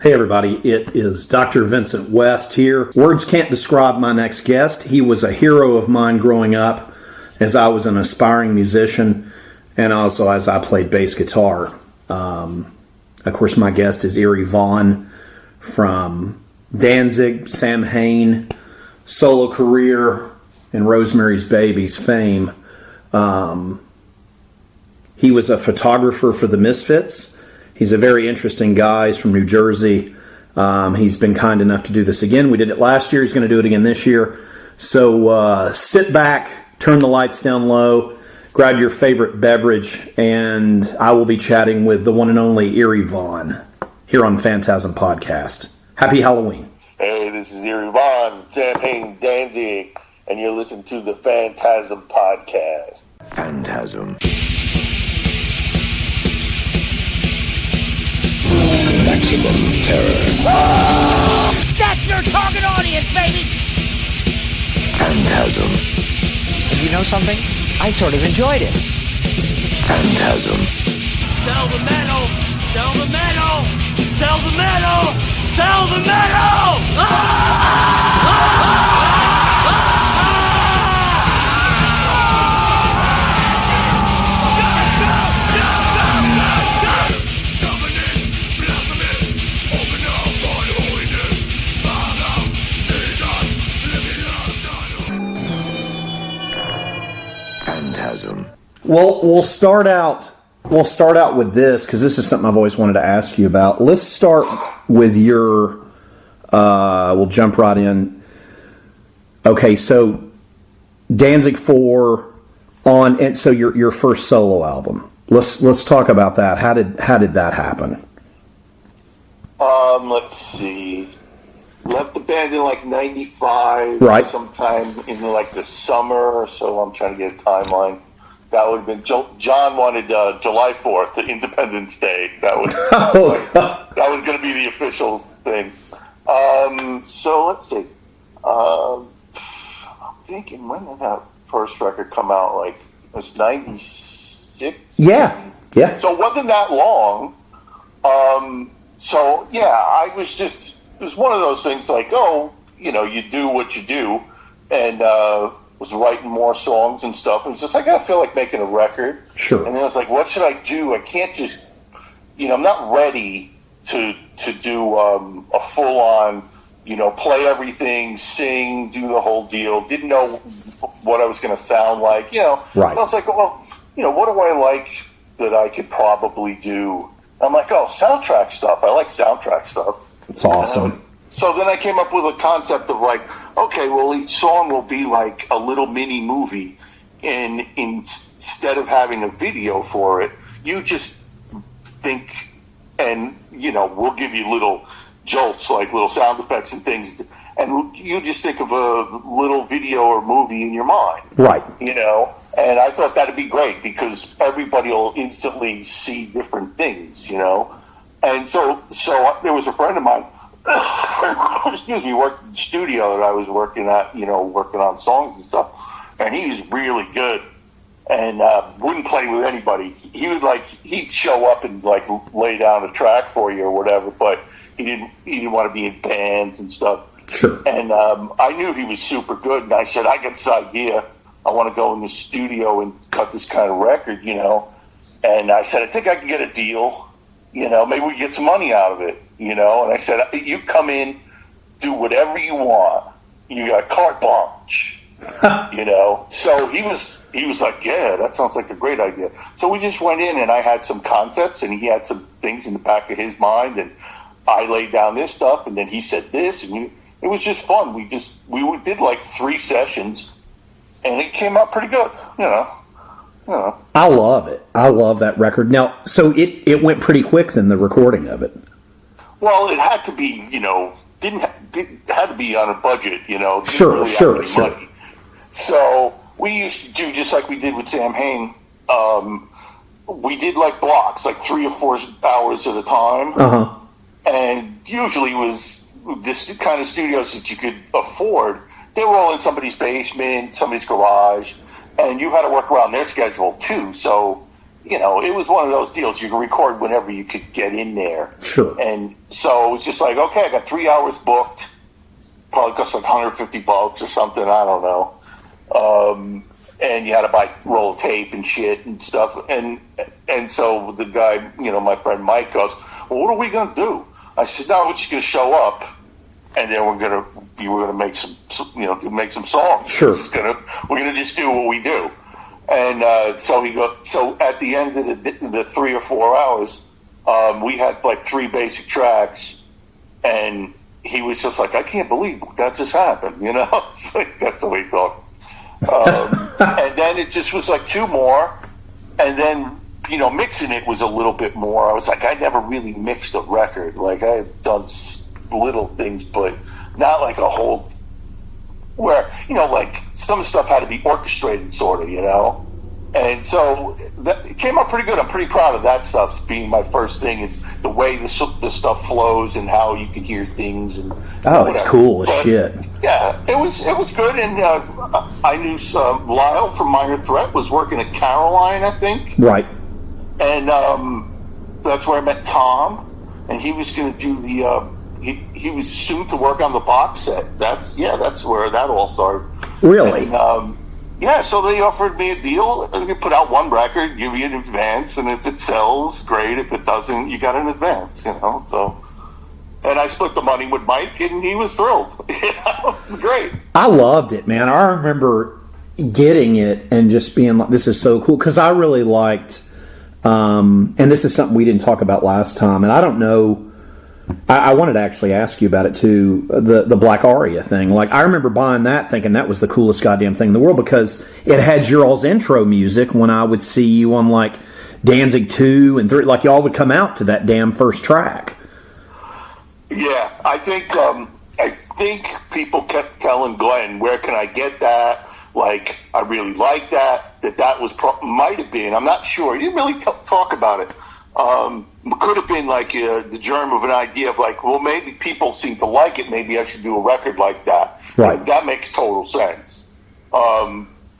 Hey everybody, it is Dr. Vincent West here. Words can't describe my next guest. He was a hero of mine growing up as I was an aspiring musician and also as I played bass guitar. Of course, my guest is Eerie from Danzig, Sam Hain, solo career, and Rosemary's Babies fame. He was a photographer for the Misfits. He's a very interesting guy. He's from New Jersey. He's been kind enough to do this again. We did it last year. He's going to do it again this year. So sit back, turn the lights down low, grab your favorite beverage, and I will be chatting with the one and only Eerie here on the FANTASM Podcast. Happy Halloween. Hey, this is Eerie Sam Hain, Danzig, and you're listening to the FANTASM Podcast. Phantasm. Maximum terror. Oh, that's your target audience, baby! Phantasm. And you know something? I sort of enjoyed it. Phantasm. Sell the metal! Sell the metal! Sell the metal! Sell the metal! Phantasm. Well, we'll start out with this because this is something I've always wanted to ask you about. Let's start with your. We'll jump right in. Okay, so Danzig 4 and so your first solo album. Let's talk about that. How did that happen? Let's see. Left the band in like 95, right? Sometime in like the summer, so I'm trying to get a timeline. That would have been John wanted July 4th, Independence Day. That was that was going to be the official thing. So let's see. I'm thinking, when did that first record come out? Like it was 96. Yeah. So it wasn't that long. So yeah, I was just. It was one of those things like, you do what you do, and was writing more songs and stuff. It was just like, I feel like making a record. Sure. And then I was like, what should I do? I can't just, I'm not ready to do a full-on, play everything, sing, do the whole deal. Didn't know what I was going to sound like, Right. I was like, well, what do I like that I could probably do? I'm like, soundtrack stuff. I like soundtrack stuff. It's awesome. So then I came up with a concept of like, okay, well, each song will be like a little mini movie, and instead of having a video for it, you just think, and we'll give you little jolts, like little sound effects and things, and you just think of a little video or movie in your mind, right? And I thought that'd be great because everybody will instantly see different things, And so there was a friend of mine, excuse me, worked in the studio that I was working at, working on songs and stuff. And he's really good and wouldn't play with anybody. He'd show up and like lay down a track for you or whatever, but he didn't want to be in bands and stuff. Sure. And I knew he was super good, and I said, I got this idea. I want to go in the studio and cut this kind of record, And I said, I think I can get a deal. Maybe we get some money out of it, And I said, you come in, do whatever you want. You got carte blanche, So he was like, yeah, that sounds like a great idea. So we just went in, and I had some concepts, and he had some things in the back of his mind, and I laid down this stuff, and then he said this, and it was just fun. We did like 3 sessions, and it came out pretty good, I love it. I love that record. Now, so it went pretty quick then, the recording of it. Well, it had to be, had to be on a budget, Sure. Money. So we used to do just like we did with Sam Hain. We did like blocks, like 3 or 4 hours at a time. Uh-huh. And usually it was this kind of studios that you could afford. They were all in somebody's basement, somebody's garage. And you had to work around their schedule, too. So it was one of those deals. You can record whenever you could get in there. Sure. And so it was just like, okay, I got 3 hours booked. Probably cost like $150 or something. I don't know. And you had to buy roll of tape and shit and stuff. And so the guy, my friend Mike goes, well, what are we going to do? I said, no, we're just going to show up, and then we're going to make some make some songs. Sure. We're going to just do what we do. And so at the end of the 3 or 4 hours, we had like 3 basic tracks, and he was just like, I can't believe that just happened, It's like, that's the way he talked. And then it just was like 2 more, and then mixing it was a little bit more. I was like, I never really mixed a record. Like, I've done little things, but not like a whole, where like some stuff had to be orchestrated, sort of, And so it came out pretty good. I'm pretty proud of that stuff being my first thing. It's the way the stuff flows and how you can hear things. And it's cool as shit. Yeah, it was good. And I knew Lyle from Minor Threat was working at Caroline, I think. Right. And that's where I met Tom. And he was going to do the. He was soon to work on the box set. That's where that all started. Really. And, yeah, so they offered me a deal. You put out 1 record, give you an advance, and if it sells, great. If it doesn't, you got an advance, So, and I split the money with Mike, and he was thrilled. It was great. I loved it, man. I remember getting it and just being like, "This is so cool," because I really liked. And this is something we didn't talk about last time, and I don't know. I wanted to actually ask you about it too, the Black Aria thing. Like, I remember buying that thinking that was the coolest goddamn thing in the world because it had your all's intro music when I would see you on like Danzig 2 and 3, like y'all would come out to that damn first track. Yeah, I think people kept telling Glenn, where can I get that? Like, I really like that was might have been, I'm not sure. He didn't really talk about it. Could have been like the germ of an idea of like, well, maybe people seem to like it. Maybe I should do a record like that. Right. That makes total sense.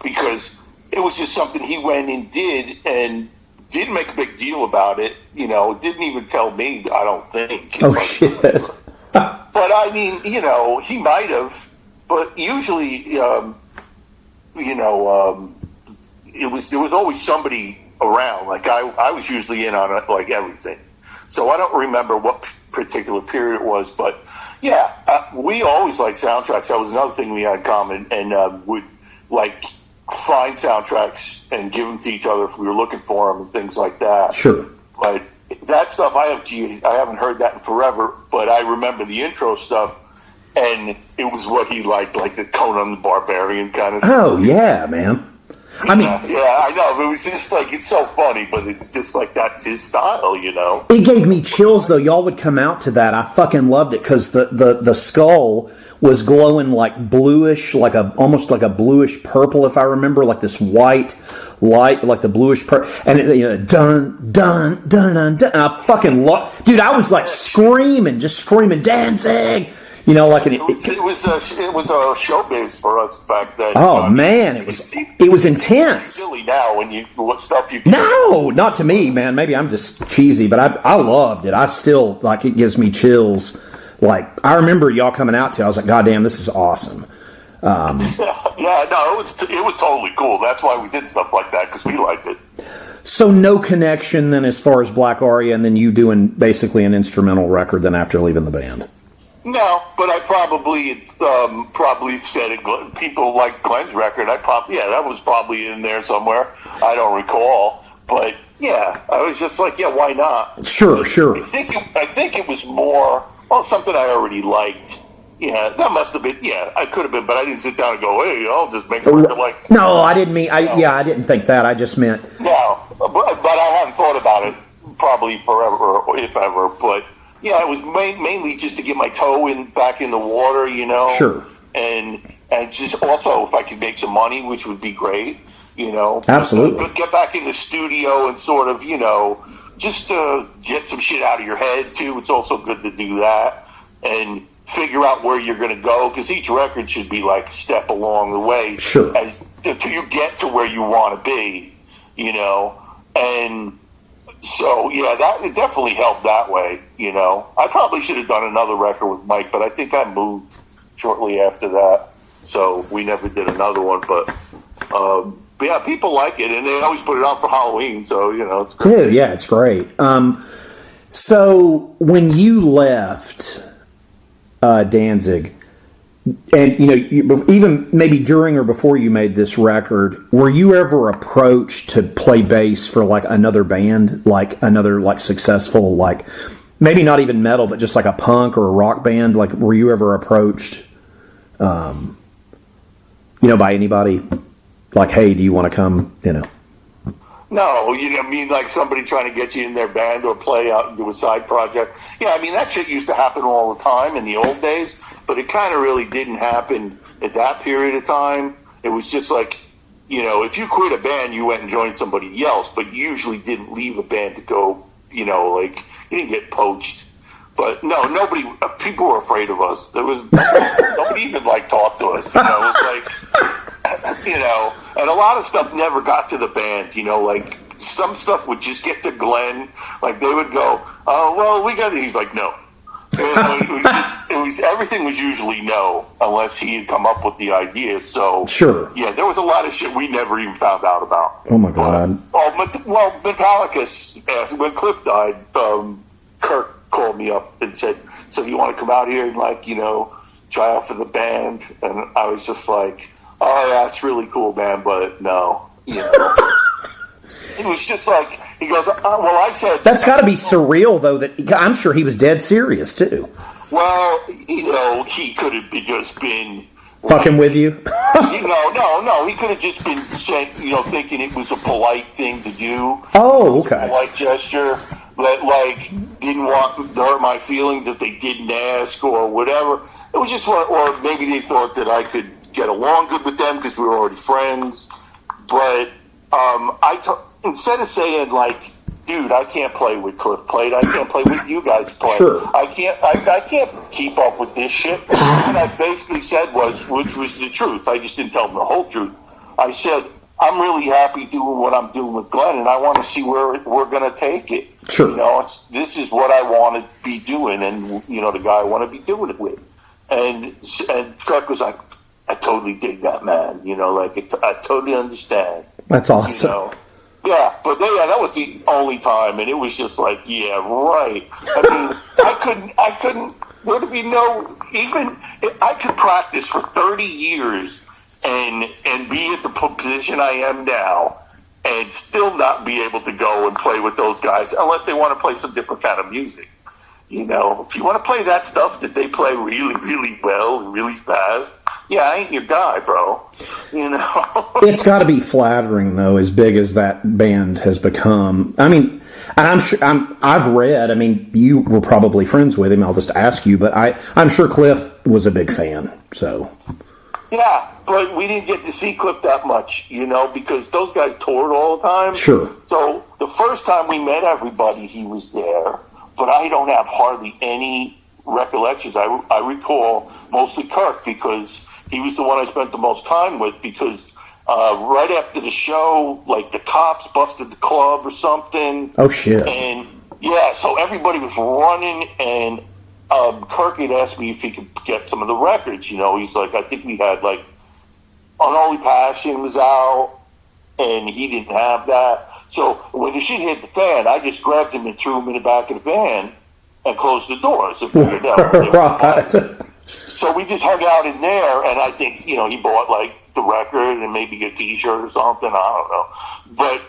Because it was just something he went and did and didn't make a big deal about it. Didn't even tell me, I don't think. Oh, shit. But I mean, he might have. But usually, there was always somebody around. Like I was usually in on it, like everything. So I don't remember what particular period it was, but yeah, we always liked soundtracks. That was another thing we had in common, and would like find soundtracks and give them to each other if we were looking for them and things like that. Sure. But that stuff, I haven't heard that in forever, but I remember the intro stuff, and it was what he liked, like the Conan the Barbarian kind of stuff. Oh, yeah, man. I mean, yeah, I know. It was just like, it's so funny, but it's just like, that's his style, It gave me chills, though. Y'all would come out to that. I fucking loved it because the skull was glowing like bluish, almost like a bluish purple, if I remember, like this white light, like the bluish purple, and dun dun dun dun dun. And I fucking dude. I was like screaming Danzig. Like it was a showbiz for us back then. Oh man, it was intense. It's silly now when what stuff you. No, not to me, man. Maybe I'm just cheesy, but I loved it. I still like it. Gives me chills. Like I remember y'all coming out to. I was like, God damn, this is awesome. Yeah, no, it was totally cool. That's why we did stuff like that, because we liked it. So no connection then as far as Black Aria, and then you doing basically an instrumental record then after leaving the band. No, but I probably said it. People liked Glenn's record. That was probably in there somewhere. I don't recall, but yeah, I was just like, yeah, why not? Sure. I think it was more something I already liked. Yeah, that must have been. Yeah, I could have been, but I didn't sit down and go, "Hey, I'll just make a record like." No, I didn't mean. I didn't think that. I just meant. No, but I haven't thought about it probably forever, or if ever. But yeah, it was mainly just to get my toe back in the water, Sure. And just also if I could make some money, which would be great, Absolutely. Get back in the studio and sort of, just get some shit out of your head too. It's also good to do that and figure out where you're going to go, because each record should be like a step along the way. Sure. Until you get to where you want to be, And so, yeah, it definitely helped that way, you know. I probably should have done another record with Mike, but I think I moved shortly after that. So we never did another one, but yeah, people like it, and they always put it on for Halloween, so, you know, it's great. Dude, yeah, it's great. So when you left Danzig, and, you know, even maybe during or before you made this record, were you ever approached to play bass for, like, another band, like another, like, successful, like, maybe not even metal, but just like a punk or a rock band? Like, were you ever approached, you know, by anybody? Like, hey, do you want to come, you know? No, you know, I mean, like somebody trying to get you in their band or play out and do a side project. Yeah, I mean, that shit used to happen all the time in the old days, but it kind of really didn't happen at that period of time. It was just like, you know, if you quit a band, you went and joined somebody else, but you usually didn't leave a band to go, you know, like, you didn't get poached. But no, nobody, people were afraid of us. There was, nobody even, like, talked to us, you know, it was like, you know, and a lot of stuff never got to the band, you know, like, some stuff would just get to Glenn, like, they would go, oh, well, we got it. He's like, no. It was everything was usually no, unless he had come up with the idea. So sure, yeah, there was a lot of shit we never even found out about. Oh my god! Well, Metallica, when Cliff died, Kirk called me up and said, "So you want to come out here and, like, you know, try out for the band?" And I was just like, "Oh yeah, it's really cool, man, but no, you know." It was just like, he goes, well, I said... That's got to be surreal, though, that I'm sure he was dead serious, too. Well, you know, he could have just been... Fucking with you? No, he could have just been saying, you know, thinking it was a polite thing to do. Oh, okay. A polite gesture that, like, didn't want to hurt my feelings if they didn't ask or whatever. It was just, or maybe they thought that I could get along good with them because we were already friends. But instead of saying, like, dude, I can't play with Cliff played, I can't play with you guys play. Sure. I can't keep up with this shit. What I basically said was, which was the truth, I just didn't tell them the whole truth. I said, I'm really happy doing what I'm doing with Glenn, and I want to see where we're going to take it. Sure. You know, this is what I want to be doing, and, you know, the guy I want to be doing it with. And Kirk was like, I totally dig that, man. You know, like, I totally understand. That's awesome. You know? Yeah, but that was the only time, and it was just like, yeah, right. I mean, I couldn't, there'd be no, even, I could practice for 30 years and be at the position I am now and still not be able to go and play with those guys unless they want to play some different kind of music. You know, if you want to play that stuff that they play really, really well and really fast, yeah, I ain't your guy, bro. You know? It's got to be flattering, though, as big as that band has become. I mean, and I'm sure, I've read, I mean, you were probably friends with him, I'll just ask you, but I'm sure Cliff was a big fan, so. Yeah, but we didn't get to see Cliff that much, you know, because those guys toured all the time. Sure. So the first time we met everybody, he was there, but I don't have hardly any recollections. I recall mostly Kirk because he was the one I spent the most time with because right after the show, like, the cops busted the club or something. Oh, shit. And, yeah, so everybody was running, and Kirk had asked me if he could get some of the records, you know. He's like, I think we had, like, Unholy Passion was out, and he didn't have that. So when the shit hit the fan, I just grabbed him and threw him in the back of the van and closed the doors. Right. So we just hung out in there, and I think, you know, he bought, like, the record and maybe a T-shirt or something. I don't know. But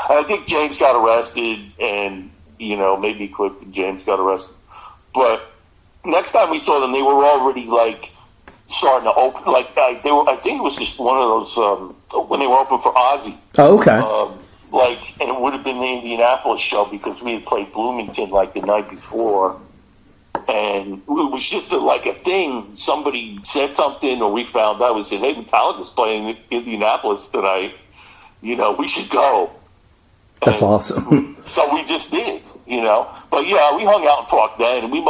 I think James got arrested, and, you know, maybe Cliff and James got arrested. But next time we saw them, they were already, like, starting to open. Like, I think it was just one of those, when they were open for Ozzy. Oh, okay. Like, and it would have been the Indianapolis show because we had played Bloomington, like, the night before. And it was just like a thing. Somebody said something, or we found out. We said, hey, Metallica's playing in Indianapolis tonight. You know, we should go. That's awesome. So we just did, you know. But, yeah, we hung out and talked then. And we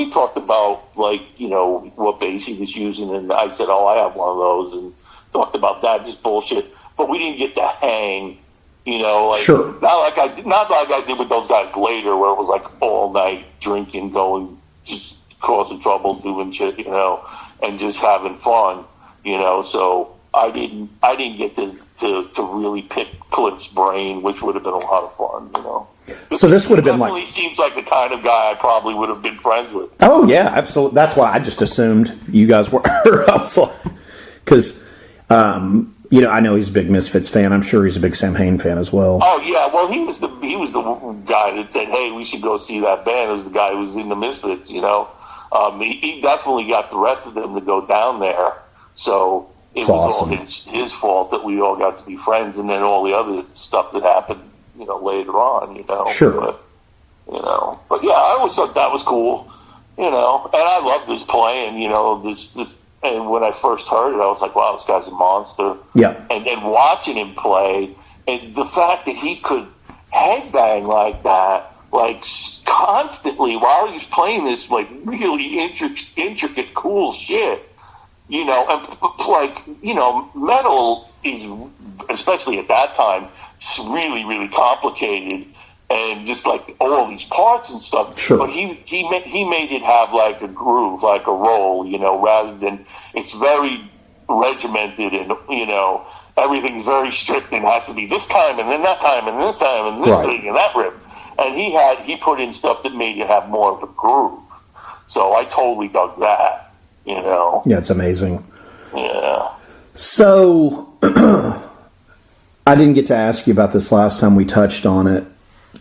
talked about, like, you know, what bass he was using. And I said, oh, I have one of those. And talked about that, just bullshit. But we didn't get to hang You know, like Sure. not like I did with those guys later, where it was like all night drinking, going, just causing trouble, doing shit, you know, and just having fun, you know. So I didn't get to really pick Cliff's brain, which would have been a lot of fun, you know. So this would have been Definitely seems like the kind of guy I probably would have been friends with. Oh yeah, absolutely. That's why I just assumed you guys were. Because you know, I know he's a big Misfits fan. I'm sure he's a big Sam Hain fan as well. Oh yeah, well he was the guy that said, "Hey, we should go see that band." It was the guy who was in the Misfits, you know. He definitely got the rest of them to go down there, so it was awesome. all his fault that we all got to be friends, and then all the other stuff that happened, you know, later on, you know. Sure. But yeah, I always thought that was cool, you know, and I loved this playing, you know, this. And when I first heard it, I was like, wow, this guy's a monster. Yeah. And watching him play, and the fact that he could headbang like that, like constantly while he was playing this, like really intricate, cool shit, you know, and like, you know, metal is, especially at that time, really, really complicated. And just like all these parts and stuff, sure. But he made it have like a groove, like a roll, you know, rather than it's very regimented and, you know, everything's very strict and has to be this time and then that time and this time and this thing and that rip. And he put in stuff that made it have more of a groove. So I totally dug that, you know. Yeah, it's amazing. Yeah. So I didn't get to ask you about this last time we touched on it.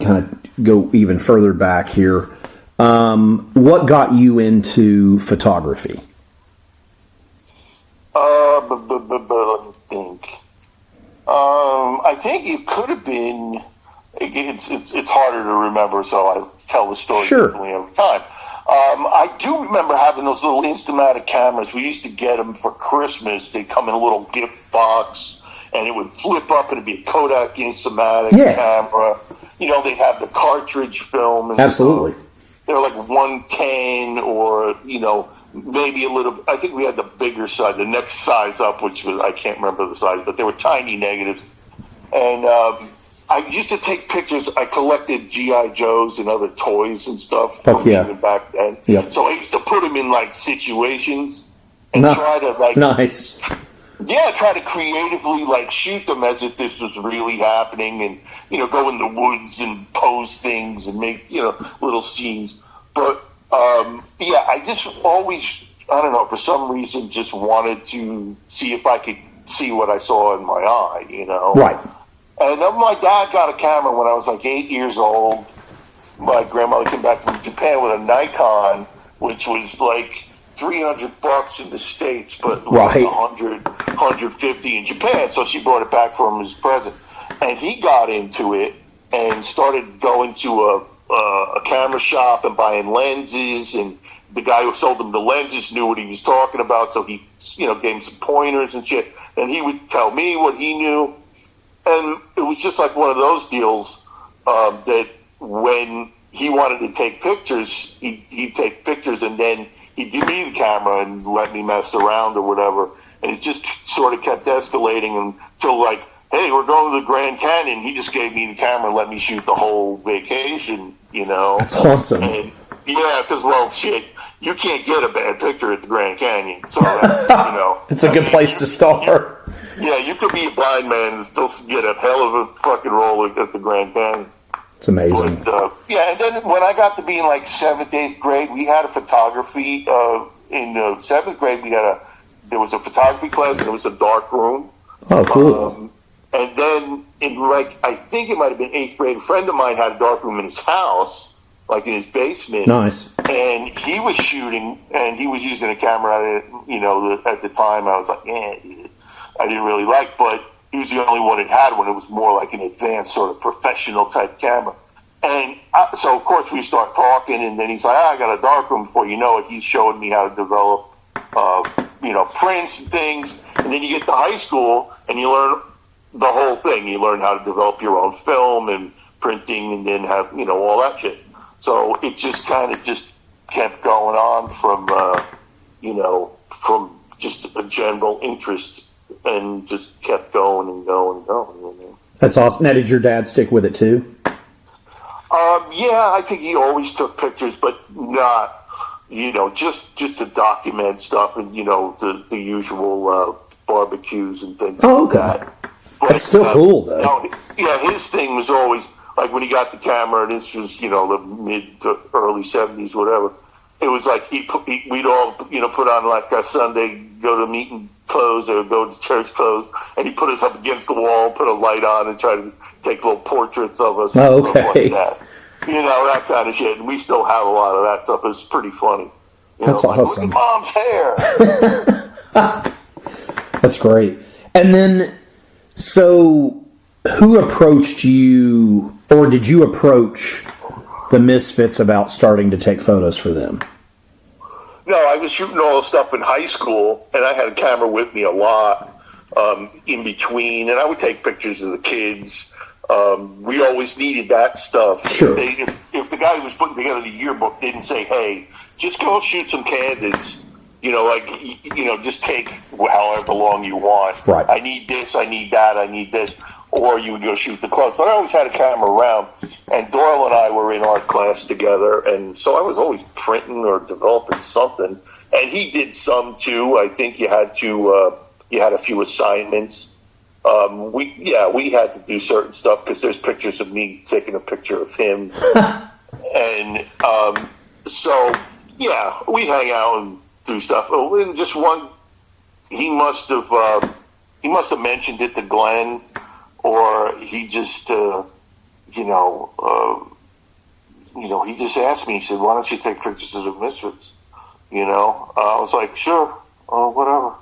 Kind of go even further back here. What got you into photography? Let me think. I think it could have been. It's harder to remember, so I tell the story differently every time. I do remember having those little Instamatic cameras. We used to get them for Christmas. They'd come in a little gift box, and it would flip up, and it'd be a Kodak Instamatic camera. You know, they have the cartridge film. And absolutely. They're like 110 or, you know, maybe a little. I think we had the bigger size, the next size up, which was, I can't remember the size, but they were tiny negatives. And I used to take pictures. I collected G.I. Joes and other toys and stuff from even back then. Yep. So I used to put them in, like, situations and try to, like... Nice. Yeah, try to creatively, like, shoot them as if this was really happening and, you know, go in the woods and pose things and make, you know, little scenes. But, yeah, I just always, I don't know, for some reason just wanted to see if I could see what I saw in my eye, you know? Right. And then my dad got a camera when I was, like, 8 years old. My grandmother came back from Japan with a Nikon, which was, like... $300 in the States, but right. 100, 150 in Japan. So she brought it back for him as a present. And he got into it and started going to a camera shop and buying lenses. And the guy who sold him the lenses knew what he was talking about. So he, you know, gave him some pointers and shit. And he would tell me what he knew. And it was just like one of those deals that when he wanted to take pictures, he'd take pictures and then he'd give me the camera and let me mess around or whatever. And it just sort of kept escalating until, like, hey, we're going to the Grand Canyon. He just gave me the camera and let me shoot the whole vacation, you know. That's awesome. And, yeah, because, well, shit, you can't get a bad picture at the Grand Canyon. So, you know. It's a good place to start. Yeah, you could be a blind man and still get a hell of a fucking roll at the Grand Canyon. It's amazing. But, yeah, and then when I got to be in like 7th, 8th grade, we had a photography. In the 7th grade, there was a photography class, and it was a dark room. Oh, cool. And then in like, I think it might have been 8th grade, a friend of mine had a dark room in his house, like in his basement. Nice. And he was shooting, and he was using a camera, you know, at the time I was like, I didn't really like, but he was the only one that had one. It was more like an advanced sort of professional type camera. And so, of course, we start talking, and then he's like, I got a darkroom. Before you know it, he's showing me how to develop, you know, prints and things. And then you get to high school, and you learn the whole thing. You learn how to develop your own film and printing, and then have, you know, all that shit. So it just kind of just kept going on from, you know, from just a general interest. And just kept going and going and going. You know? That's awesome. Now, did your dad stick with it too? Yeah, I think he always took pictures, but not, just to document stuff and, the usual barbecues and things like that. But, That's still cool, though. His thing was always, like when he got the camera, and this was, the mid to early 70s, whatever, it was like we'd all, put on like a Sunday, go to meeting clothes or go to church clothes, and he put us up against the wall, put a light on, and try to take little portraits of us. And stuff like that. That kind of shit. And we still have a lot of that stuff. It's pretty funny. That's awesome. Look at Mom's hair. That's great. And then, so who approached you, or did you approach the Misfits about starting to take photos for them? No, I was shooting all the stuff in high school, and I had a camera with me a lot in between, and I would take pictures of the kids. We always needed that stuff. Sure. If the guy who was putting together the yearbook didn't say, hey, just go shoot some candids, just take however long you want. Right. I need this, I need that, I need this. Or you would go shoot the clubs. But I always had a camera around. And Doyle and I were in art class together. And so I was always printing or developing something. And he did some too. I think you had a few assignments. We had to do certain stuff because there's pictures of me taking a picture of him. And we hang out and do stuff. Oh, and just one, he must have mentioned it to Glenn, or he just, he just asked me. He said, "Why don't you take pictures of the Misfits?" I was like, "Sure, whatever."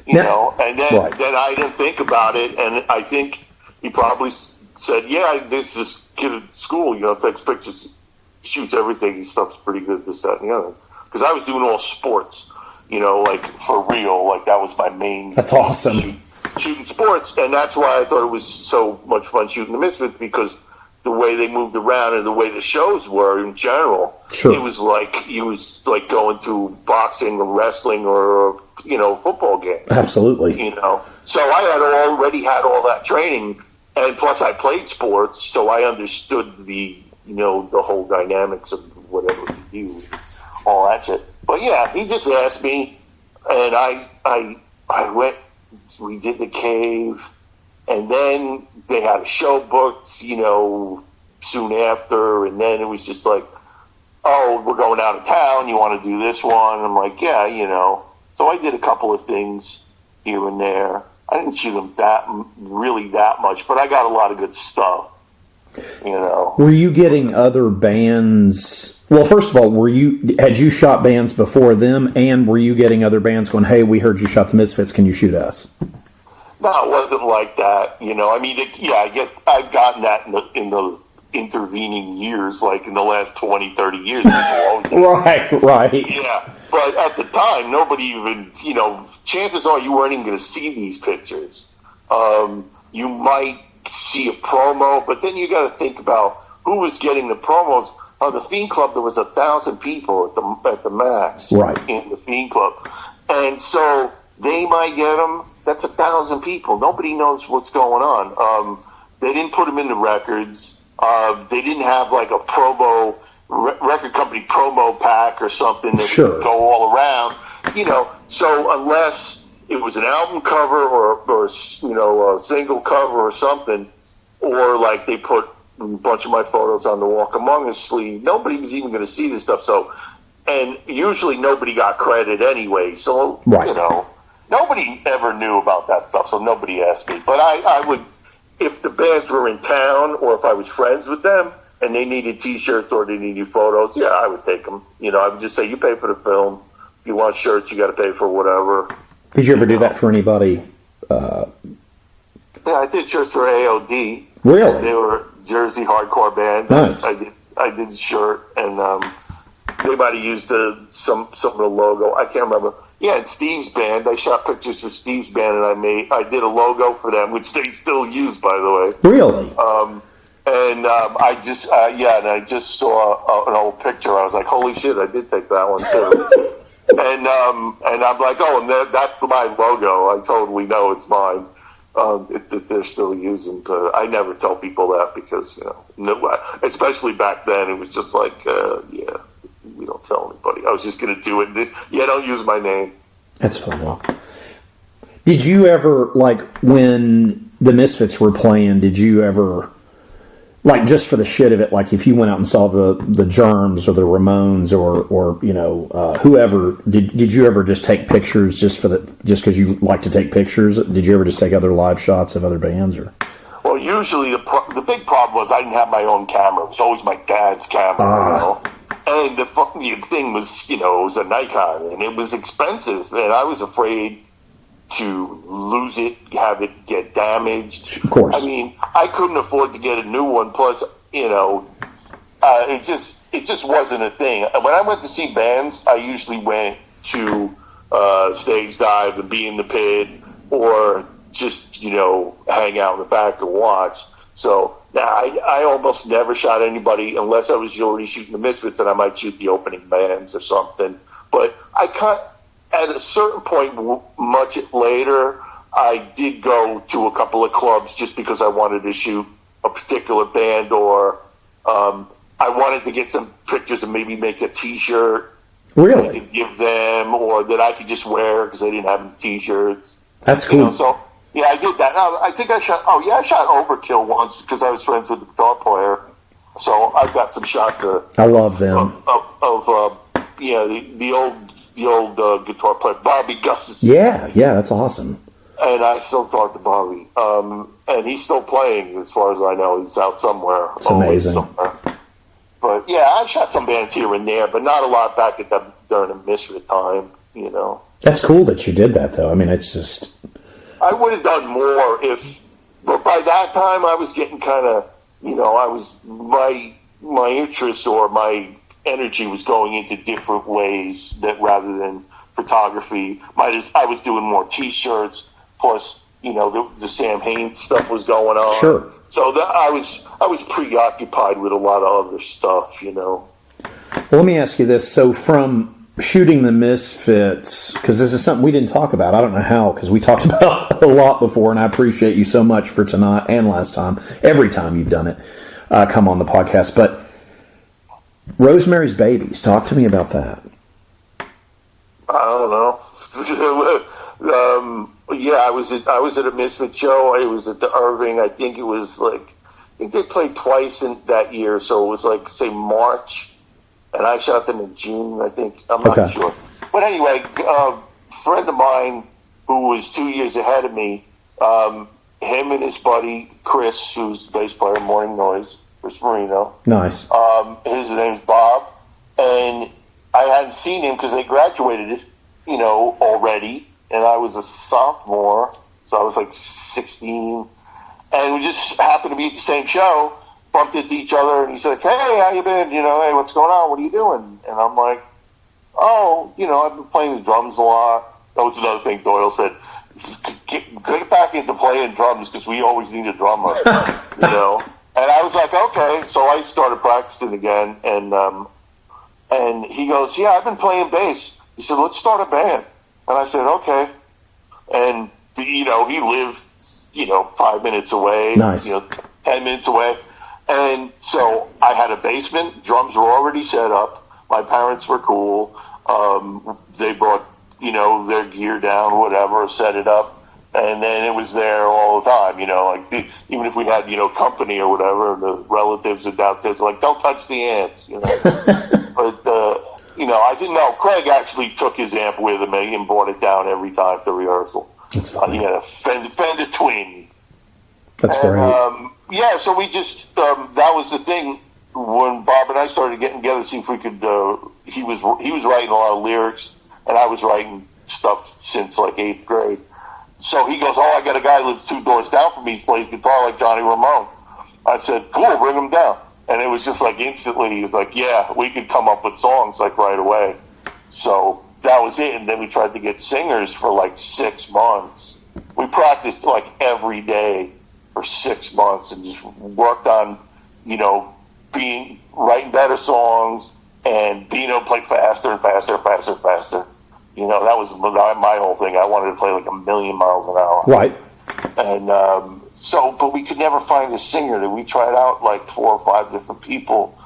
And then I didn't think about it, and I think he probably said, "Yeah, this is kid at school, takes pictures, shoots everything. His stuff's pretty good, this, that, and the other." Because I was doing all sports, like for real, like that was my main. That's awesome. Shooting sports, and that's why I thought it was so much fun shooting the Misfits, because the way they moved around and the way the shows were in general, sure. It was like going to boxing or wrestling or football game. Absolutely. So I already had all that training, and plus I played sports, so I understood the the whole dynamics of whatever you do, all that shit. But yeah, he just asked me, and I went. We did the cave, and then they had a show booked, soon after, and then it was just like, oh, we're going out of town, you want to do this one? I'm like, yeah, So I did a couple of things here and there. I didn't shoot them that much, but I got a lot of good stuff, Were you getting other bands? Well, first of all, had you shot bands before them, and were you getting other bands going, "Hey, we heard you shot the Misfits, can you shoot us?" No, it wasn't like that. I've gotten that in the intervening years, like in the last 20, 30 years. Right. Yeah, but at the time, nobody even, chances are you weren't even going to see these pictures. You might see a promo, but then you got to think about who was getting the promos. On the Fiend Club, there was 1,000 people at the max, right, in the Fiend Club, and so they might get them. That's 1,000 people. Nobody knows what's going on. They didn't put them in the records. They didn't have like a promo record company promo pack or something that sure. would go all around. So unless it was an album cover or a single cover or something, or like they put a bunch of my photos on the Walk Among Us sleeve, nobody was even going to see this stuff. So, and usually nobody got credit anyway. So, right. Nobody ever knew about that stuff. So nobody asked me. But I would, if the bands were in town or if I was friends with them and they needed T-shirts or they needed photos, yeah, I would take them. I would just say, you pay for the film. If you want shirts, you got to pay for whatever. Did you ever do that for anybody? Yeah, I did shirts for AOD. Really? They were Jersey hardcore band. Nice. I did the shirt, and they might have used some of the logo. I can't remember. Yeah, and Steve's band. I shot pictures for Steve's band, and I did a logo for them, which they still use, by the way. Really? I just saw an old picture. I was like, holy shit, I did take that one too. and I'm like, oh, and that's my logo. I totally know it's mine. that they're still using. But I never tell people that because, especially back then, it was just like, we don't tell anybody. I was just going to do it. Don't use my name. That's funny. Did you ever, like, when the Misfits were playing, did you ever, like, just for the shit of it, like, if you went out and saw the Germs or the Ramones or whoever, did you ever just take pictures just because you like to take pictures? Did you ever just take other live shots of other bands? Or? Well, usually the big problem was I didn't have my own camera. It was always my dad's camera, And the fucking thing was, it was a Nikon, and it was expensive, and I was afraid to lose it, have it get damaged. Of course. I mean, I couldn't afford to get a new one. Plus, it just wasn't a thing. When I went to see bands, I usually went to stage dive and be in the pit, or just hang out in the back and watch. So now I almost never shot anybody unless I was already shooting the Misfits, and I might shoot the opening bands or something. But at a certain point, much later, I did go to a couple of clubs just because I wanted to shoot a particular band, or I wanted to get some pictures and maybe make a T-shirt. Really? I could give them, or that I could just wear because they didn't have any T-shirts. That's cool. So yeah, I did that. I think I shot. Oh yeah, I shot Overkill once because I was friends with the guitar player. So I've got some shots of. I love them. The old guitar player, Bobby Gus. Yeah, that's awesome. And I still talk to Bobby. And he's still playing, as far as I know. He's out somewhere. It's amazing. Somewhere. But yeah, I shot some bands here and there, but not a lot back at during the Misfit time, That's cool that you did that, though. I mean, it's just... I would have done more but by that time I was getting kind of, my interest or my energy was going into different ways that rather than photography. I was doing more T-shirts, plus the Sam Haines stuff was going on. Sure. So I was preoccupied with a lot of other stuff. Well, let me ask you this: so from shooting the Misfits, because this is something we didn't talk about. I don't know how, because we talked about a lot before, and I appreciate you so much for tonight and last time. Every time you've done it, come on the podcast, but. Rosemary's Babies. Talk to me about that. I don't know. I was at a Misfit show. It was at the Irving. I think it was they played twice in that year, so it was say March, and I shot them in June. I think I'm not sure. But anyway, a friend of mine who was 2 years ahead of me, him and his buddy Chris, who's the bass player in Morning Noise. Chris Marino. Nice. His name's Bob, and I hadn't seen him because they graduated, already, and I was a sophomore, so I was 16, and we just happened to be at the same show, bumped into each other, and he said, "Hey, how you been? Hey, what's going on? What are you doing?" And I'm like, "Oh, I've been playing the drums a lot." That was another thing Doyle said. Get back into playing drums because we always need a drummer, And I was like, okay. So I started practicing again, and he goes, "Yeah, I've been playing bass." He said, "Let's start a band." And I said, "Okay." And he lived 5 minutes away, nice. 10 minutes away, and so I had a basement. Drums were already set up. My parents were cool. They brought their gear down, whatever, set it up. And then it was there all the time, even if we had, company or whatever, the relatives are downstairs like, "Don't touch the amps," But, I didn't know. Craig actually took his amp with him and brought it down every time to rehearsal. That's funny. He had a Fender Twin. That's great. So we just, that was the thing when Bob and I started getting together to see if we could, he was writing a lot of lyrics, and I was writing stuff since 8th grade. So he goes, "Oh, I got a guy who lives 2 doors down from me. He plays guitar like Johnny Ramone." I said, "Cool, bring him down." And it was just instantly, he was like, "Yeah, we could come up with songs right away." So that was it. And then we tried to get singers for 6 months. We practiced every day for 6 months and just worked on, writing better songs and being able to play faster and faster and faster and faster. That was my whole thing. I wanted to play 1,000,000 miles an hour. Right. And but we could never find a singer. We tried out like 4 or 5 different people,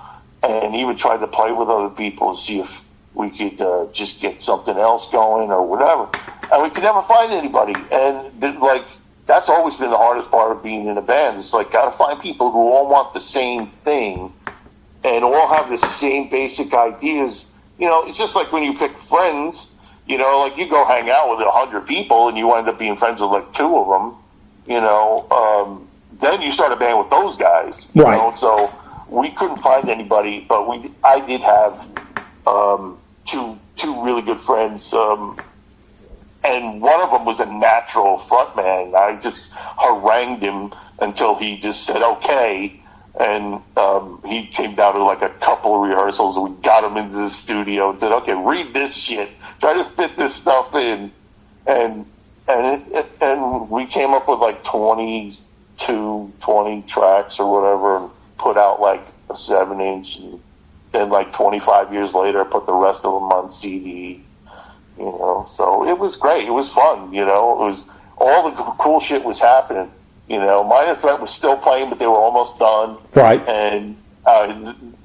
and even tried to play with other people to see if we could just get something else going or whatever. And we could never find anybody. And like, that's always been the hardest part of being in a band. It's like, got to find people who all want the same thing and all have the same basic ideas. You know, it's just like when you pick friends, you know, like you go hang out with 100 people and you wind up being friends with like 2 of them, you know, then you start a band with those guys. You know? So we couldn't find anybody, but I did have two really good friends, and one of them was a natural frontman. I just harangued him until he just said okay, and he came down to like a couple of rehearsals, and we got him into the studio and said, okay, read this shit, try to fit this stuff in, and we came up with like 20 tracks or whatever, and put out like a 7-inch, and then like 25 years later put the rest of them on CD, you know. So it was great, it was fun, you know. It was, all the cool shit was happening, you know. Minor Threat was still playing, but they were almost done, and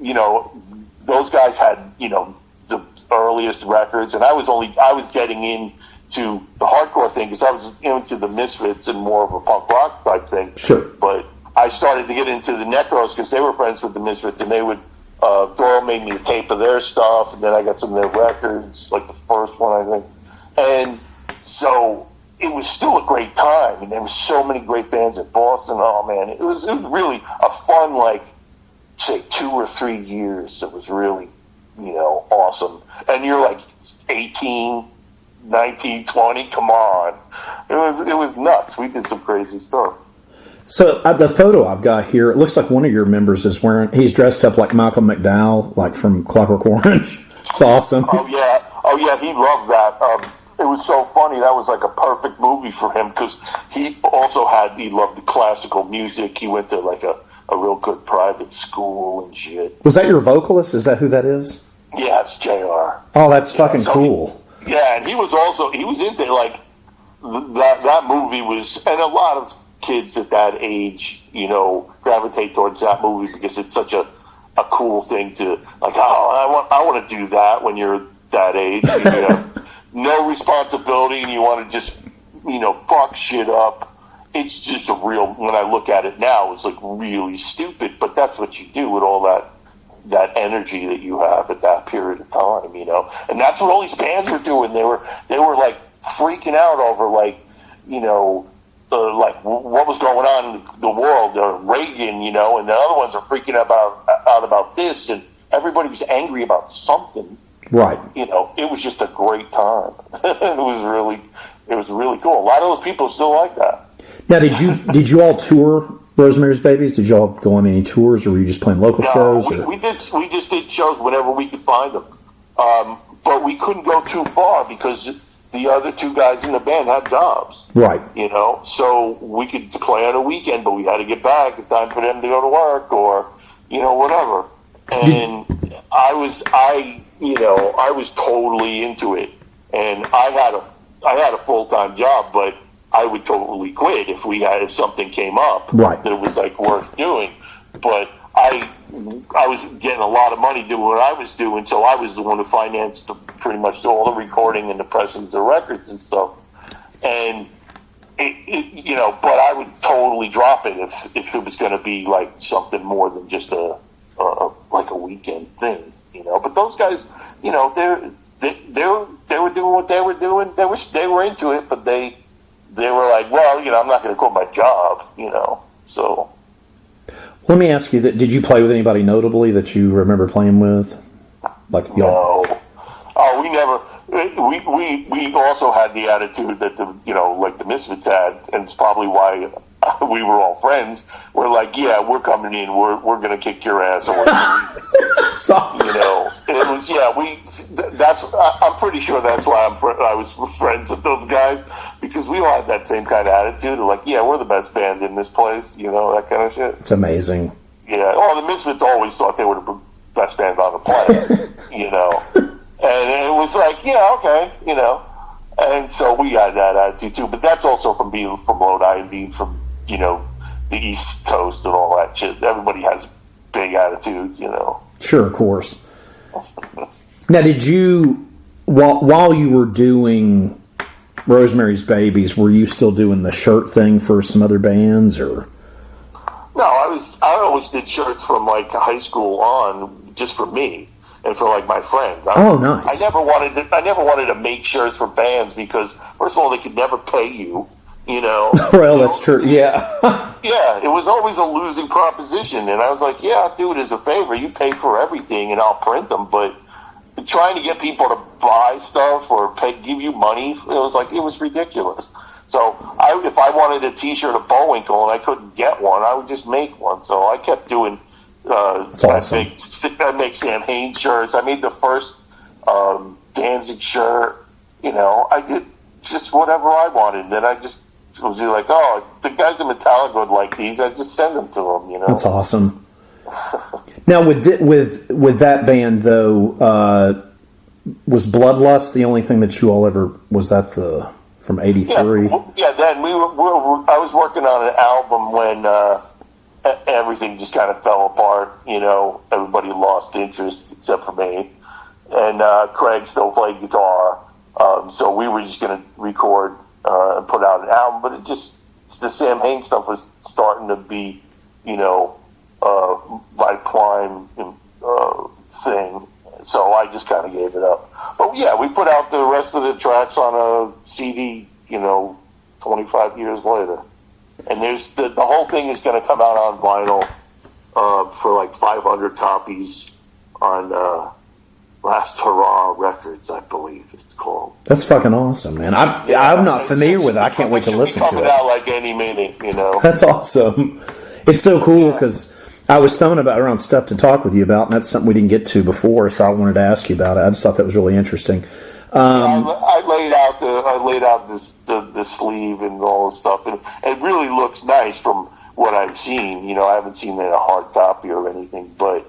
you know, those guys had, you know, the earliest records, and I was getting into the hardcore thing because I was into the Misfits and more of a punk rock type thing. But I started to get into the Necros because they were friends with the Misfits, and they would Doyle made me a tape of their stuff, and then I got some of their records, like the first one, I think. And so it was still a great time, and there were so many great bands in Boston. Oh man, it was really a fun, like, say 2 or 3 years. It was really, you know, awesome. And you're like 18, 19, 20. Come on, it was nuts. We did some crazy stuff. So the photo I've got here, it looks like one of your members is he's dressed up like Malcolm McDowell, like from Clockwork Orange. It's awesome. Oh yeah, he loved that. It was so funny. That was like a perfect movie for him because he loved the classical music. He went to like a real good private school and shit. Was that your vocalist? Is that who that is? Yeah, it's JR. Oh, that's fucking cool. And he was into like that movie was, and a lot of kids at that age, you know, gravitate towards that movie because it's such a cool thing to, like, oh, I want to do that when you're that age. You have no responsibility and you want to just, you know, fuck shit up. It's just when I look at it now, it's like really stupid, but that's what you do with all that energy that you have at that period of time, you know. And that's what all these bands were doing. They were like freaking out over, like, you know, like what was going on in the world, Reagan, you know, and the other ones are freaking out about this, and everybody was angry about something. Right. You know, it was just a great time. It was really cool. A lot of those people still like that. Now, did you all tour Rosemary's Babies? Did you all go on any tours, or were you just playing local shows? We just did shows whenever we could find them. But we couldn't go too far because the other 2 guys in the band had jobs. Right. You know, so we could play on a weekend, but we had to get back in time for them to go to work or, you know, whatever. And I was totally into it. And I had a full-time job, but I would totally quit if something came up that was like worth doing. But I was getting a lot of money doing what I was doing, so I was the one who financed pretty much all the recording and the pressings of the records and stuff. And you know, but I would totally drop it if it was going to be like something more than just a weekend thing, you know. But those guys, you know, they were doing what they were doing. They were into it, but they were like, well, you know, I'm not going to quit my job, you know. So. Let me ask you that: did you play with anybody notably that you remember playing with? Like y'all? No. Oh, we never. We also had the attitude that like the Misfits had, and it's probably why we were all friends. We're like, yeah, we're coming in. We're gonna kick your ass. And you know, it was I'm pretty sure that's why I was friends with those guys, because we all had that same kind of attitude of like, yeah, we're the best band in this place. You know, that kind of shit. It's amazing. Yeah. Oh, the Misfits always thought they were the best band on the planet. You know. And it was like, yeah, okay, you know. And so we had that attitude too. But that's also from being from Rhode Island, being from, the East Coast and all that shit. Everybody has big attitude, Sure, of course. Now, did you, while you were doing Rosemary's Babies, were you still doing the shirt thing for some other bands, or? No, I always did shirts from like high school on, just for me and for like my friends. Nice. I never wanted to make shirts for bands because, first of all, they could never pay you. Well, that's true. Yeah. Yeah, it was always a losing proposition, and I was like, yeah, I'll do it as a favor. You pay for everything, and I'll print them. But trying to get people to buy stuff or give you money, it was ridiculous. So if I wanted a T-shirt of Bullwinkle and I couldn't get one, I would just make one. So I kept doing. That's awesome. I make Sam Haines shirts. I made the first Danzig shirt. I did just whatever I wanted. Then I just was like, oh, the guys in Metallica would like these. I just send them to them. That's awesome. Now, with that band though, was Bloodlust the only thing that you all ever? Was that from '83? Yeah. Then I was working on an album when everything just kind of fell apart. Everybody lost interest except for me, and Craig still played guitar. So we were just going to record and put out an album, but the Sam Haines stuff was starting to be, my prime thing. So I just kind of gave it up. But yeah, we put out the rest of the tracks on a CD, 25 years later. And there's the whole thing is going to come out on vinyl for like 500 copies on Last Hurrah Records, I believe it's called. That's fucking awesome, man. I'm not familiar with it. I can't wait to listen to it. Coming out like any minute, That's awesome. It's so cool because I was thumbing around stuff to talk with you about, and that's something we didn't get to before, so I wanted to ask you about it. I just thought that was really interesting. I laid out the sleeve and all the stuff, and it really looks nice from what I've seen. I haven't seen it in a hard copy or anything, but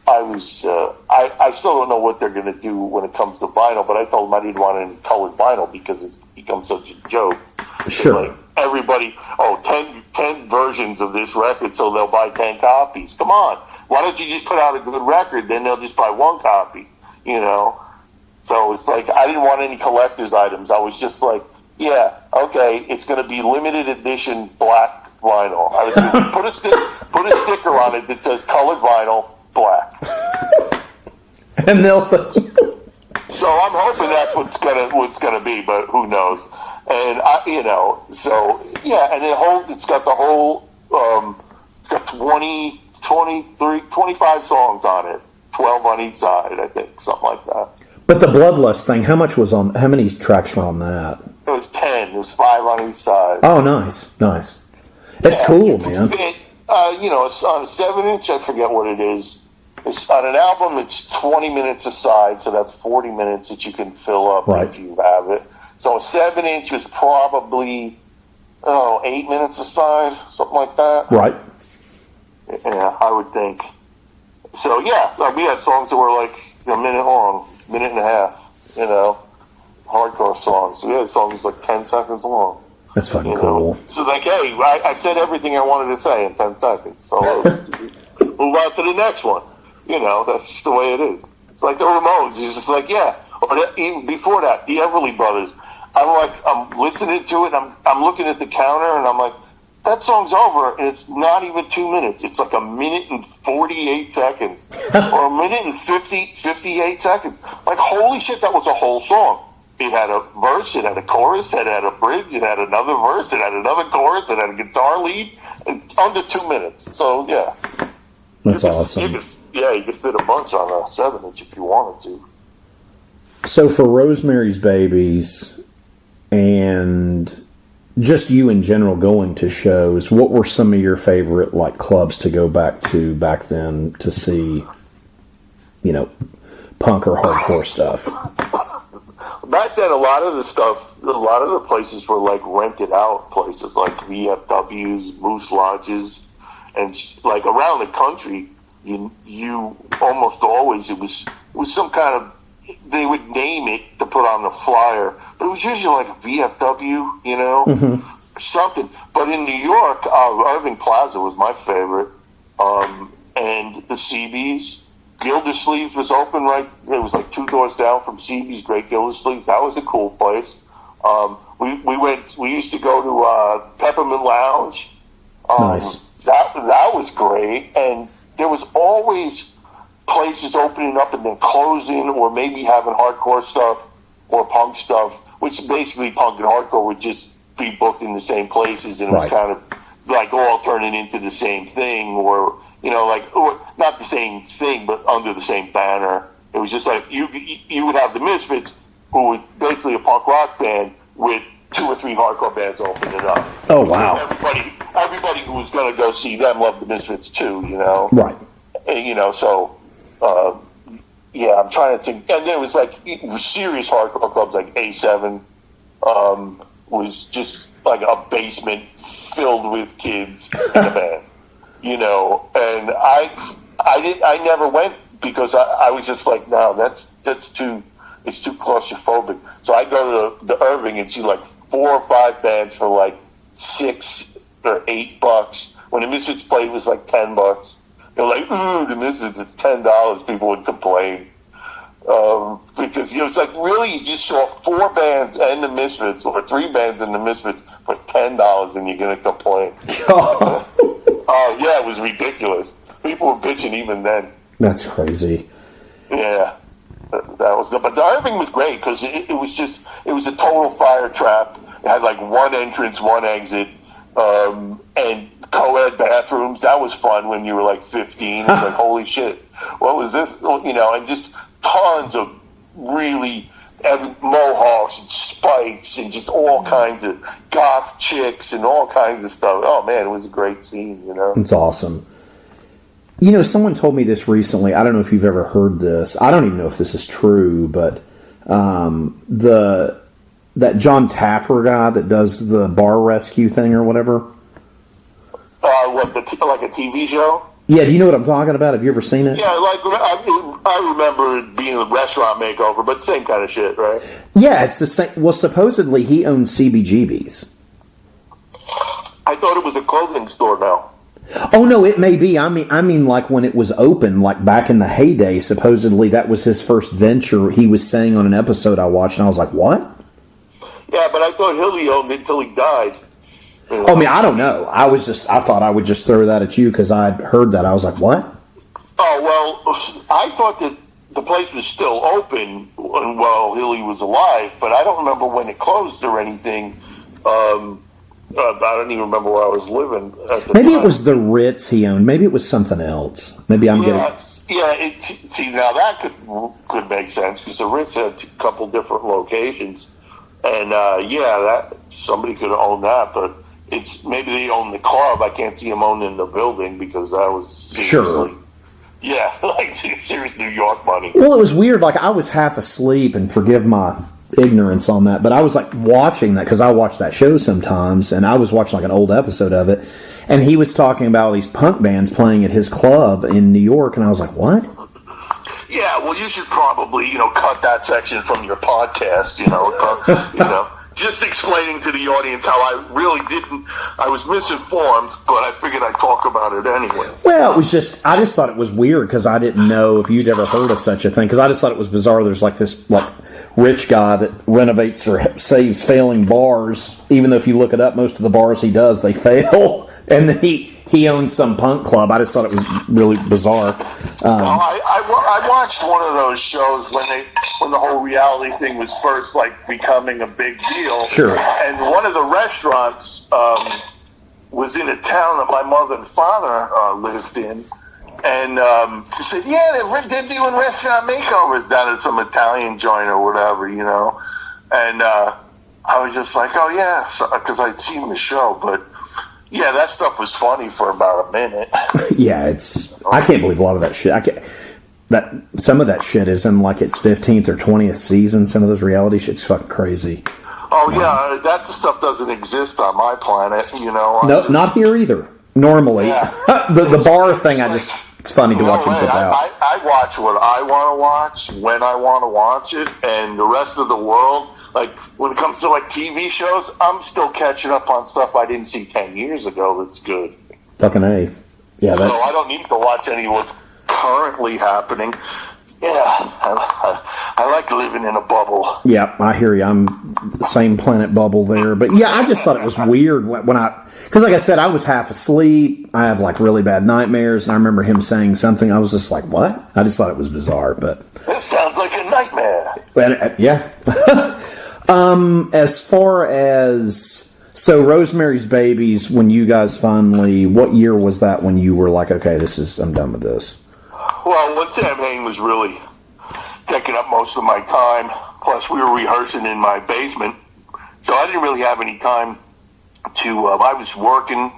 I still don't know what they're going to do when it comes to vinyl, but I told them I didn't want any colored vinyl because it's become such a joke. Sure. Like everybody, 10 versions of this record, so they'll buy 10 copies. Come on. Why don't you just put out a good record, then they'll just buy one copy, So it's like I didn't want any collector's items. I was just like, yeah, okay, it's going to be limited edition black vinyl. I was going to put a sticker on it that says colored vinyl, black. And they'll. So I'm hoping that's what's gonna be, but who knows? And so yeah, and it's got the whole it's got 25 songs on it, 12 on each side, I think, something like that. But the Bloodlust thing, how many tracks were on that? It was 10. It was 5 on each side. Oh, nice. That's cool, man. It's on a 7-inch. I forget what it is. It's on an album. It's 20 minutes a side, so that's 40 minutes that you can fill up if you have it. So a 7-inch is probably 8 minutes a side, something like that. Right. Yeah, I would think. So yeah, we had songs that were like a minute long, minute and a half. Hardcore songs. So we had songs like 10 seconds long. That's fucking cool. So it's like, hey, I said everything I wanted to say in 10 seconds. So move on to the next one. That's just the way it is. It's like the Ramones. It's just like, yeah. Or even before that, the Everly Brothers. I'm listening to it. I'm looking at the counter, and I'm like, that song's over, and it's not even 2 minutes. It's like a minute and 48 seconds, or a minute and 58 seconds. Like, holy shit, that was a whole song. It had a verse, it had a chorus, it had a bridge, it had another verse, it had another chorus, it had a guitar lead, and under 2 minutes. So yeah, that's awesome. You could fit a bunch on a 7-inch if you wanted to. So for Rosemary's Babies and just you in general going to shows, what were some of your favorite clubs to go back to back then to see, punk or hardcore stuff? Back then, a lot of the places were like rented out places, like VFWs, Moose Lodges, and like around the country. You almost always it was some kind of, they would name it the put on the flyer. But it was usually like a VFW, you know, or something. But in New York, Irving Plaza was my favorite. And the CB's. Gildersleeves was open right. It was like 2 doors down from CB's. Great Gildersleeves. That was a cool place. We used to go to Peppermint Lounge. Nice. That was great, and there was always places opening up and then closing, or maybe having hardcore stuff or punk stuff. Which basically punk and hardcore would just be booked in the same places, and it was kind of like all turning into the same thing, or or not the same thing, but under the same banner. It was just like you would have the Misfits, who were basically a punk rock band with 2 or 3 hardcore bands opening up. Oh, wow. Everybody who was going to go see them loved the Misfits too, Right. And, so, I'm trying to think. And there was like serious hardcore clubs like A7 was just like a basement filled with kids in a band. And I never went because I was just like, no, it's too claustrophobic. So I go to Irving and see like 4 or 5 bands for like $6 or $8. When the Misfits played, it was like $10. They're like, ooh, the Misfits, it's $10. People would complain because it's like really you just saw 4 bands and the Misfits, or 3 bands and the Misfits for $10, and you're gonna complain. Yeah, it was ridiculous. People were bitching even then. That's crazy. Yeah, but the Irving was great because it was a total fire trap. It had like 1 entrance, 1 exit, and co-ed bathrooms. That was fun when you were like 15. It's like, holy shit, what was this? And just tons of really mohawks and spikes and just all kinds of goth chicks and all kinds of stuff. Oh man, it was a great scene, It's awesome. Someone told me this recently. I don't know if you've ever heard this. I don't even know if this is true, but that John Taffer guy that does the bar rescue thing or whatever. Like a TV show? Yeah, do you know what I'm talking about? Have you ever seen it? Yeah, I remember it being a restaurant makeover, but same kind of shit, right? Yeah, it's the same. Well, supposedly he owns CBGB's. I thought it was a clothing store now. Oh no, it may be. I mean, like when it was open, like back in the heyday. Supposedly that was his first venture. He was saying on an episode I watched, and I was like, "What?" Yeah, but I thought Hilly owned it until he died. I mean, I don't know. I thought I would just throw that at you because I'd heard that. I was like, "What?" Oh well, I thought that the place was still open while Hilly was alive, but I don't remember when it closed or anything. I don't even remember where I was living at the time. Maybe it was the Ritz he owned. Maybe it was something else. Maybe I'm getting... Yeah, see, now that could make sense, because the Ritz had a couple different locations. And, that somebody could own that, but maybe they own the club. I can't see them owning the building, because that was seriously... Sure. Yeah, like serious New York money. Well, it was weird. Like, I was half asleep, and forgive my ignorance on that, but I was like watching that because I watch that show sometimes, and I was watching like an old episode of it, and he was talking about all these punk bands playing at his club in New York, and I was like, what? Yeah, well, you should probably cut that section from your podcast, just explaining to the audience how I was misinformed, but I figured I'd talk about it anyway. Well, I just thought it was weird because I didn't know if you'd ever heard of such a thing, because I just thought it was bizarre. There's like this rich guy that renovates or saves failing bars, even though if you look it up, most of the bars he does, they fail. And then he owns some punk club. I just thought it was really bizarre. I watched one of those shows when the whole reality thing was first becoming a big deal. Sure. And one of the restaurants was in a town that my mother and father lived in. And she said, yeah, they're doing restaurant makeovers down at some Italian joint or whatever, And I was just like, oh, yeah, because I'd seen the show. But, yeah, that stuff was funny for about a minute. Yeah, I can't believe a lot of that shit. Some of that shit is in like its 15th or 20th season. Some of those reality shit's fucking crazy. Oh, yeah, that stuff doesn't exist on my planet, No, not here either. Normally. Yeah. The bar thing, I just It's funny to watch them flip out. I watch what I want to watch when I want to watch it, and the rest of the world, like when it comes to like TV shows, I'm still catching up on stuff I didn't see 10 years ago that's good. Fucking A. Yeah, so I don't need to watch any of what's currently happening. Yeah, I like living in a bubble. Yeah, I hear you. I'm the same planet bubble there. But yeah, I just thought it was weird because like I said, I was half asleep. I have like really bad nightmares, and I remember him saying something. I was just like, what? I just thought it was bizarre. But this sounds like a nightmare. But, yeah. As far as so Rosemary's Babies, when you guys finally, what year was that when you were like, okay, I'm done with this? Well, when Sam Hain was really taking up most of my time, plus we were rehearsing in my basement, so I didn't really have any time to, I was working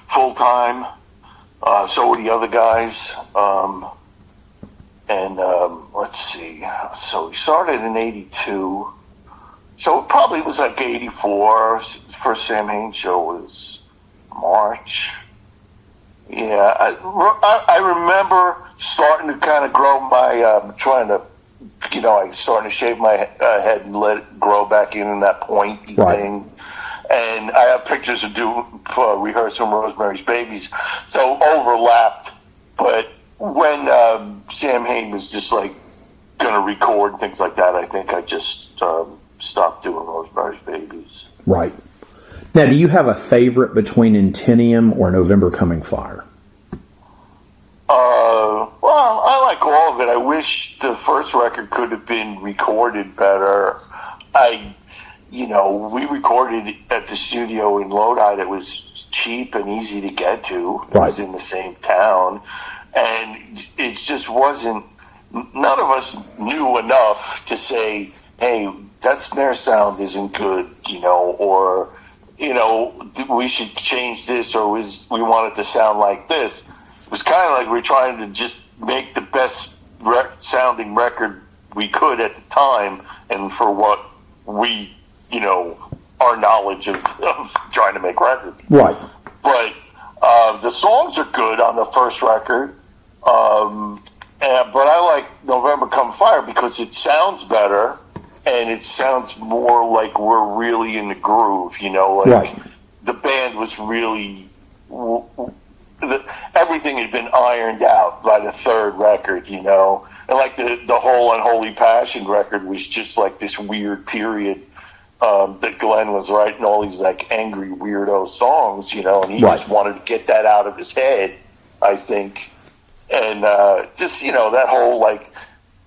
full-time, so were the other guys, let's see, so we started in 82, so it probably was like 84, first Sam Hain show was March. Yeah, I remember starting to kind of grow my, I starting to shave my head and let it grow back in that pointy thing. And I have pictures of rehearsing Rosemary's Babies, so overlapped. But when Sam Hain was just like going to record and things like that, I think I just stopped doing Rosemary's Babies. Right. Now, do you have a favorite between Intinium or November Coming Fire? Well, I like all of it. I wish the first record could have been recorded better. We recorded at the studio in Lodi that was cheap and easy to get to. It was in the same town. And it just wasn't, none of us knew enough to say, hey, that snare sound isn't good, or we should change this, or we want it to sound like this. It was kind of like we're trying to just make the best sounding record we could at the time, and for what we, our knowledge of trying to make records. Right. But the songs are good on the first record, but I like November Come Fire because it sounds better. And it sounds more like we're really in the groove, the band was really, everything had been ironed out by the third record, and like the whole Unholy Passion record was just like this weird period that Glenn was writing all these like angry weirdo songs, and he just wanted to get that out of his head, I think, and just that whole like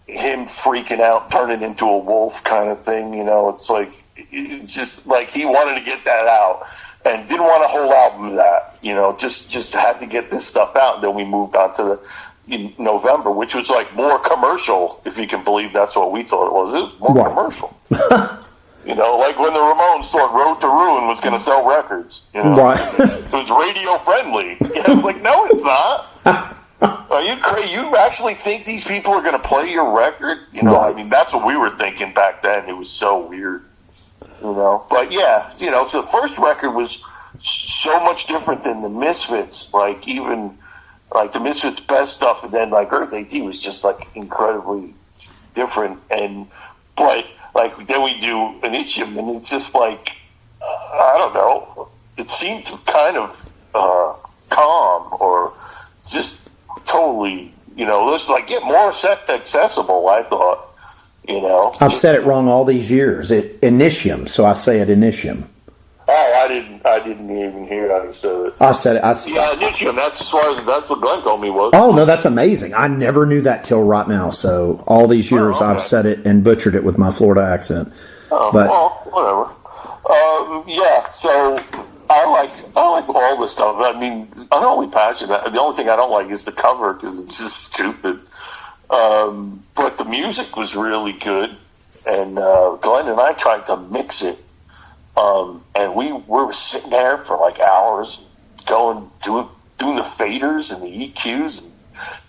him freaking out, turning into a wolf kind of thing, it's just like he wanted to get that out and didn't want a whole album of that, just had to get this stuff out. And then we moved on to the November, which was like more commercial, if you can believe that's what we thought it was. It was more commercial. Like when the Ramones thought Road to Ruin was going to sell records, it was radio friendly. It's like, no, it's not. Are you crazy? You actually think these people are going to play your record? I mean, that's what we were thinking back then. It was so weird, But yeah, so the first record was so much different than the Misfits. Like even like the Misfits' best stuff, and then like Earth AD was just like incredibly different. But like then we do Initium, and it's just like I don't know. It seemed kind of calm or just. Totally, let's like get more accessible. I thought, I've said it wrong all these years. Initium, so I say it Initium. Oh, I didn't even hear how you said it. I said it. Yeah, Initium. That's what Glenn told me was. Oh no, that's amazing. I never knew that till right now. So all these years I've said it and butchered it with my Florida accent. But whatever. Yeah. So. I like all this stuff. I mean, Unholy Passion. The only thing I don't like is the cover because it's just stupid. But the music was really good, and Glenn and I tried to mix it, and we were sitting there for like hours, doing the faders and the EQs and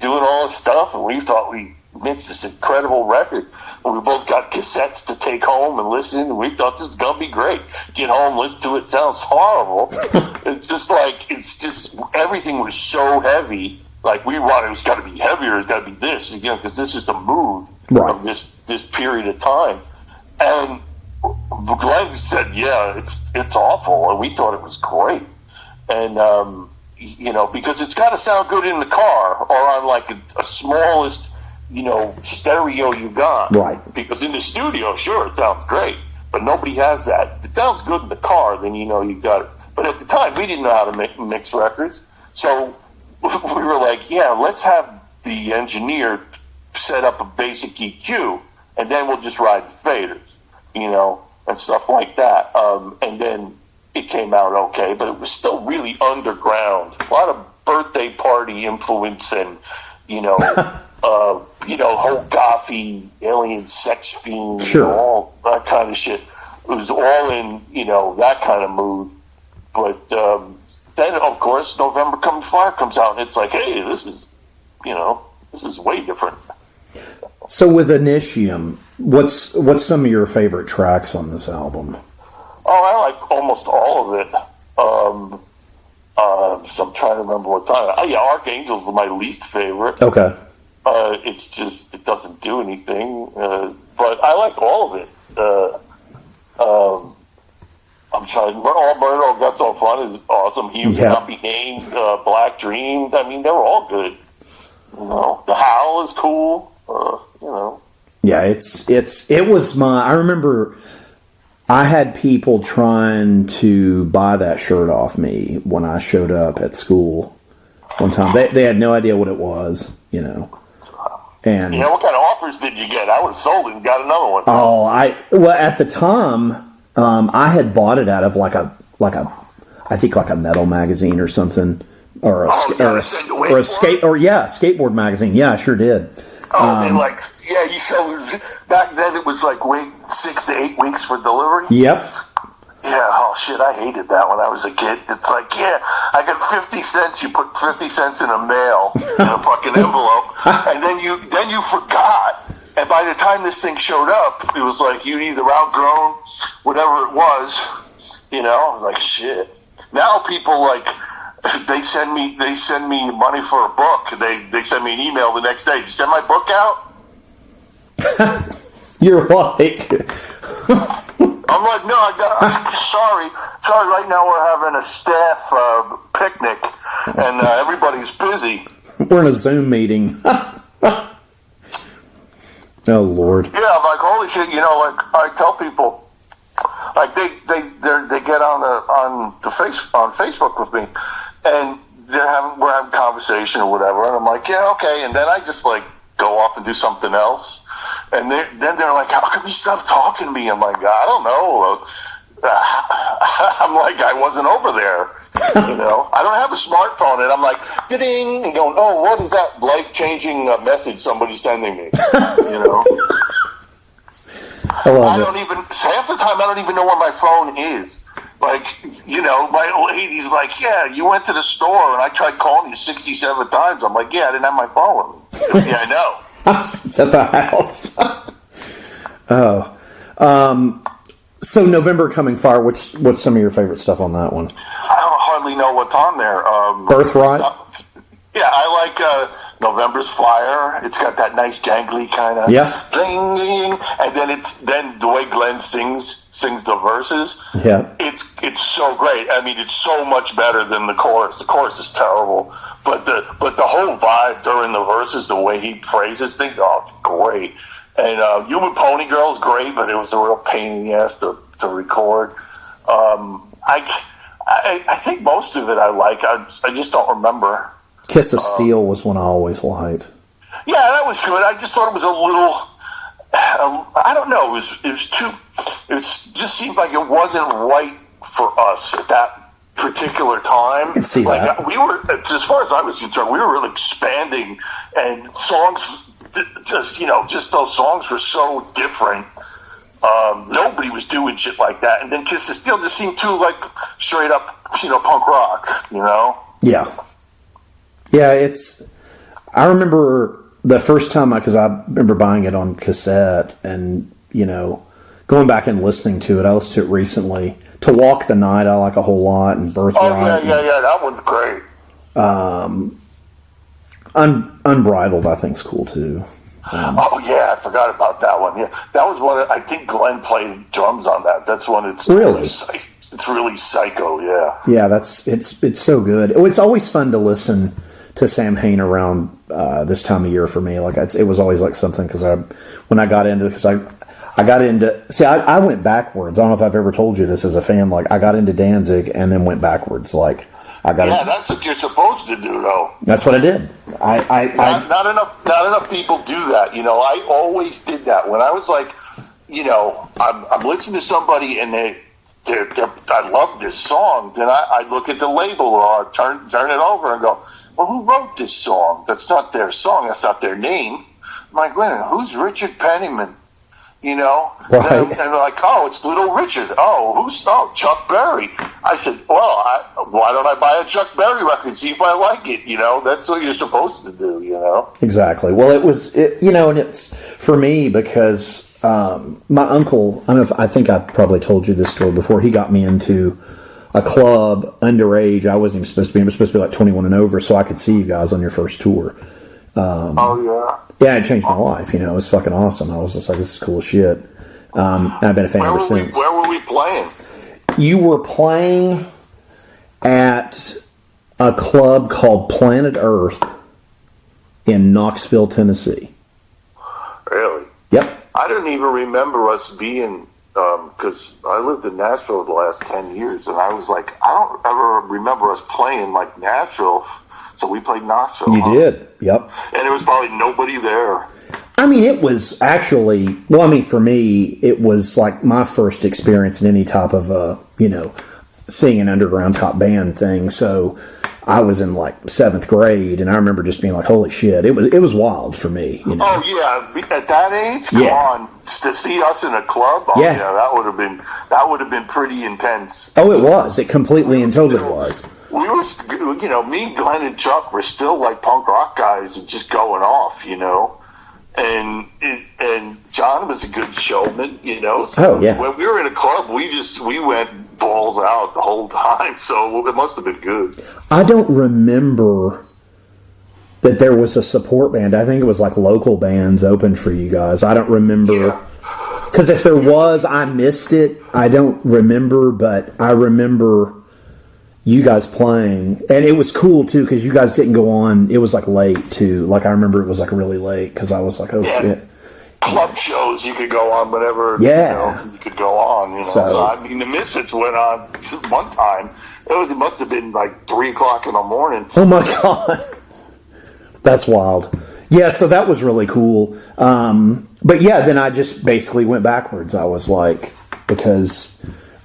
doing all this stuff, and we thought we mixed this incredible record. We both got cassettes to take home and listen, and we thought this is going to be great. Get home, listen to it, sounds horrible. It's just everything was so heavy Like we wanted, it's got to be heavier, it's got to be this, because this is the mood of this period of time. And Glenn said, "Yeah, it's awful," and we thought it was great. And because it's got to sound good in the car or on like a smallest, stereo you got. Right. Because in the studio, sure, it sounds great, but nobody has that. If it sounds good in the car, then you got it. But at the time, we didn't know how to mix records, so we were like, "Yeah, let's have the engineer set up a basic EQ, and then we'll just ride the faders, and stuff like that." And then it came out okay, but it was still really underground. A lot of birthday party influence and, whole gothy, alien sex fiend, all that kind of shit. It was all in, that kind of mood. But then, of course, November Coming Fire comes out, and it's like, hey, this is way different. So with Initium, what's some of your favorite tracks on this album? Oh, I like almost all of it. So I'm trying to remember what time. Oh, yeah, Archangel's my least favorite. Okay. It's just, it doesn't do anything. But I like all of it. I'm trying. All Murder, Guts, All Fun is awesome. He Will Not Be Named, Black Dream. I mean, they were all good. The Howl is cool. Yeah, it was I remember I had people trying to buy that shirt off me when I showed up at school one time. They had no idea what it was, And what kind of offers did you get? I would have sold it and got another one. Oh, at the time, I had bought it out of like a I think like a metal magazine or something, or a skateboard magazine. Yeah, I sure did. You sold back then. It was like wait 6 to 8 weeks for delivery. Yep. Yeah. Oh shit! I hated that when I was a kid. It's like, I got 50 cents. You put 50 cents in a mail in a fucking envelope, and then you forgot. And by the time this thing showed up, it was like you'd either outgrown whatever it was. I was like, shit. Now people they send me money for a book. They send me an email the next day. Did you send my book out? You're like, I'm like, no, sorry. Right now we're having a staff picnic, and everybody's busy. We're in a Zoom meeting. Oh Lord. Yeah, I'm like, holy shit. I tell people, they get on Facebook with me, and we're having conversation or whatever, and I'm like, yeah, okay, and then I just go off and do something else, and then they're like, how come you stop talking to me? I'm like, I don't know. I'm like, I wasn't over there. I don't have a smartphone, and I'm like, ding, and going, oh, what is that life-changing message somebody's sending me? I don't even, half the time I don't even know where my phone is. My old lady's like, yeah, you went to the store and I tried calling you 67 times. I'm like, yeah, I didn't have my phone. Yeah, I know. It's at the house. So November Coming Fire, what's some of your favorite stuff on that one? I don't hardly know what's on there. Birthright? Yeah, I like November's Fire. It's got that nice jangly kind of ding, ding, and then the way Glenn sings the verses. Yeah, it's so great. I mean, it's so much better than the chorus. The chorus is terrible, but the whole vibe during the verses, the way he phrases things, it's great. And Human Pony Girl is great, but it was a real pain in the ass to record. I think most of it I like. I just don't remember. Kiss of Steel was one I always liked. Yeah, that was good. I just thought it was a little. I don't know. It was too. It just seemed like it wasn't right for us at that particular time. I can see that. We were, as far as I was concerned, we were really expanding, and songs. Just those songs were so different. Nobody was doing shit like that, and then Kiss of Steel just seemed too straight up, punk rock. Yeah. Yeah, I remember the first time, because I remember buying it on cassette and, going back and listening to it. I listened to it recently. To Walk the Night, I like a whole lot, and Birthright. Oh, yeah, that one's great. Unbridled, I think, is cool too. Oh yeah, I forgot about that one. Yeah, that was one. I think Glenn played drums on that. That's one. It's really, it's really psycho. Yeah. Yeah, it's so good. It's always fun to listen to Sam Hain around this time of year for me. Like it was always like something because I got into. See, I went backwards. I don't know if I've ever told you this as a fan. Like I got into Danzig and then went backwards. Like. That's what you're supposed to do, though. That's what I did. Not enough people do that. I always did that when I was like, I'm listening to somebody and I love this song. Then I look at the label or I turn it over and go, well, who wrote this song? That's not their song. That's not their name. I'm like, wait a minute, who's Richard Penniman? Right. And they're like, oh, it's Little Richard. Oh, Chuck Berry. I said, well, why don't I buy a Chuck Berry record and see if I like it? That's what you're supposed to do, Exactly. Well, and it's for me because my uncle, I think I probably told you this story before, he got me into a club underage. I wasn't even supposed to be. I was supposed to be like 21 and over so I could see you guys on your first tour. Yeah, it changed my life. It was fucking awesome. I was just like, this is cool as shit. And I've been a fan ever since. Where were we playing? You were playing at a club called Planet Earth in Knoxville, Tennessee. Really? Yep. I don't even remember us being, because I lived in Nashville the last 10 years, and I was like, I don't ever remember us playing like Nashville. So we played Knoxville. You did, yep. And there was probably nobody there. It was actually, for me, it was like my first experience in any type of, seeing an underground top band thing. So I was in like 7th grade, and I remember just being like, holy shit. It was wild for me. Oh, yeah. At that age? Come on. To see us in a club? Oh, yeah. That would have been pretty intense. Oh, it was. It completely and totally was. We were, me, Glenn, and Chuck were still like punk rock guys and just going off, and John was a good showman, So when we were in a club, we went balls out the whole time. So it must have been good. I don't remember that there was a support band. I think it was like local bands open for you guys. I don't remember. Because if there was, I missed it. I don't remember, but I remember you guys playing, and it was cool too because you guys didn't go on. It was like late too. Like I remember it was like really late because I was like, oh shit. Club shows you could go on whenever. Yeah, you could go on. So the Misfits went on one time. It must have been like 3:00 in the morning. Oh my god, that's wild. Yeah, so that was really cool. But yeah, then I just basically went backwards. I was like, because.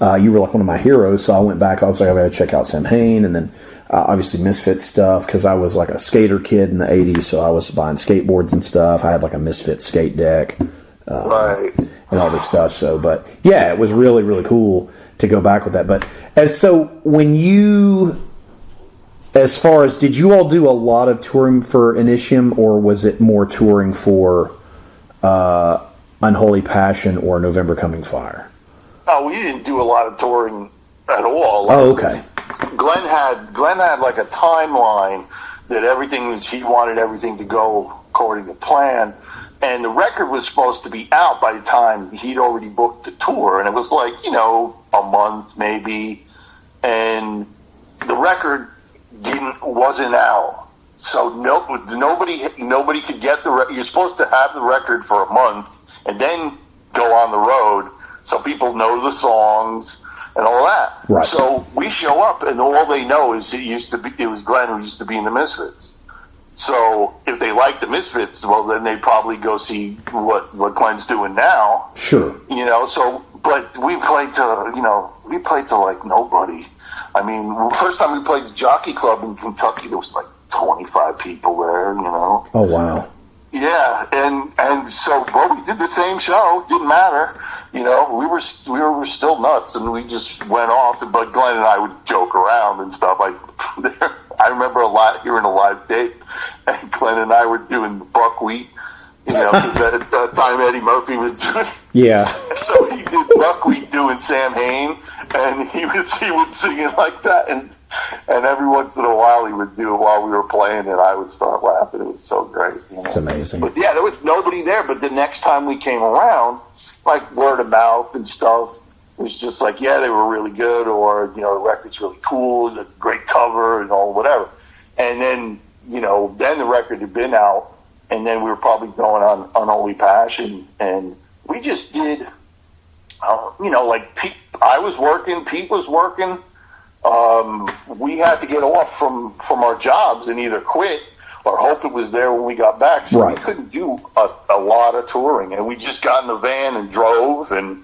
You were like one of my heroes, so I went back. I was like, I gotta check out Sam Hain, and then obviously Misfit stuff because I was like a skater kid in the '80s, so I was buying skateboards and stuff. I had like a Misfit skate deck, right, and all this stuff. So, but yeah, it was really really cool to go back with that. But as far as did you all do a lot of touring for Initium, or was it more touring for Unholy Passion or November Coming Fire? No, we didn't do a lot of touring at all. Oh, okay. Glenn had like a timeline that he wanted everything to go according to plan, and the record was supposed to be out by the time he'd already booked the tour, and it was like a month maybe, and the record wasn't out, so nobody could get the record. You're supposed to have the record for a month and then go on the road. So people know the songs and all that. Right. So we show up, and all they know is it was Glenn who used to be in the Misfits. So if they like the Misfits, well, then they probably go see what Glenn's doing now. Sure. But we played to like nobody. I mean, first time we played the Jockey Club in Kentucky, there was like 25 people there. Oh wow. Yeah, and so we did the same show. Didn't matter. We were still nuts, and we just went off. But Glenn and I would joke around and stuff. I remember hearing a live tape, and Glenn and I were doing buckwheat. Because at that time Eddie Murphy was doing. Yeah. So he did buckwheat doing Sam Hain, and he would sing it like that, and every once in a while he would do it while we were playing, and I would start laughing. It was so great. It's amazing. But yeah, there was nobody there. But the next time we came around, like word of mouth and stuff, it was just like, yeah, they were really good, or the record's really cool, the great cover, and all whatever. And then then the record had been out, and then we were probably going on Unholy Passion, and we just did, like Pete, I was working, Pete was working. We had to get off from our jobs and either quit or hope it was there when we got back. So Right. we couldn't do a lot of touring, and we just got in the van and drove, and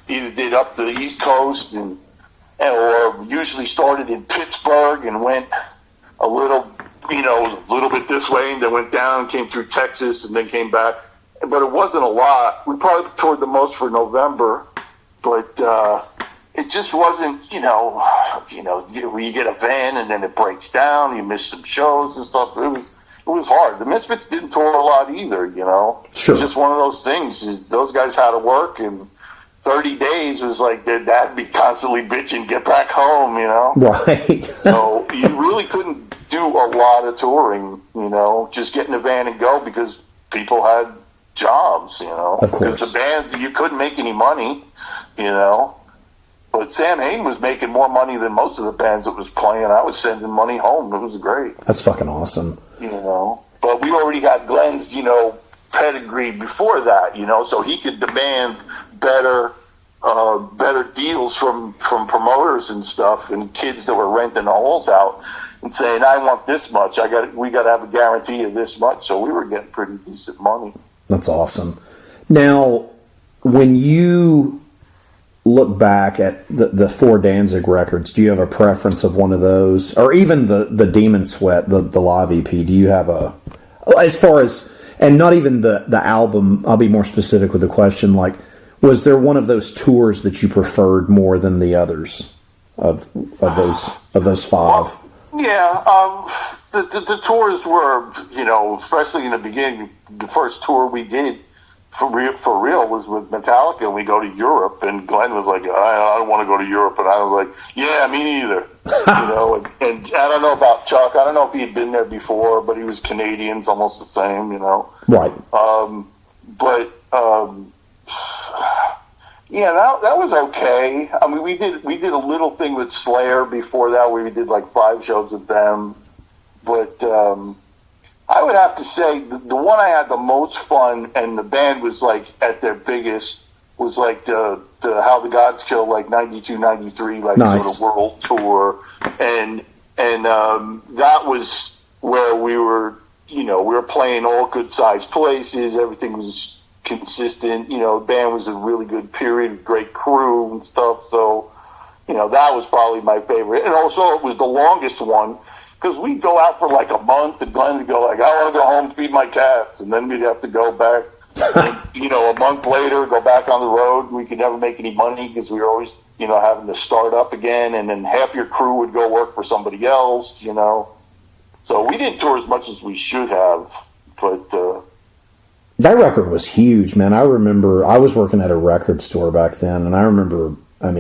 either did up the East Coast or usually started in Pittsburgh and went a little bit this way, and then went down, came through Texas, and then came back. But it wasn't a lot. We probably toured the most for November, but it just wasn't, you get a van and then it breaks down, you miss some shows and stuff. It was hard. The Misfits didn't tour a lot either, Sure. It's just one of those things. Those guys had to work, and 30 days was like their dad be constantly bitching, get back home, Right. So you really couldn't do a lot of touring, just get in the van and go, because people had jobs, Of course. Because the band, you couldn't make any money, But Sam Hain was making more money than most of the bands that was playing. I was sending money home. It was great. That's fucking awesome. But we already had Glenn's, pedigree before that, so he could demand better deals from promoters and stuff, and kids that were renting the halls out and saying, I want this much. We got to have a guarantee of this much. So we were getting pretty decent money. That's awesome. Now, when you look back at the 4 Danzig records, do you have a preference of one of those, or even the Demon Sweat, the live EP? Do you have as far as, and not even the album? I'll be more specific with the question. Like, was there one of those tours that you preferred more than the others of those 5? Yeah, the tours were, especially in the beginning. The first tour we did for real was with Metallica, and we go to Europe, and Glenn was like, I don't want to go to Europe, and I was like, yeah, me neither. And I don't know about Chuck. I don't know if he had been there before, but he was Canadian, it's almost the same, Right. Yeah, that was okay. I mean, we did a little thing with Slayer before that, where we did like 5 shows with them, but I would have to say the one I had the most fun, and the band was like at their biggest, was like the How the Gods Kill, like 92, 93, like Nice. sort of world tour, and that was where we were, we were playing all good sized places. Everything was consistent. The band was a really good period, great crew and stuff. So, that was probably my favorite, and also it was the longest one. Because we'd go out for like a month, and Glenn would go like, I want to go home, feed my cats. And then we'd have to go back, and, a month later, go back on the road. We could never make any money because we were always, having to start up again. And then half your crew would go work for somebody else, So we didn't tour as much as we should have. But that record was huge, man. I remember I was working at a record store back then, and I remember, and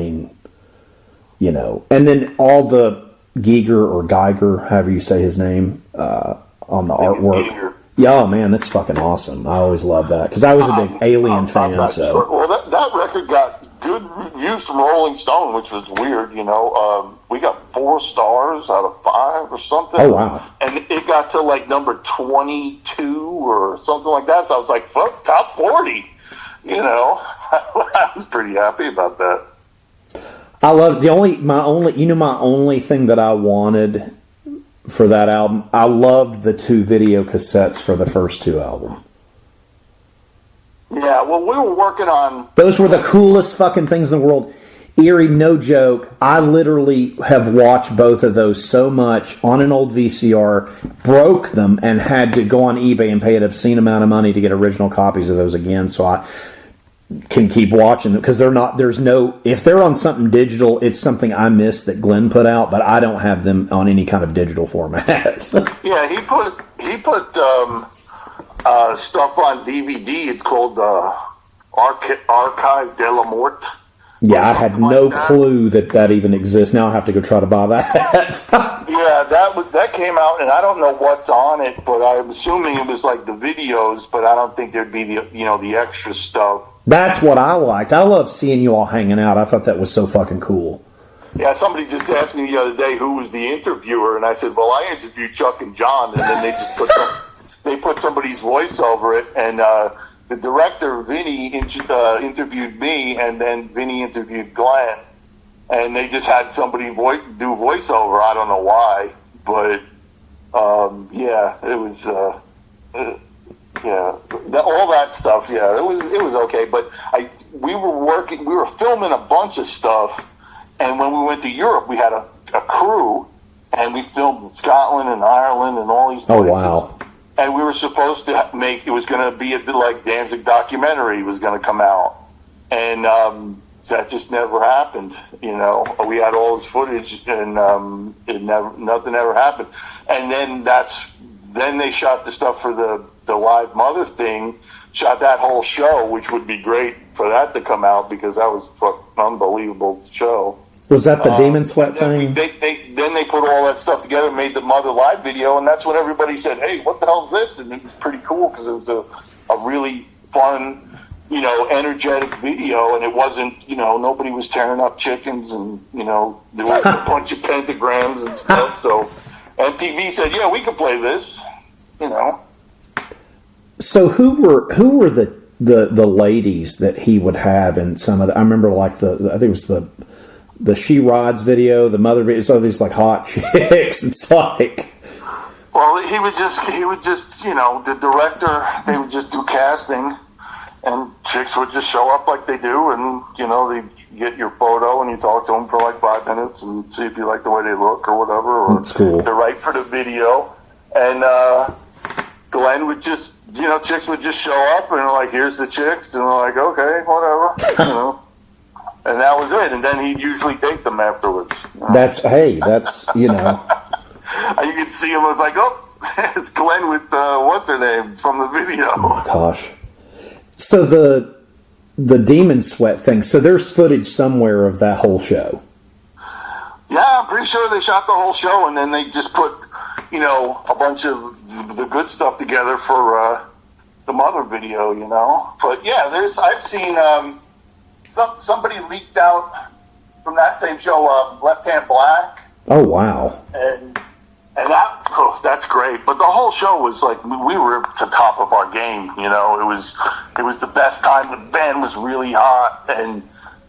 then all the Giger or Geiger, however you say his name, on the artwork. Giger. Yeah, oh man, that's fucking awesome. I always loved that because I was a big Alien fan. So well, that record got good reviews from Rolling Stone, which was weird. We got 4 stars out of 5 or something. Oh wow! And it got to like number 22 or something like that. So I was like, "Fuck, top 40." I was pretty happy about that. I love my only thing that I wanted for that album. I loved the 2 video cassettes for the first 2 albums. Yeah, well, we were working on. Those were the coolest fucking things in the world. Eerie, no joke. I literally have watched both of those so much on an old VCR, broke them, and had to go on eBay and pay an obscene amount of money to get original copies of those again. So I can keep watching them because if they're on something digital, it's something I miss that Glenn put out, but I don't have them on any kind of digital format. Yeah, he put stuff on DVD. It's called Archive de la Mort, Yeah, I had no clue that even exists. Now I have to go try to buy that. Yeah, that came out, and I don't know what's on it, but I'm assuming it was like the videos, but I don't think there'd be the extra stuff. That's what I liked. I love seeing you all hanging out. I thought that was so fucking cool. Yeah, somebody just asked me the other day who was the interviewer, and I said, well, I interviewed Chuck and John, and then they just put somebody's voice over it, and the director, Vinny, interviewed me, and then Vinny interviewed Glenn, and they just had somebody do voiceover. I don't know why, but yeah, it was all that stuff. Yeah, it was okay, but we were filming a bunch of stuff. And when we went to Europe, we had a crew, and we filmed in Scotland and Ireland and all these places. Oh, wow. And we were supposed to it was going to be a like Danzig documentary was going to come out. And that just never happened, We had all this footage, and nothing ever happened. And then they shot the stuff for the Live Mother thing, shot that whole show, which would be great for that to come out because that was an unbelievable show. Was that the Demon Sweat thing? Then they put all that stuff together, made the Mother Live video, and that's when everybody said, hey, what the hell is this? And it was pretty cool because it was a really fun, energetic video, and it wasn't, nobody was tearing up chickens, and, there was a bunch of pentagrams and stuff. So MTV said, yeah, we can play this, So who were the ladies that he would have in some of the, I remember like I think it was the She Rides video, the Mother video, so these like hot chicks. It's like, well, he would just the director, they would just do casting, and chicks would just show up like they do, and they get your photo and you talk to them for like 5 minutes and see if you like the way they look or whatever, or that's cool. They're right for the video, and Glenn would just, chicks would just show up and like, here's the chicks, and we're like, okay, whatever, and that was it. And then he'd usually date them afterwards. That's you could see him. I was like, oh, it's Glenn with what's her name from the video. Oh my gosh. So the Demon Sweat thing. So there's footage somewhere of that whole show. Yeah, I'm pretty sure they shot the whole show, and then they just put, a bunch of the good stuff together for the Mother video, But yeah, I've seen somebody leaked out from that same show, Left Hand Black. Oh wow! And that's great. But the whole show was like we were at the top of our game. It was the best time. The band was really hot, and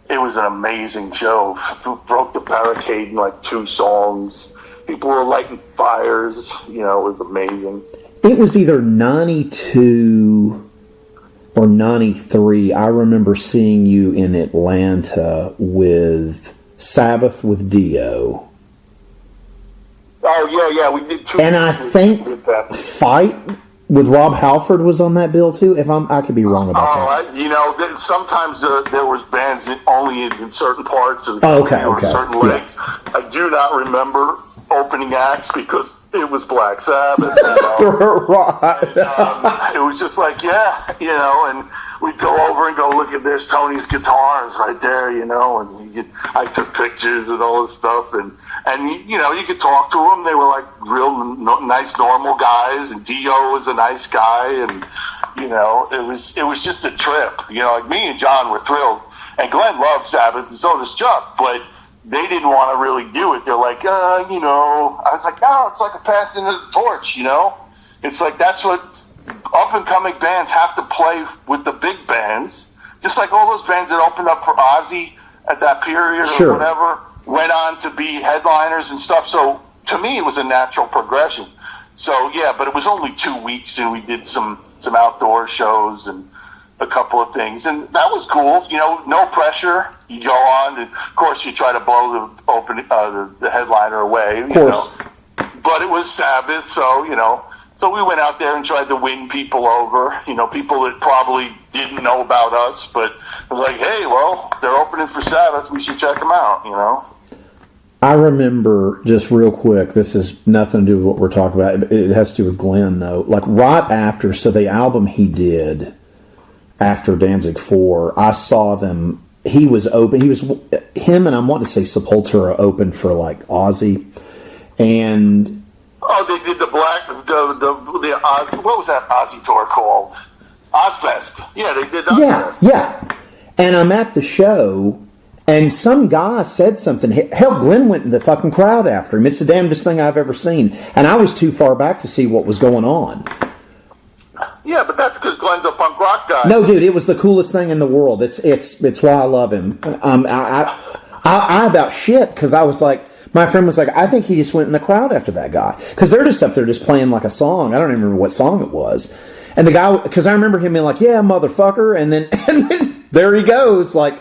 it was an amazing show. Broke the barricade in like 2 songs. People were lighting fires. It was amazing. It was either 92 or 93. I remember seeing you in Atlanta with Sabbath with Dio. Oh, yeah, we did 2. And I think Fight with Rob Halford was on that bill too. I could be wrong about that. Sometimes there was bands only in certain parts of certain legs. Yeah. I do not remember opening acts because it was Black Sabbath. Right. And, it was just like, and we'd go over and go, look at this, Tony's guitars right there, and I took pictures and all this stuff, and you could talk to them. They were like real nice, normal guys, and Dio was a nice guy, and it was just a trip. Like me and John were thrilled, and Glenn loved Sabbath, and so does Chuck, but they didn't want to really do it. They're like, I was like, no, it's like a passing of the torch, It's like that's what up-and-coming bands have to play with the big bands. Just like all those bands that opened up for Ozzy at that period or whatever went on to be headliners and stuff. So to me, it was a natural progression. So, yeah, but it was only 2 weeks, and we did some outdoor shows and a couple of things, and that was cool. No pressure. You go on, and of course, you try to blow the headliner away. Of course. But it was Sabbath, so so we went out there and tried to win people over. People that probably didn't know about us, but it was like, hey, well, they're opening for Sabbath. We should check them out. I remember, just real quick, this has nothing to do with what we're talking about. It has to do with Glenn, though. Like right after, so the album he did after Danzig 4, I saw them he was open. Him and I want to say Sepultura opened for like Ozzy, and they did the Oz. What was that Ozzy tour called? Ozfest. Yeah, they did Ozfest. Yeah. And I'm at the show, and some guy said something. Hell, Glenn went in the fucking crowd after him. It's the damnedest thing I've ever seen. And I was too far back to see what was going on. Yeah, but that's because Glenn's a punk rock guy. No, dude, it was the coolest thing in the world. It's why I love him. I about shit, because I was like, my friend was like, I think he just went in the crowd after that guy. Because they're just up there just playing like a song. I don't even remember what song it was. And the guy, because I remember him being like, yeah, motherfucker. And then there he goes. Like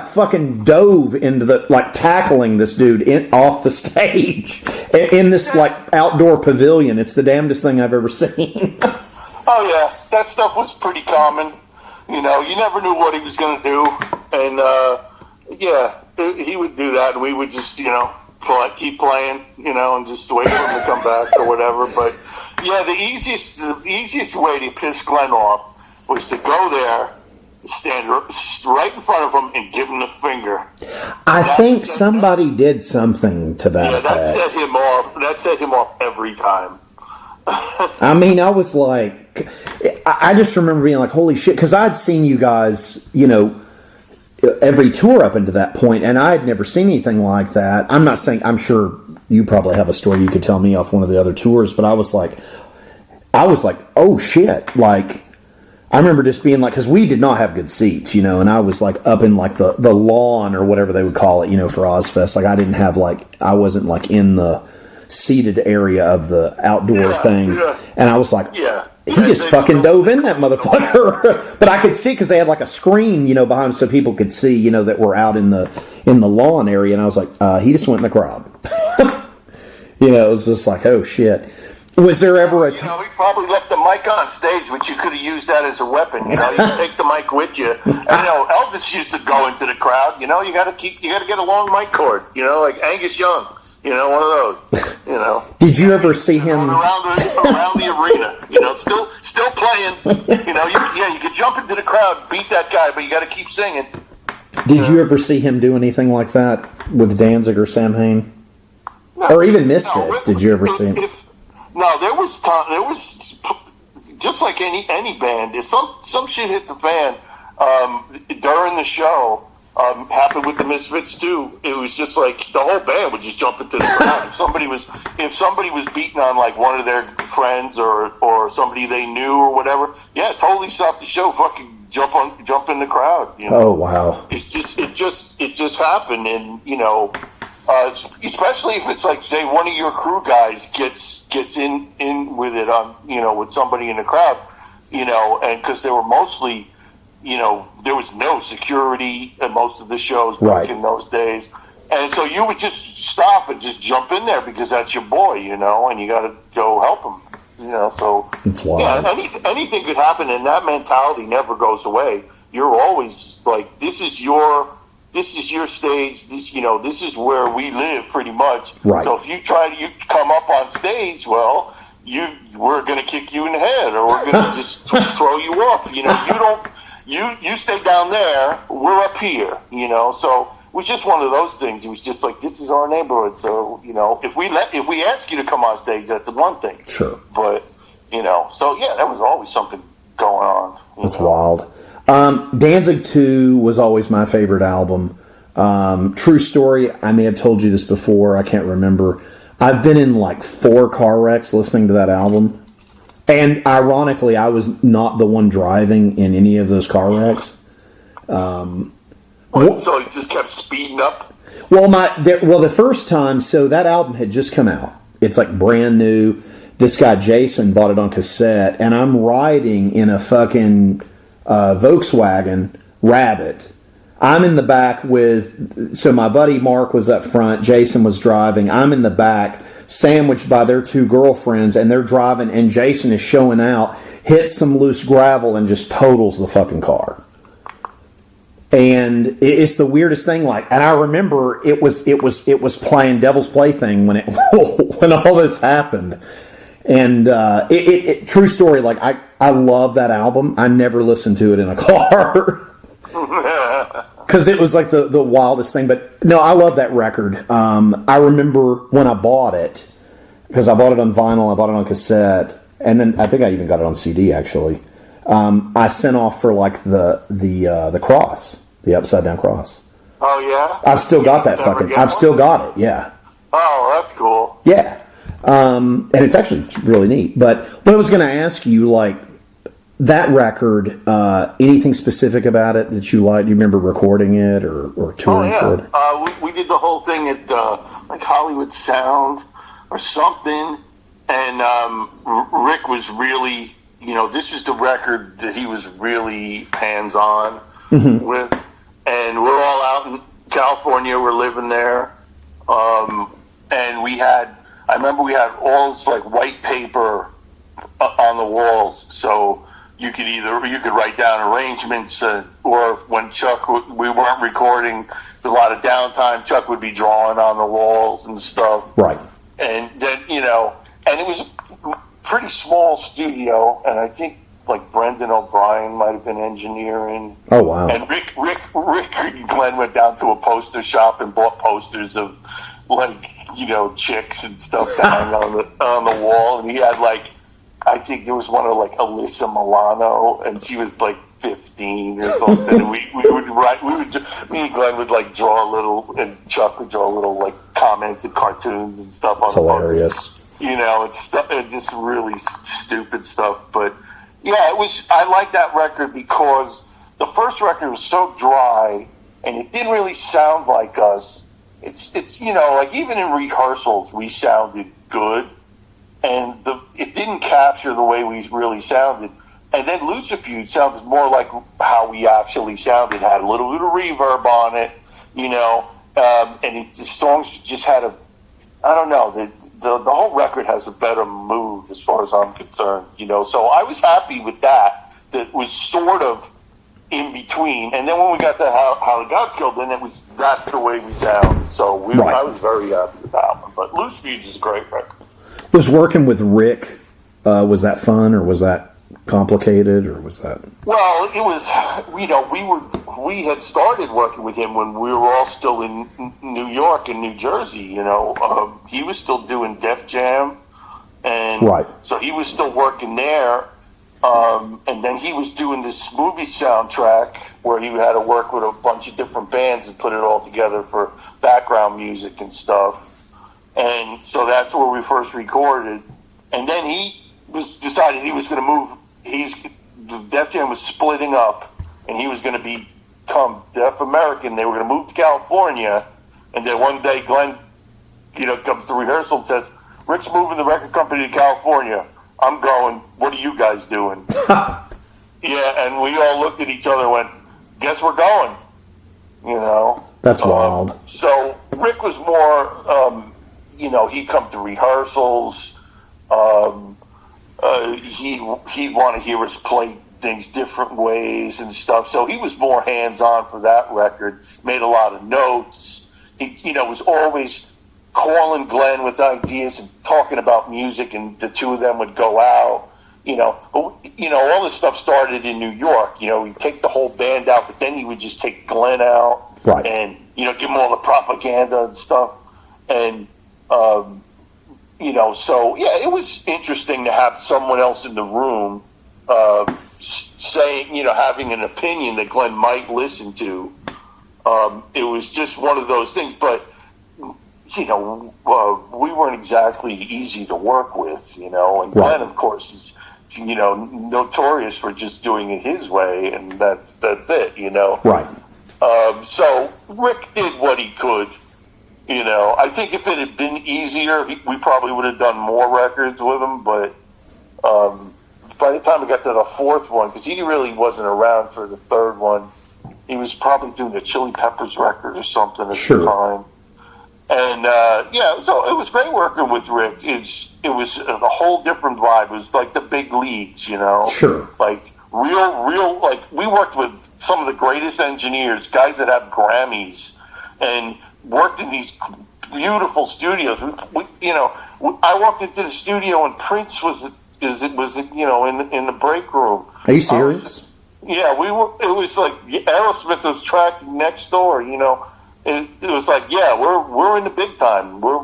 fucking dove into tackling this dude off the stage in this outdoor pavilion. It's the damnedest thing I've ever seen. Oh, yeah. That stuff was pretty common. You never knew what he was going to do. And, he would do that. And we would just, keep playing, and just wait for him to come back or whatever. But, yeah, the easiest way to piss Glenn off was to go there, stand right in front of him, and give him the finger. I think somebody did something to that effect. That set him off. That set him off every time. I mean, I was like, I just remember being like, holy shit, because I'd seen you guys, every tour up into that point, and I had never seen anything like that. I'm sure you probably have a story you could tell me off one of the other tours, but I was like, oh shit. Like, I remember just being like, because we did not have good seats, and I was like up in like the lawn or whatever they would call it, for Ozfest. Like, I wasn't in the seated area of the outdoor thing. Yeah. And I was like, he just fucking dove in, that motherfucker. But I could see, because they had like a screen, behind, so people could see, that we're out in the lawn area. And I was like, he just went in the crowd. It was just like, oh shit. Was there ever a time? We probably left the mic on stage, but you could have used that as a weapon. You take the mic with you. And Elvis used to go into the crowd. You got to get a long mic cord. Like Angus Young. One of those. Did you ever see him around the arena? Still playing. You could jump into the crowd, beat that guy, but you got to keep singing. Did you ever see him do anything like that with Danzig or Sam Hain? No, or even Misfits? Did you ever see him? No, there was just like any band. If some shit hit the fan during the show, happened with the Misfits too. It was just like the whole band would just jump into the crowd. If somebody was beating on like one of their friends or somebody they knew or whatever, totally stop the show. Fucking jump in the crowd. Oh wow! It just happened, and especially if it's like, say, one of your crew guys gets in with it on, with somebody in the crowd, and because they were mostly, there was no security at most of the shows back in those days. And so you would just stop and just jump in there because that's your boy, and you got to go help him, so. It's wild. Yeah, anything could happen, and that mentality never goes away. You're always like, this is your stage, this is where we live pretty much. Right. So if you come up on stage, well, we're going to kick you in the head, or we're going to just throw you off. You stay down there, we're up here, so it was just one of those things. It was just like, this is our neighborhood, so, if we ask you to come on stage, that's the one thing. Sure. But, so yeah, there was always something going on. That's wild. Danzig 2 was always my favorite album. True story, I may have told you this before, I can't remember. I've been in like 4 car wrecks listening to that album. And ironically, I was not the one driving in any of those car wrecks. So he just kept speeding up? Well, the first time, so that album had just come out. It's like brand new. This guy, Jason, bought it on cassette. And I'm riding in a fucking Volkswagen Rabbit. I'm in the back so my buddy Mark was up front, Jason was driving, I'm in the back, sandwiched by their 2 girlfriends, and they're driving, and Jason is showing out, hits some loose gravel, and just totals the fucking car. And it's the weirdest thing, and I remember it was playing Devil's Plaything when when all this happened. And true story, I love that album. I never listened to it in a car. because it was like the wildest thing. But no, I love that record. I remember when I bought it, because I bought it on vinyl, I bought it on cassette, and then I think I even got it on CD actually. I sent off for like the cross, the upside down cross. Oh yeah, I've still got that fucking. I've still got it. Yeah. Oh, that's cool. Yeah. And it's actually really neat. But what I was going to ask you, like, that record, anything specific about it that you liked? Do you remember recording it or touring for it? We did the whole thing at like Hollywood Sound or something, and Rick was really, this was the record that he was really hands-on with, and we're all out in California, we're living there, and I remember we had all this like white paper on the walls, so you could write down arrangements, or when we weren't recording, a lot of downtime, Chuck would be drawing on the walls and stuff. Right. And then, and it was a pretty small studio, and I think like Brendan O'Brien might have been engineering. Oh, wow. And Rick and Glenn went down to a poster shop and bought posters of like, chicks and stuff down on the wall, and he had like, I think there was one of like Alyssa Milano, and she was like 15 or something. And me and Glenn would like draw a little, and Chuck would draw little like comments and cartoons and stuff on It's hilarious. It's just really stupid stuff. But yeah, I like that record because the first record was so dry, and it didn't really sound like us. It's like even in rehearsals we sounded good, and it didn't capture the way we really sounded. And then Lucifuge sounded more like how we actually sounded, had a little bit of reverb on it, and the songs just had I don't know, the whole record has a better mood as far as I'm concerned, So I was happy with that was sort of in between. And then when we got to How the Gods Go, then that's the way we sound. So I was very happy with that one. But Lucifuge is a great record. Was working with Rick, was that fun, or was that complicated, or was that? Well, it was. We had started working with him when we were all still in New York and New Jersey. He was still doing Def Jam, and right. So he was still working there. And then he was doing this movie soundtrack where he had to work with a bunch of different bands and put it all together for background music and stuff. And so that's where we first recorded. And then he decided he was going to move. Def Jam was splitting up, and he was going to become Deaf American. They were going to move to California. And then one day Glenn, comes to rehearsal and says, "Rick's moving the record company to California. I'm going. What are you guys doing?" Yeah, and we all looked at each other and went, "Guess we're going." That's wild. So Rick was more, he'd come to rehearsals. He'd want to hear us play things different ways and stuff. So he was more hands-on for that record. Made a lot of notes. He, was always calling Glenn with ideas and talking about music, and the two of them would go out. All this stuff started in New York. He'd take the whole band out, but then he would just take Glenn out, right, and give him all the propaganda and stuff. And so yeah, it was interesting to have someone else in the room saying, having an opinion that Glenn might listen to. It was just one of those things, but. We weren't exactly easy to work with, and Glenn, of course, is, notorious for just doing it his way, and that's it, Right. So Rick did what he could, I think if it had been easier, we probably would have done more records with him, but by the time we got to the fourth one, because he really wasn't around for the third one, he was probably doing the Chili Peppers record or something at the time. And, so it was great working with Rick. It was a whole different vibe. It was like the big leagues, Sure. Like real, like we worked with some of the greatest engineers, guys that have Grammys, and worked in these beautiful studios. I walked into the studio and Prince was in the break room. Are you serious? Yeah, we were. It was like Aerosmith was tracking next door. You know, it was like, yeah, we're in the big time. We're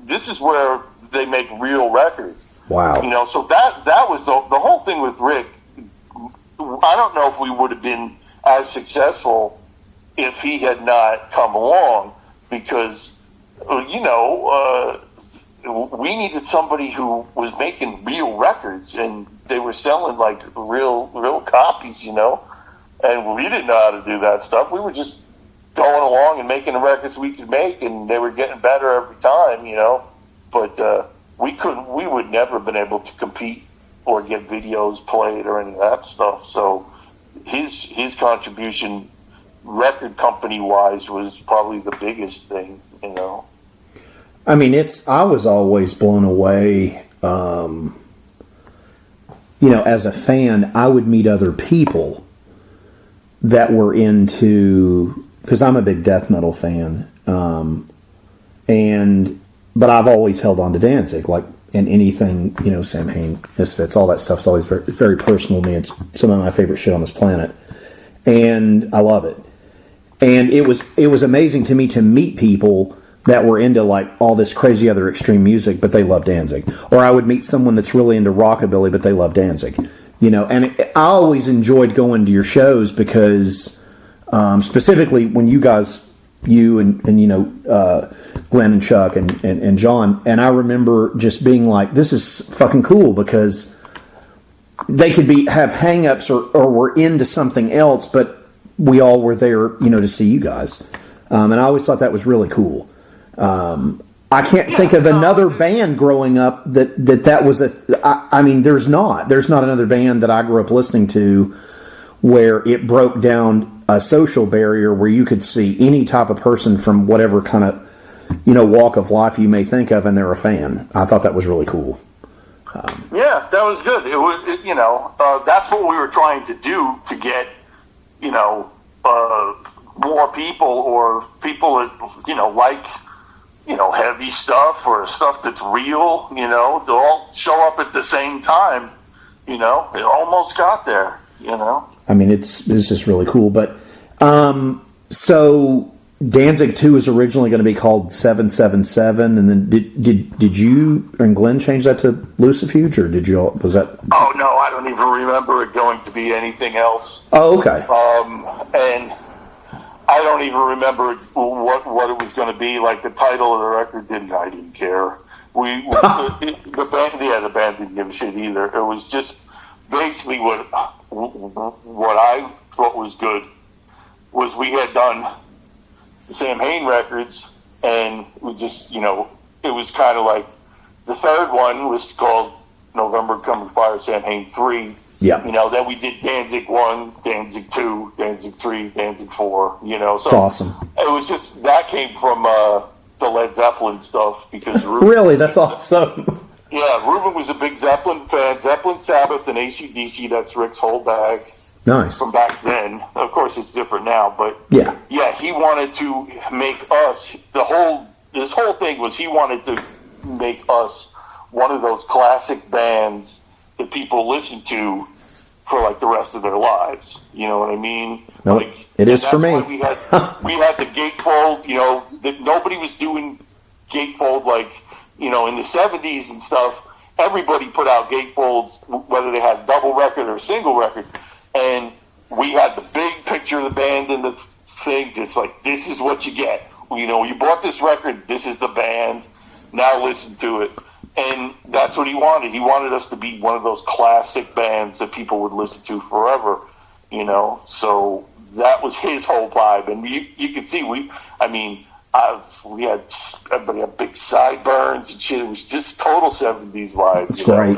this is where they make real records. Wow. You know, so that was the whole thing with Rick. I don't know if we would have been as successful if he had not come along, because you know, we needed somebody who was making real records, and they were selling like real copies, you know, and we didn't know how to do that stuff. We were just going along and making the records we could make, and they were getting better every time, you know. But we would never have been able to compete or get videos played or any of that stuff. So his contribution, record company wise, was probably the biggest thing, you know. I mean, I was always blown away. You know, as a fan, I would meet other people that were into, because I'm a big death metal fan, but I've always held on to Danzig, like in anything, you know, Samhain, Misfits, all that stuff's always very, very personal to me. It's some of my favorite shit on this planet, and I love it. And it was amazing to me to meet people that were into like all this crazy other extreme music, but they love Danzig. Or I would meet someone that's really into rockabilly, but they love Danzig. You know, and I always enjoyed going to your shows because, specifically when you and you know, Glenn and Chuck and John, and I remember just being like, this is fucking cool, because they could have hang-ups or were into something else, but we all were there, you know, to see you guys. And I always thought that was really cool. I can't think of another band growing up that was I mean, there's not another band that I grew up listening to where it broke down a social barrier where you could see any type of person from whatever kind of, you know, walk of life you may think of, and they're a fan. I thought that was really cool. Yeah, that was good. It was, you know, that's what we were trying to do to get, you know, more people, or people that, you know, like, you know, heavy stuff or stuff that's real, you know, to all show up at the same time, you know. It almost got there, you know. I mean, it's just really cool. But so Danzig 2 was originally going to be called 777, and then did you and Glenn change that to Lucifuge, or was that? Oh no, I don't even remember it going to be anything else. Oh, okay. And I don't even remember what it was going to be. Like the title of the record I didn't care. The band didn't give a shit either. It was just basically what I thought was good was we had done the Samhain records, and we just, you know, it was kind of like the third one was called November Coming Fire Samhain 3. Yeah. You know, then we did Danzig 1, Danzig 2, Danzig 3, Danzig 4, you know. So it's awesome. It was just, that came from the Led Zeppelin stuff, because Ruben, really? That's awesome. Yeah, Ruben was a big Zeppelin fan. Zeppelin, Sabbath, and AC/DC, that's Rick's whole bag. Nice. From back then. Of course, it's different now, but yeah, he wanted to make us, this whole thing was he wanted to make us one of those classic bands that people listen to for like the rest of their lives. You know what I mean? No, like, it is for me. We had the gatefold, you know, that nobody was doing gatefold like, you know, in the 70s and stuff. Everybody put out gatefolds, whether they had double record or single record. And we had the big picture of the band in the thing, just like, this is what you get. You know, you bought this record, this is the band, now listen to it. And that's what he wanted. He wanted us to be one of those classic bands that people would listen to forever, you know. So that was his whole vibe. And you could see, we had everybody had big sideburns and shit. It was just total 70s vibe. That's great.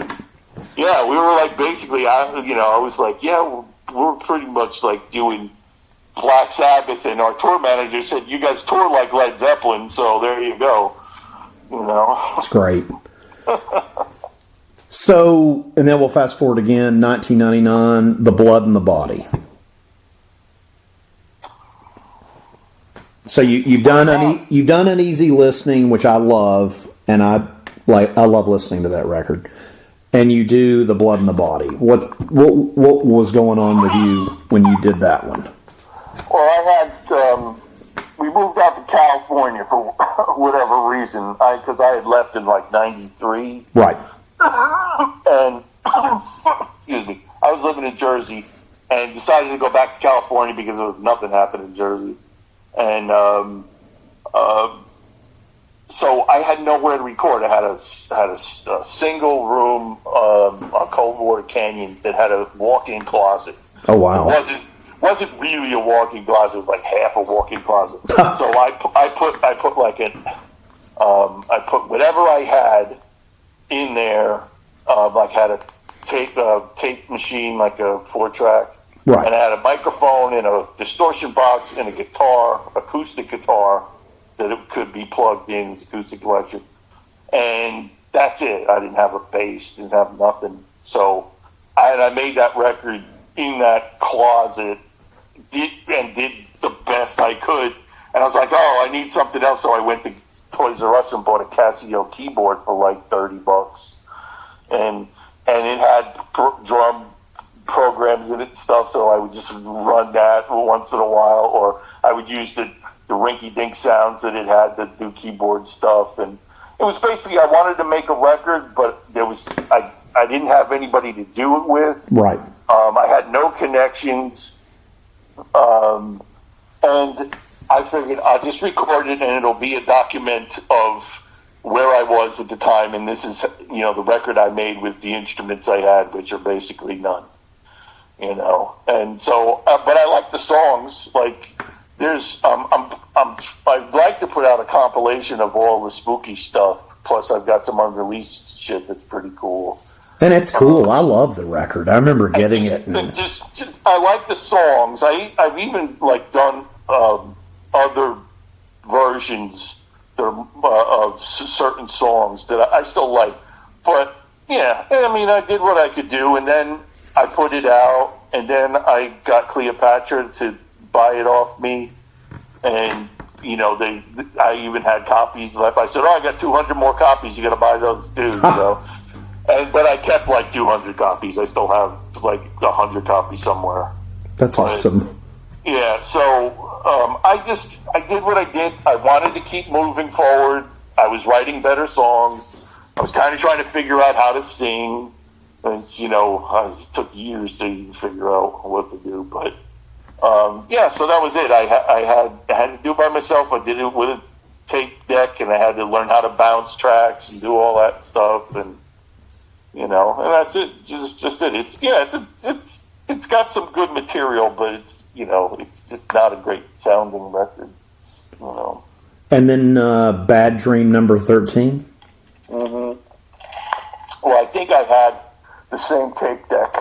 Yeah, we were like, basically, I was like, yeah, we're pretty much like doing Black Sabbath, and our tour manager said, you guys tour like Led Zeppelin, so there you go. You know? That's great. So, and then we'll fast forward again, 1999, The Blood and the Body. So you've done Uneasy Listening, which I love, and I love listening to that record. And you do The Blood and the Body. What was going on with you when you did that one? Well, I had, we moved out to California for whatever reason, because I had left in like 93. Right. And, excuse me, I was living in Jersey and decided to go back to California because there was nothing happening in Jersey. And so I had nowhere to record. I had a single room on Coldwater Canyon that had a walk-in closet. Oh, wow. It wasn't really a walk-in closet. It was like half a walk-in closet. So I put whatever I had in there. Like had a tape machine, like a 4-track. Right. And I had a microphone and a distortion box and a guitar, acoustic guitar, that it could be plugged in, acoustic electric. And that's it. I didn't have a bass, didn't have nothing. So I made that record in that closet, did the best I could. And I was like, oh, I need something else. So I went to Toys R Us and bought a Casio keyboard for like $30. And it had drum programs in it and stuff, so I would just run that once in a while, or I would use the rinky-dink sounds that it had to do keyboard stuff. And it was basically, I wanted to make a record, but I didn't have anybody to do it with. Right. I had no connections, and I figured I'll just record it and it'll be a document of where I was at the time, and this is, the record I made with the instruments I had, which are basically none, and so, but I like the songs. Like, there's, I'd like to put out a compilation of all the spooky stuff, plus I've got some unreleased shit that's pretty cool. And it's cool. I love the record. I remember getting it. And just I like the songs. I've even, like, done other versions of certain songs that I still like. But, yeah, I mean, I did what I could do, and then I put it out, and then I got Cleopatra to buy it off me, and, I even had copies left. I said, I got 200 more copies, you got to buy those too, But I kept like 200 copies. I still have like 100 copies somewhere. That's awesome. Yeah, so I did what I did. I wanted to keep moving forward. I was writing better songs. I was kind of trying to figure out how to sing. And, it took years to figure out what to do. But, so that was it. I had to do it by myself. I did it with a tape deck, and I had to learn how to bounce tracks and do all that stuff. And, and that's it. Just it. It's got some good material, but it's just not a great sounding record. And then Bad Dream number 13. Mm-hmm. Well, I think I had the same tape deck,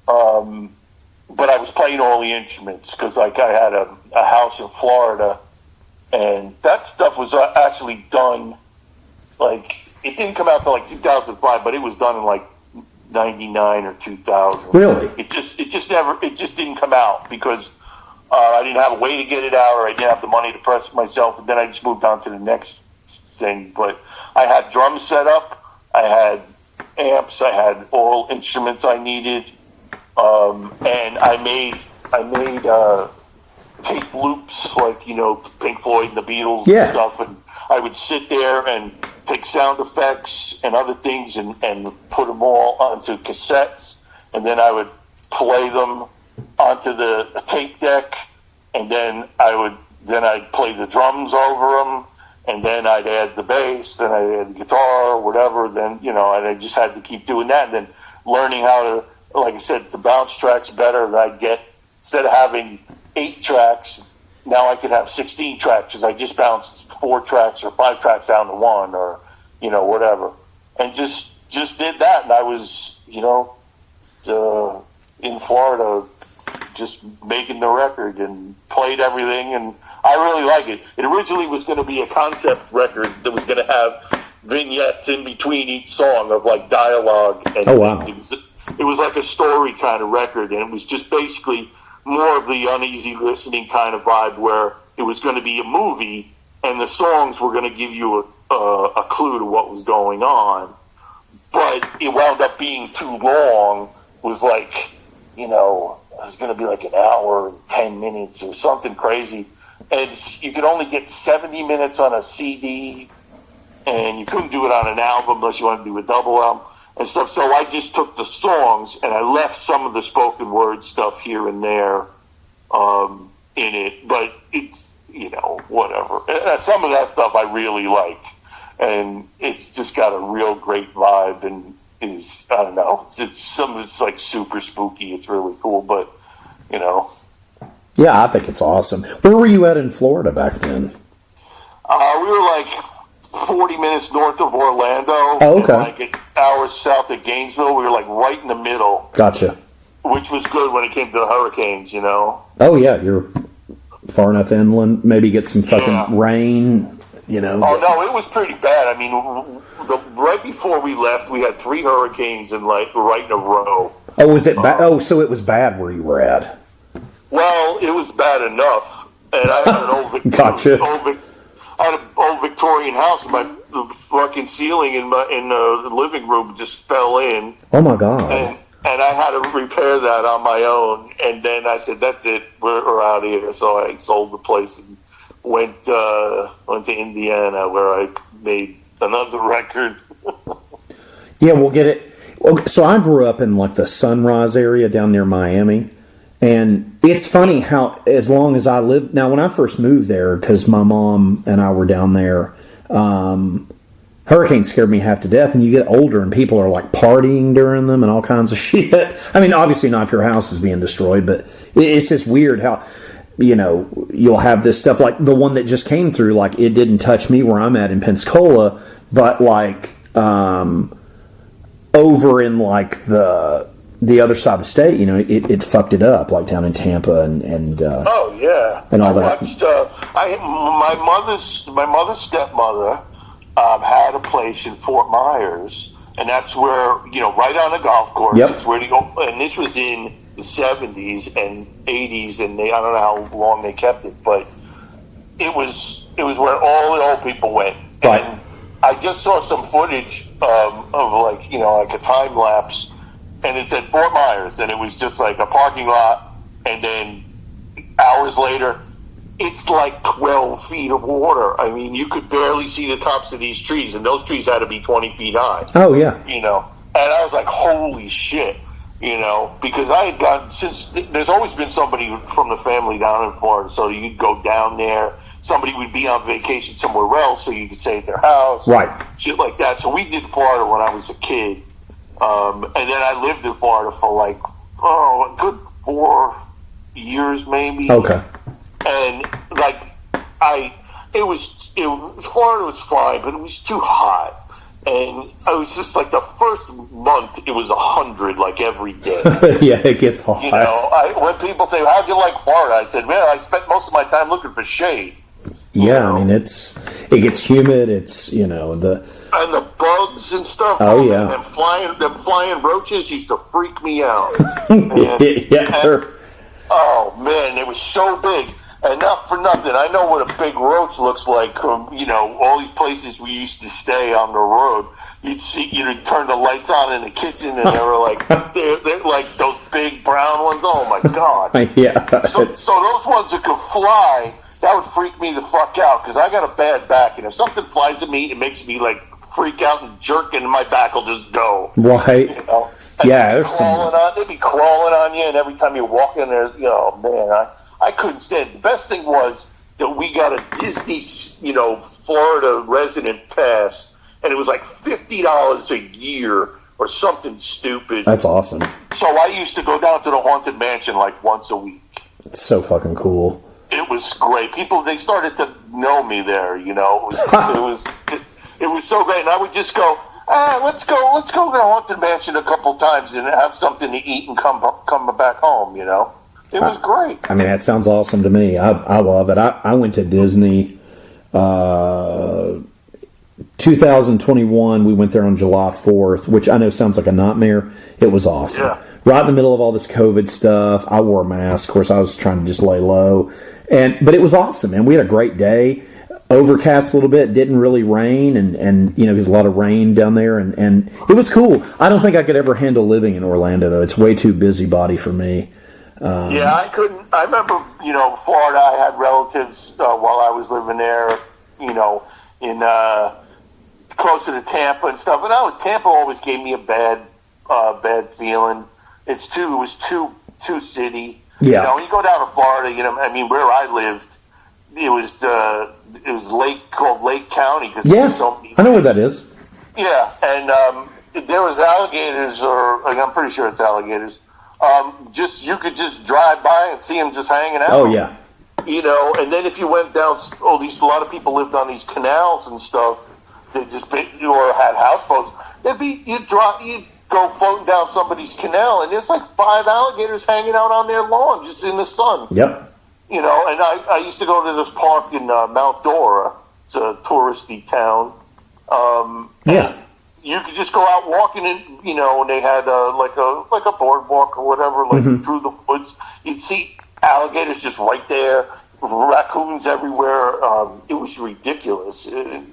but I was playing all the instruments because, like, I had a house in Florida, and that stuff was actually done. Like, it didn't come out till like 2005, but it was done in like 99 or 2000. Really? It just didn't come out because I didn't have a way to get it out, or I didn't have the money to press it myself, and then I just moved on to the next thing. But I had drums set up, I had amps, I had all instruments I needed, and I made tape loops, like, Pink Floyd and the Beatles and stuff, and I would sit there and take sound effects and other things and put them all onto cassettes, and then I would play them onto the tape deck, and then I'd play the drums over them, and then I'd add the bass, then I'd add the guitar or whatever, then, and I just had to keep doing that, and then learning how to, like I said, the bounce tracks better, and I'd get, instead of having 8 tracks, now I could have 16 tracks, because I just bounced 4 tracks or 5 tracks down to 1, or, whatever. And just did that, and I was, in Florida, just making the record and played everything, and I really like it. It originally was going to be a concept record that was going to have vignettes in between each song of, like, dialogue. And oh, wow. It was like a story kind of record, and it was just basically more of the uneasy listening kind of vibe, where it was going to be a movie, and the songs were going to give you a clue to what was going on. but it wound up being too long. It was like, it was going to be like an hour and 10 minutes or something crazy. And you could only get 70 minutes on a CD, and you couldn't do it on an album unless you wanted to do a double album and stuff. So I just took the songs and I left some of the spoken word stuff here and there in it. But it's, whatever. Some of that stuff I really like. And it's just got a real great vibe, and I don't know. It's like super spooky. It's really cool, but Yeah, I think it's awesome. Where were you at in Florida back then? We were like 40 minutes north of Orlando. Oh, okay. And like an hour south of Gainesville. We were like right in the middle. Gotcha. Which was good when it came to the hurricanes, Oh yeah, you're far enough inland. Maybe get some fucking rain. Oh no, it was pretty bad. I mean, right before we left, we had 3 hurricanes right in a row. Oh, was it bad? So it was bad where you were at. Well, it was bad enough, and I had an old Victorian house. The fucking ceiling in the living room just fell in. Oh my god! And I had to repair that on my own. And then I said, "That's it, we're out of here." So I sold the place and went to Indiana, where I made another record. Yeah, we'll get it. So I grew up in like the Sunrise area down near Miami. And it's funny how, as long as I lived, now when I first moved there, because my mom and I were down there, hurricanes scared me half to death. And you get older and people are like partying during them and all kinds of shit. I mean, obviously not if your house is being destroyed, but it's just weird how, you'll have this stuff like the one that just came through, like it didn't touch me where I'm at in Pensacola, but like over in like the other side of the state, it fucked it up, like down in Tampa and oh yeah, and all that. Watched, my mother's stepmother had a place in Fort Myers, and that's where right on the golf course. Yep. It's where to go, and this was in the 70s and 80s, and I don't know how long they kept it, but it was where all the old people went. Right. And I just saw some footage of like like a time lapse. And it said Fort Myers, and it was just like a parking lot. And then hours later, it's like 12 feet of water. I mean, you could barely see the tops of these trees, and those trees had to be 20 feet high. Oh, yeah. And I was like, holy shit, because I had gotten, since there's always been somebody from the family down in Florida, so you'd go down there. Somebody would be on vacation somewhere else, so you could stay at their house. Right. Shit like that. So we did Florida when I was a kid. And then I lived in Florida for like, a good 4 years maybe. Okay. And like, Florida was fine, but it was too hot. And I was just like, the first month, it was 100 like every day. Yeah, it gets hot. When people say, how'd you like Florida? I said, man, I spent most of my time looking for shade. Yeah, I mean, it gets humid. It's, and the bugs and stuff. Oh yeah, them flying roaches used to freak me out. Oh man, they were so big, and not for nothing. I know what a big roach looks like. All these places we used to stay on the road. You'd turn the lights on in the kitchen, and they were like they're like those big brown ones. Oh my god! Yeah. So those ones that could fly, that would freak me the fuck out because I got a bad back, and if something flies at me, it makes me like freak out and jerk, and my back will just go. Right. Yeah, they'd be crawling on you, and every time you walk in there, man, I couldn't stand it. The best thing was that we got a Disney, Florida resident pass, and it was like $50 a year or something stupid. That's awesome. So I used to go down to the Haunted Mansion like once a week. It's so fucking cool. It was great. People, they started to know me there, It was so great, and I would just go, let's go to the Haunted Mansion a couple times and have something to eat and come back home, It was great. I mean, that sounds awesome to me. I love it. I went to Disney 2021. We went there on July 4th, which I know sounds like a nightmare. It was awesome. Yeah. Right in the middle of all this COVID stuff. I wore a mask. Of course, I was trying to just lay low. But it was awesome, man. We had a great day. overcast a little bit. Didn't really rain, and there's a lot of rain down there, and it was cool. I don't think I could ever handle living in Orlando, though. It's way too busybody for me. Yeah, I couldn't. I remember, Florida. I had relatives while I was living there. In closer to Tampa and stuff. And Tampa always gave me a bad feeling. It was too city. Yeah. When you go down to Florida, where I lived, it was called Lake County. I know where that is. Yeah, and there was alligators, I'm pretty sure it's alligators. You could just drive by and see them just hanging out. Oh yeah. And then if you went down, a lot of people lived on these canals and stuff. They just or had houseboats. You'd go floating down somebody's canal, and there's like 5 alligators hanging out on their lawn, just in the sun. Yep. And I used to go to this park in Mount Dora. It's a touristy town. Yeah. You could just go out walking, and they had like a boardwalk or whatever, through the woods. You'd see alligators just right there, raccoons everywhere. It was ridiculous, and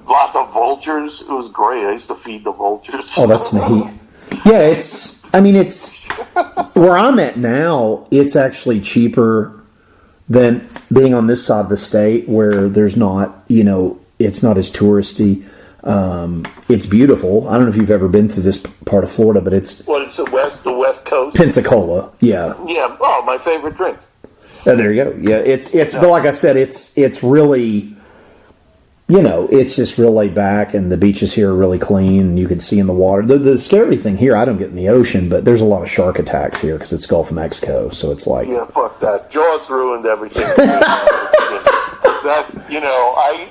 lots of vultures. It was great. I used to feed the vultures. Oh, that's neat. Yeah, it's where I'm at now. It's actually cheaper than being on this side of the state, where there's not, it's not as touristy. It's beautiful. I don't know if you've ever been to this part of Florida, but it's the west coast. Pensacola. Yeah. Yeah. Oh, my favorite drink. Oh, there you go. Yeah, it's but like I said, it's really, it's just real laid back, and the beaches here are really clean, and you can see in the water. The scary thing here, I don't get in the ocean, but there's a lot of shark attacks here because it's Gulf of Mexico, so it's like, yeah, fuck that. Jaws ruined everything.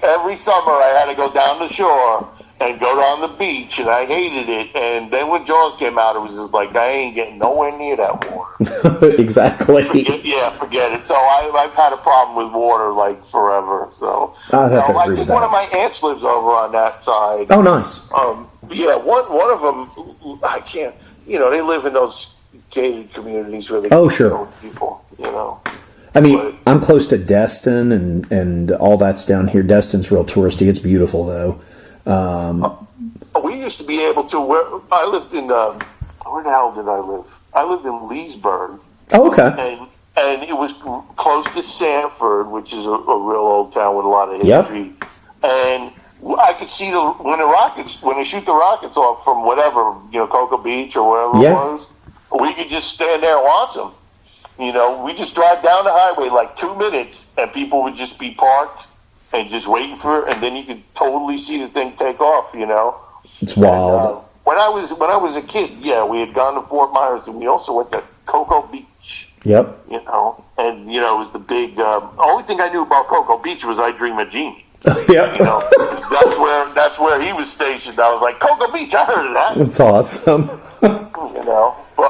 Every summer I had to go down the shore and go down the beach, and I hated it. And then when Jaws came out, it was just like, I ain't getting nowhere near that water. Exactly. Forget it. So I've had a problem with water like forever. So I have to agree with that. One of my aunts lives over on that side. Oh, nice. One of them, I can't. They live in those gated communities where they sure. People. I'm close to Destin, and all that's down here. Destin's real touristy. It's beautiful, though. We used to be able to. I lived in. Where the hell did I live? I lived in Leesburg. Oh, okay. And it was close to Sanford, which is a real old town with a lot of history. Yep. And I could see when they shoot the rockets off from whatever, Cocoa Beach or wherever it was. We could just stand there and watch them. We just drive down the highway like 2 minutes, and people would just be parked and just waiting for it, and then you could totally see the thing take off. It's wild. And, when I was a kid, we had gone to Fort Myers, and we also went to Cocoa Beach. Yep. And it was the big. Only thing I knew about Cocoa Beach was I Dream of Jeannie. Yep. That's where he was stationed. I was like, Cocoa Beach, I heard of that. That's awesome. But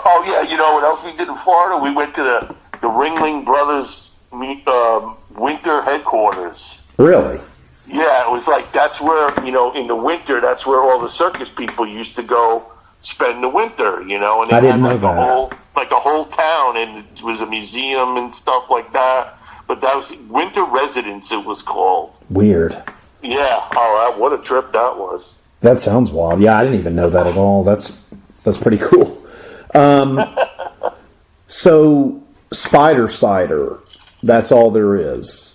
what else we did in Florida? We went to the Ringling Brothers winter headquarters. Really? Yeah, it was like that's where in the winter that's where all the circus people used to go spend the winter. And they I didn't had know that. a whole town, and it was a museum and stuff like that. But that was Winter Residence. It was called. Weird. Yeah. Oh, what a trip that was. That sounds wild. Yeah, I didn't even know that at all. That's pretty cool. So, Spider Cider, that's all there is.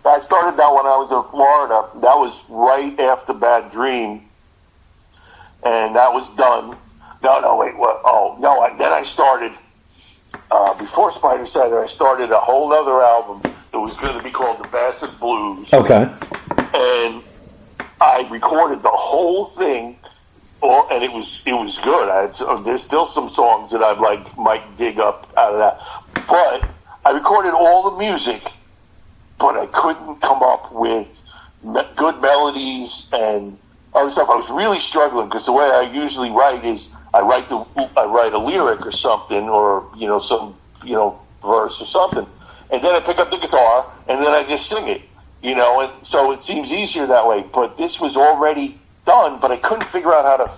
I started that when I was in Florida. That was right after Bad Dream. And that was done. No, wait, what? Oh, no, then I started, before Spider Cider, I started a whole other album that was going to be called The Bastard Blues. Okay. And I recorded the whole thing. And it was good. There's still some songs that I might dig up out of that. But I recorded all the music, but I couldn't come up with good melodies and other stuff. I was really struggling because the way I usually write is I write a lyric or something, or some verse or something, and then I pick up the guitar and then I just sing it. And so it seems easier that way. But this was already done, but I couldn't figure out how to,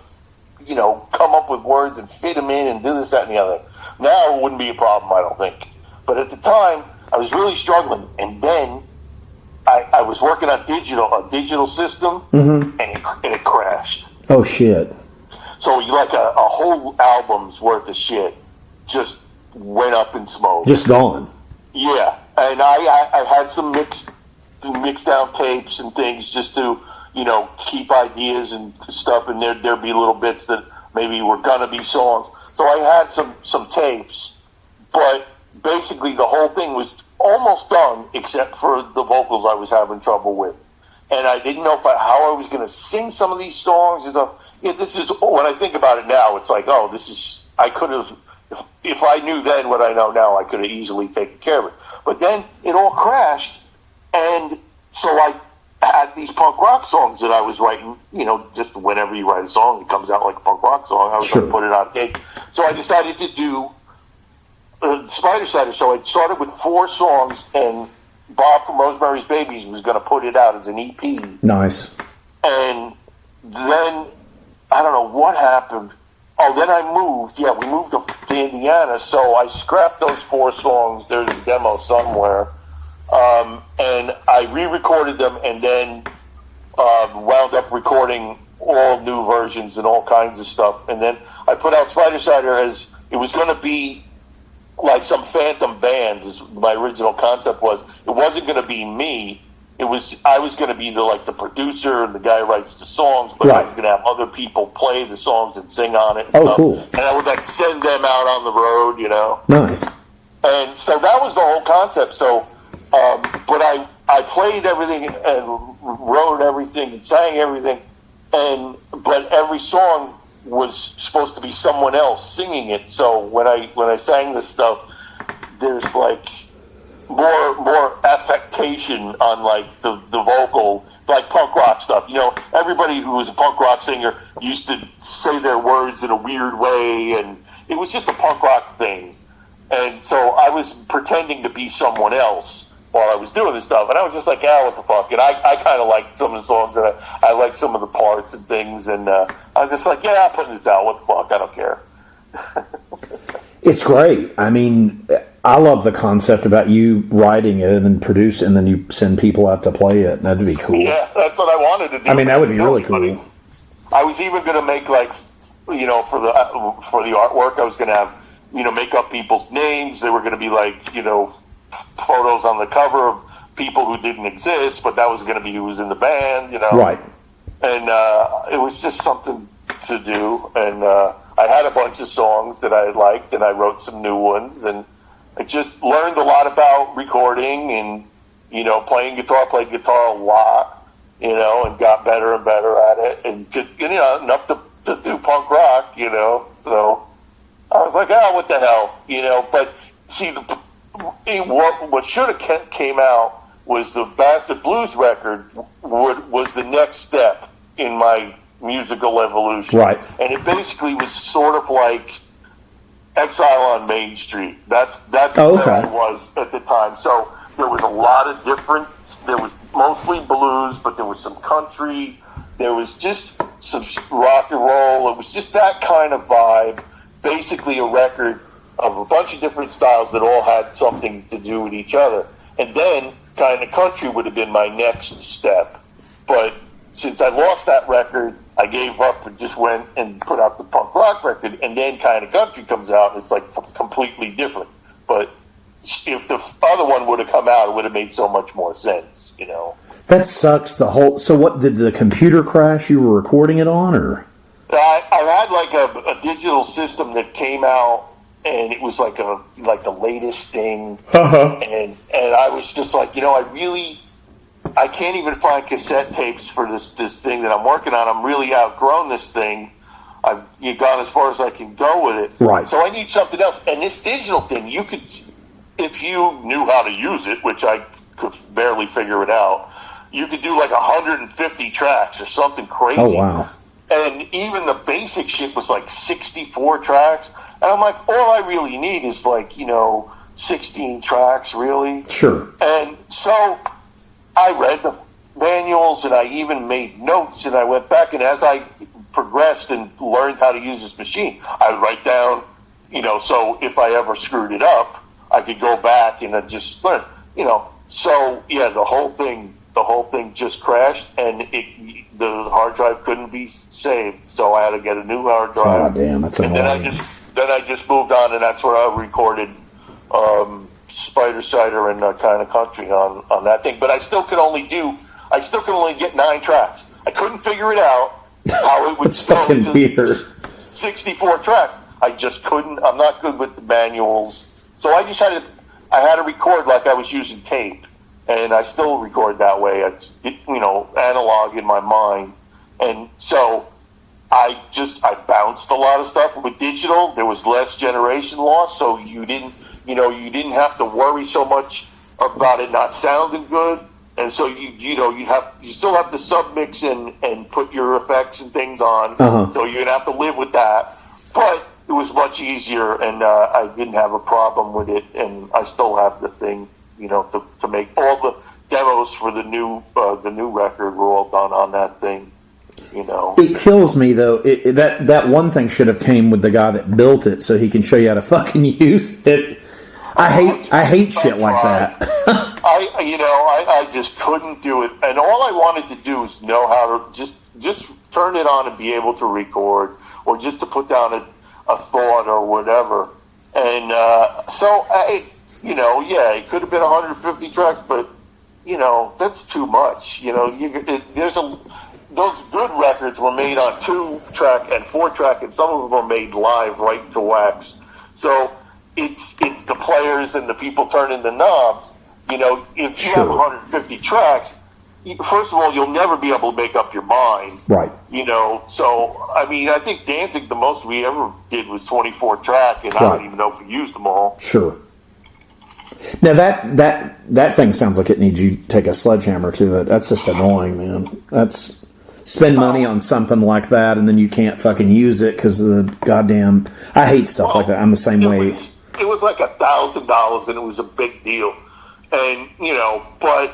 come up with words and fit them in and do this, that, and the other. Now it wouldn't be a problem, I don't think. But at the time, I was really struggling. And then I was working on a digital system, and it crashed. Oh, shit. So like a whole album's worth of shit just went up in smoke. Just gone. Yeah, and I had some mixed down tapes and things just to, keep ideas and stuff, and there'd be little bits that maybe were gonna be songs. So I had some tapes, but basically the whole thing was almost done except for the vocals I was having trouble with. And I didn't know how I was gonna sing some of these songs. This is, when I think about it now, it's like, I could have, if I knew then what I know now, I could have easily taken care of it. But then it all crashed, and so I had these punk rock songs that I was writing, just whenever you write a song, it comes out like a punk rock song. I was going to put it on tape. So I decided to do Spider Cider. So I started with 4 songs, and Bob from Rosemary's Babies was going to put it out as an EP. Nice. And then, I don't know what happened. Oh, then I moved. Yeah, we moved to Indiana, so I scrapped those 4 songs. There's a demo somewhere. And I re-recorded them, and then wound up recording all new versions and all kinds of stuff. And then I put out Spider Cider as it was going to be like some phantom band, as my original concept was. It wasn't going to be me. I was going to be the producer and the guy who writes the songs, but I was going to have other people play the songs and sing on it. Oh, cool. And I would send them out on the road, Nice. And so that was the whole concept. So, but I played everything and wrote everything and sang everything, but every song was supposed to be someone else singing it. So when I sang this stuff, there's more affectation on the vocal, like punk rock stuff. Everybody who was a punk rock singer used to say their words in a weird way, and it was just a punk rock thing. And so I was pretending to be someone else while I was doing this stuff, and I was just like, what the fuck? And I kind of liked some of the songs, and I liked some of the parts and things, and I was just like, I'm putting this out. What the fuck? I don't care. It's great. I mean, I love the concept about you writing it and then produce, and then you send people out to play it. That'd be cool. Yeah, that's what I wanted to do. I mean, that would be really cool. I was even going to make for the artwork, I was going to have make up people's names. They were going to be photos on the cover of people who didn't exist, but that was going to be who was in the band. Right. And it was just something to do, and I had a bunch of songs that I liked, and I wrote some new ones, and I just learned a lot about recording and, playing guitar. Played guitar a lot, and got better and better at it, and enough to do punk rock, So I was like, what the hell, But see, what should have came out was the Bastard Blues record. Was the next step in my musical evolution, right? And it basically was sort of like Exile on Main Street. That's where I was at the time. So there was a lot of different. There was mostly blues, but there was some country. There was just some rock and roll. It was just that kind of vibe. Basically, a record of a bunch of different styles that all had something to do with each other. And then kind of country would have been my next step. But since I lost that record, I gave up and just went and put out the punk rock record, and then kind of country comes out, and it's completely different. But if the other one would have come out, it would have made so much more sense, That sucks. So what, did the computer crash you were recording it on, or? I had a digital system that came out, and it was like the latest thing, and I was just like, I can't even find cassette tapes for this thing that I'm working on. I'm really outgrown this thing. I've gone as far as I can go with it. Right. So I need something else. And this digital thing, you could, if you knew how to use it, which I could barely figure it out, you could do 150 tracks or something crazy. Oh, wow. And even the basic shit was 64 tracks. And I'm like, all I really need is 16 tracks, really. Sure. And so I read the manuals, and I even made notes, and I went back, and as I progressed and learned how to use this machine, I would write down, so if I ever screwed it up, I could go back and then just learn, you know. So yeah, the whole thing just crashed, and the hard drive couldn't be saved, so I had to get a new hard drive. Oh damn, that's annoying. And then I just moved on, and that's where I recorded Spider Cider and Kind of Country on that thing. But I still could only get 9 tracks. I couldn't figure it out how it would That's fucking weird. 64 tracks. I just couldn't. I'm not good with the manuals, so I had to record like I was using tape, and I still record that way. It's, you know, analog in my mind, and so I bounced a lot of stuff with digital. There was less generation loss, so you didn't have to worry so much about it not sounding good. And so you still have to submix and put your effects and things on. So you're gonna have to live with that. But it was much easier, and I didn't have a problem with it. And I still have the thing, you know, to make all the demos for the new record were all done on that thing. You know, it kills me though. That one thing should have came with the guy that built it, so he can show you how to fucking use it. I hate shit like that. I just couldn't do it, and all I wanted to do is know how to just turn it on and be able to record, or just to put down a thought or whatever. And so it could have been 150 tracks, but you know, that's too much. You know, those good records were made on 2-track and 4-track, and some of them were made live right to wax. So it's the players and the people turning the knobs. You know, if you have 150 tracks, first of all, you'll never be able to make up your mind. Right. You know, so, I mean, I think Danzig, the most we ever did was 24-track, and I don't even know if we used them all. Sure. Now, that thing sounds like it needs you to take a sledgehammer to it. That's just annoying, man. That's... Spend money on something like that, and then you can't fucking use it because of the goddamn... I hate stuff like that. I'm the same way. It was like $1,000, and it was a big deal. And, you know, but,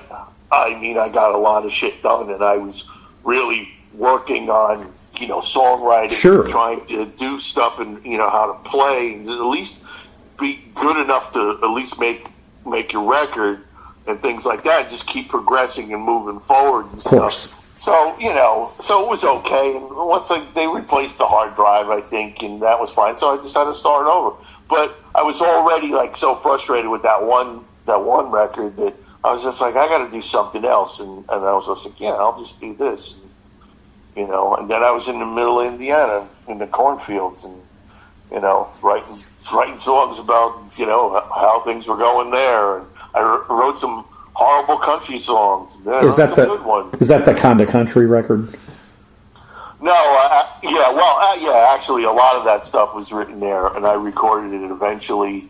I mean, I got a lot of shit done, and I was really working on, you know, songwriting, trying to do stuff and, you know, how to play, and at least be good enough to at least make your record and things like that, just keep progressing and moving forward and stuff. So, you know, so it was okay. And once they replaced the hard drive, I think, and that was fine. So I just had to start over. But I was already, like, so frustrated with that one record that I was just like, I got to do something else. And I was just like, yeah, I'll just do this. And, you know, and then I was in the middle of Indiana in the cornfields and, you know, writing songs about, you know, how things were going there. And I wrote some horrible country songs. Is that the Kind of Country record? No, actually a lot of that stuff was written there, and I recorded it eventually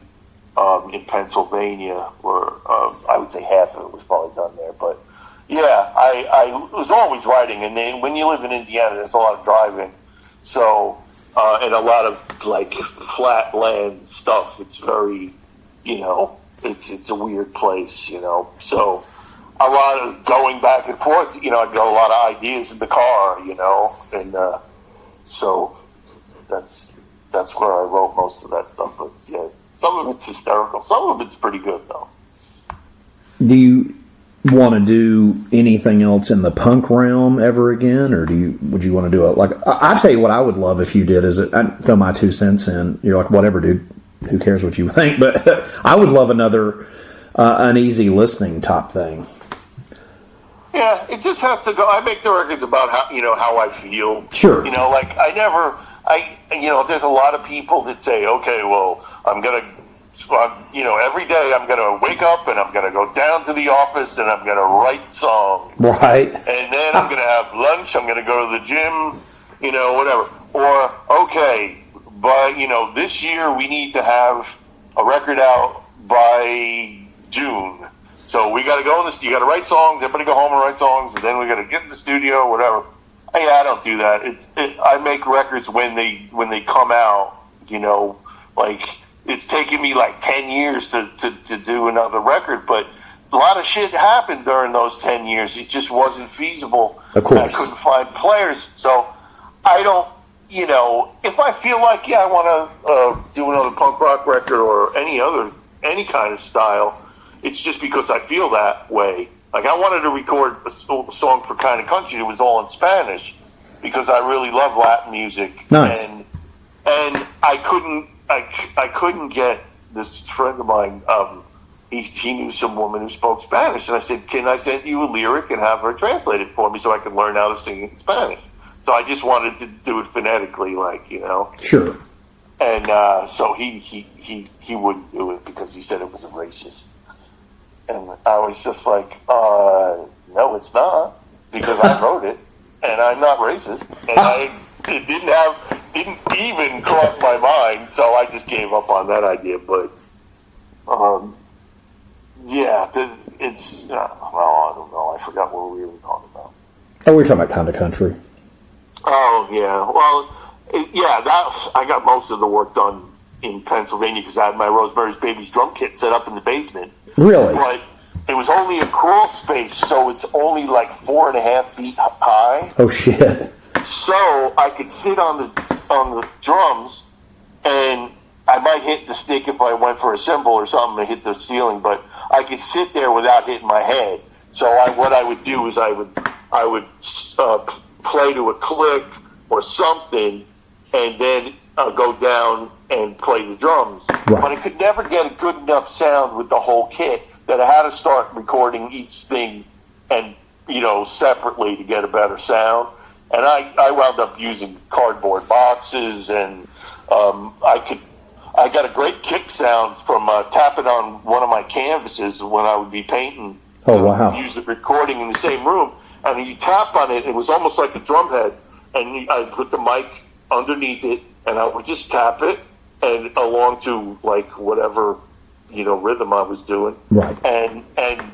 in Pennsylvania, where I would say half of it was probably done there. But yeah, I was always writing, and then when you live in Indiana, there's a lot of driving, so and a lot of like flat land stuff. It's very, you know, it's a weird place, you know. So a lot of going back and forth, you know, I got a lot of ideas in the car, you know, and so that's where I wrote most of that stuff. But yeah, some of it's hysterical, some of it's pretty good though. Do you want to do anything else in the punk realm ever again, or would you want to do it? Like, I tell you what I would love if you did is I throw my 2 cents in. You're like, whatever, dude. Who cares what you think? But I would love another uneasy listening top thing. Yeah, it just has to go. I make the records about how I feel. Sure. You know, like there's a lot of people that say, okay, well, I'm gonna, every day I'm gonna wake up and I'm gonna go down to the office and I'm gonna write songs. Right. And then I'm gonna have lunch. I'm gonna go to the gym. You know, whatever. Or okay. But, you know, this year we need to have a record out by June. So we got to go in this. You got to write songs. Everybody go home and write songs, and then we got to get in the studio, or whatever. Yeah, I don't do that. I make records when they come out. You know, like it's taken me like 10 years to do another record, but a lot of shit happened during those 10 years. It just wasn't feasible. Of course, I couldn't find players, so I don't. You know, if I feel like, I want to do another punk rock record or any other any kind of style. It's just because I feel that way. Like, I wanted to record a song for Kind of Country that was all in Spanish because I really love Latin music. Nice. And I couldn't get this friend of mine. He knew some woman who spoke Spanish, and I said, "Can I send you a lyric and have her translate it for me so I can learn how to sing it in Spanish?" So I just wanted to do it phonetically, like, you know. Sure. And so he wouldn't do it because he said it was a racist. And I was just like, no, it's not, because I wrote it, and I'm not racist, and it didn't even cross my mind, so I just gave up on that idea. But yeah, it's well, I don't know. I forgot what we were talking about. Oh, we were talking about Kind of Country. Oh yeah, well, I got most of the work done in Pennsylvania because I had my Rosemary's Baby's drum kit set up in the basement. Really? But it was only a crawl space, so it's only like 4.5 feet high. Oh shit! So I could sit on the drums, and I might hit the stick if I went for a cymbal or something to hit the ceiling, but I could sit there without hitting my head. So what I would do is I would play to a click or something, and then go down and play the drums. Right. But I could never get a good enough sound with the whole kit that I had to start recording each thing and, you know, separately to get a better sound. And I wound up using cardboard boxes, and I got a great kick sound from tapping on one of my canvases when I would be painting. Oh, wow. Use the recording in the same room, and you tap on it, it was almost like a drum head, and I put the mic underneath it, and I would just tap it and along to like whatever, you know, rhythm I was doing, right, and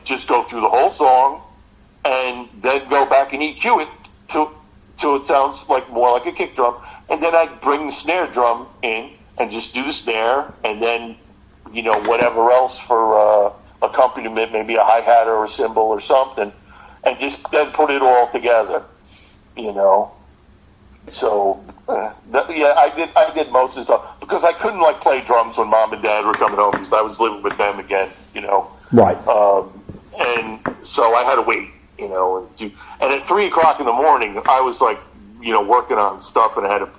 just go through the whole song, and then go back and EQ it till it sounds like more like a kick drum, and then I'd bring the snare drum in and just do the snare, and then, you know, whatever else for accompaniment, maybe a hi-hat or a cymbal or something, and just then put it all together, you know. So I did most of the stuff because I couldn't like play drums when Mom and Dad were coming home because I was living with them again, you know. Right. And so I had to wait, you know, and at 3 o'clock in the morning I was like, you know, working on stuff, and I had to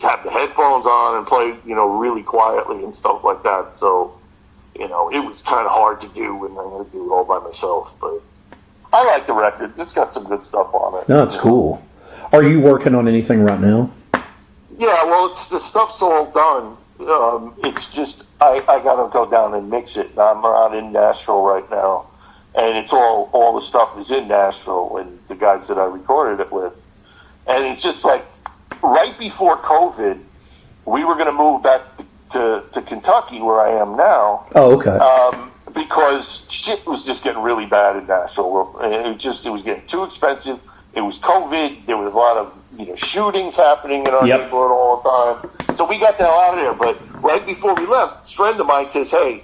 have the headphones on and play, you know, really quietly and stuff like that. So, you know, it was kind of hard to do, and I had to do it all by myself. But I like the record; it's got some good stuff on it. No, it's cool. Are you working on anything right now? Yeah, well, the stuff's all done. It's just I gotta go down and mix it. I'm not in Nashville right now, and it's all the stuff is in Nashville and the guys that I recorded it with. And it's just like right before COVID, we were going to move back to Kentucky, where I am now. Oh, okay. Because shit was just getting really bad in Nashville. It was getting too expensive. It was COVID. There was a lot of, you know, shootings happening in our neighborhood all the time. So we got the hell out of there. But right before we left, this friend of mine says, "Hey,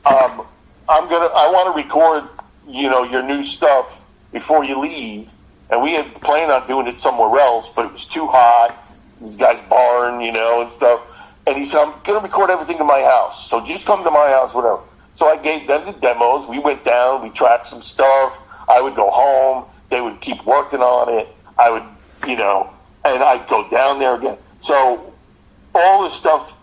I want to record, you know, your new stuff before you leave." And we had planned on doing it somewhere else, but it was too hot. This guy's barn, you know, and stuff. And he said, "I'm going to record everything in my house. So just come to my house, whatever." So I gave them the demos. We went down. We tracked some stuff. I would go home. They would keep working on it. I would, you know, and I'd go down there again. So all this stuff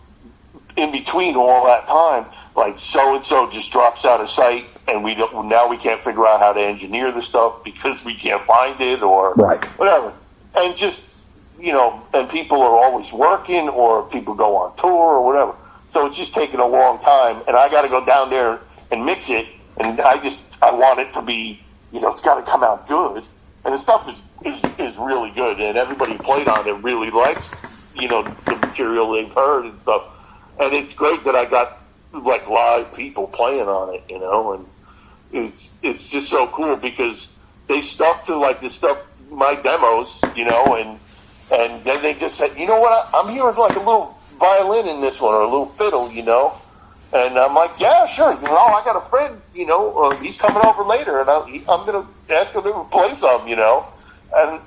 in between all that time, like so-and-so just drops out of sight, and now we can't figure out how to engineer the stuff because we can't find it or whatever. And just, you know, and people are always working or people go on tour or whatever. So it's just taking a long time, and I got to go down there and mix it, and I want it to be, you know, it's got to come out good. And the stuff is really good, and everybody who played on it really likes, you know, the material they've heard and stuff. And it's great that I got like live people playing on it, you know, and it's just so cool because they stuck to like the stuff, my demos, you know, and then they just said, "You know what, I'm hearing like a little violin in this one or a little fiddle, you know." And I'm like, "Yeah, sure. You know, I got a friend, you know, he's coming over later, and I'm going to ask him to play some, you know." And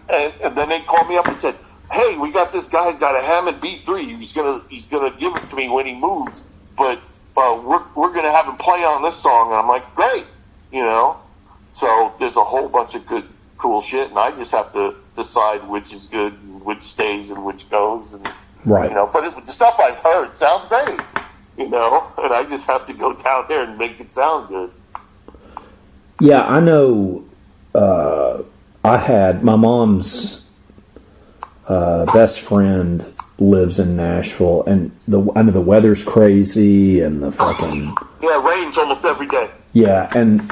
then they called me up and said, "Hey, we got this guy got a Hammond B3. He's gonna give it to me when he moves, but we're going to have him play on this song. And I'm like, great, you know. So there's a whole bunch of good, cool shit, and I just have to decide which is good, and which stays, and which goes, and Right. you know. But the stuff I've heard sounds great, you know, and I just have to go down there and make it sound good. Yeah, I know. I had my mom's best friend lives in Nashville, and I know the weather's crazy, and the fucking Yeah, it rains almost every day. yeah, and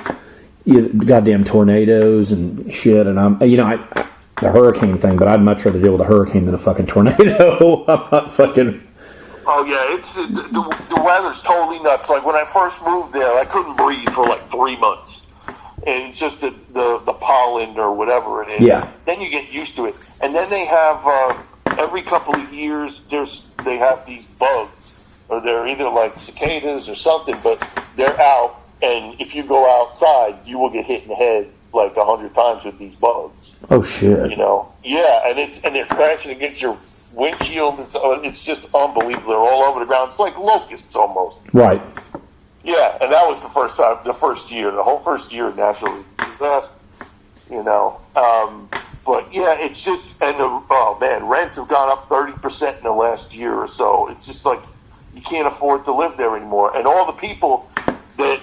goddamn tornadoes and shit. And I'm, the hurricane thing, but I'd much rather deal with a hurricane than a fucking tornado. I'm not fucking. Oh yeah, it's the weather's totally nuts. Like when I first moved there, I couldn't breathe for like 3 months. And it's just the pollen or whatever it is. Yeah. Then you get used to it. And then they have, every couple of years, they have these bugs. Or they're either like cicadas or something, but they're out. And if you go outside, you will get hit in the head like 100 times with these bugs. Oh, shit. You know? Yeah, and they're crashing against your windshield. It's just unbelievable. They're all over the ground. It's like locusts almost. Right. Yeah, and that was the first year. The whole first year of Nashville was a disaster, you know. But yeah, it's just, rents have gone up 30% in the last year or so. It's just like you can't afford to live there anymore. And all the people that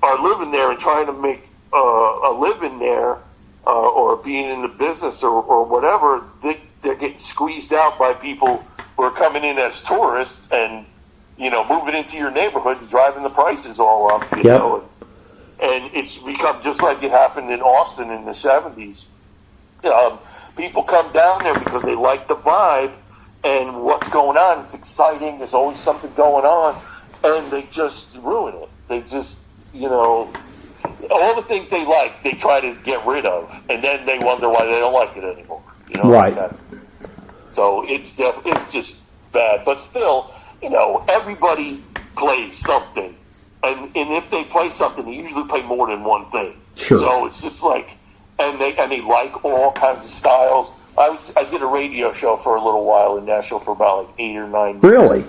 are living there and trying to make a living there or being in the business or whatever, they're getting squeezed out by people who are coming in as tourists and, you know, moving into your neighborhood and driving the prices all up, you know. And it's become just like it happened in Austin in the 70s. People come down there because they like the vibe and what's going on. It's exciting. There's always something going on. And they just ruin it. They just, you know, all the things they like, they try to get rid of. And then they wonder why they don't like it anymore. You know, right. Like so it's just bad. But still, you know, everybody plays something. And if they play something, they usually play more than one thing. Sure. So it's just like, and they like all kinds of styles. I did a radio show for a little while in Nashville for about like 8 or 9 years. Really?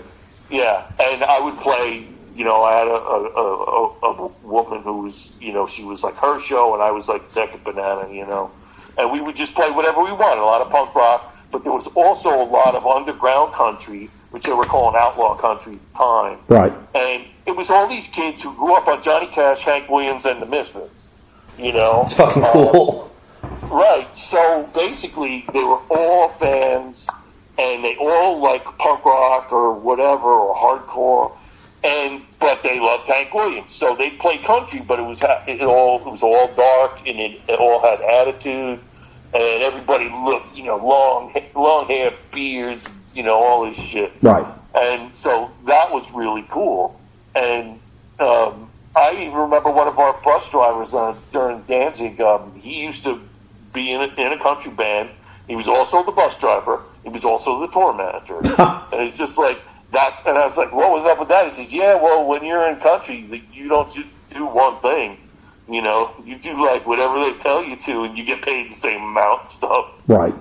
Yeah, and I would play, you know, I had a woman who was, you know, she was like her show, and I was like second banana, you know. And we would just play whatever we wanted, a lot of punk rock, but there was also a lot of underground country, which they were calling outlaw country at the time. Right. And it was all these kids who grew up on Johnny Cash, Hank Williams, and the Misfits, you know. It's fucking cool. Right. So basically, they were all fans, and they all like punk rock or whatever or hardcore, but they loved Hank Williams. So they played country, but it was all dark, and it all had attitude, and everybody looked, you know, long hair, beards, you know, all this shit. Right. And so that was really cool. And I even remember one of our bus drivers during Danzig. He used to be in a country band. He was also the bus driver. He was also the tour manager. And it's just like and I was like, what was up with that? He says, yeah, well, when you're in country, you don't just do one thing. You know, you do like whatever they tell you to, and you get paid the same amount and stuff. Right.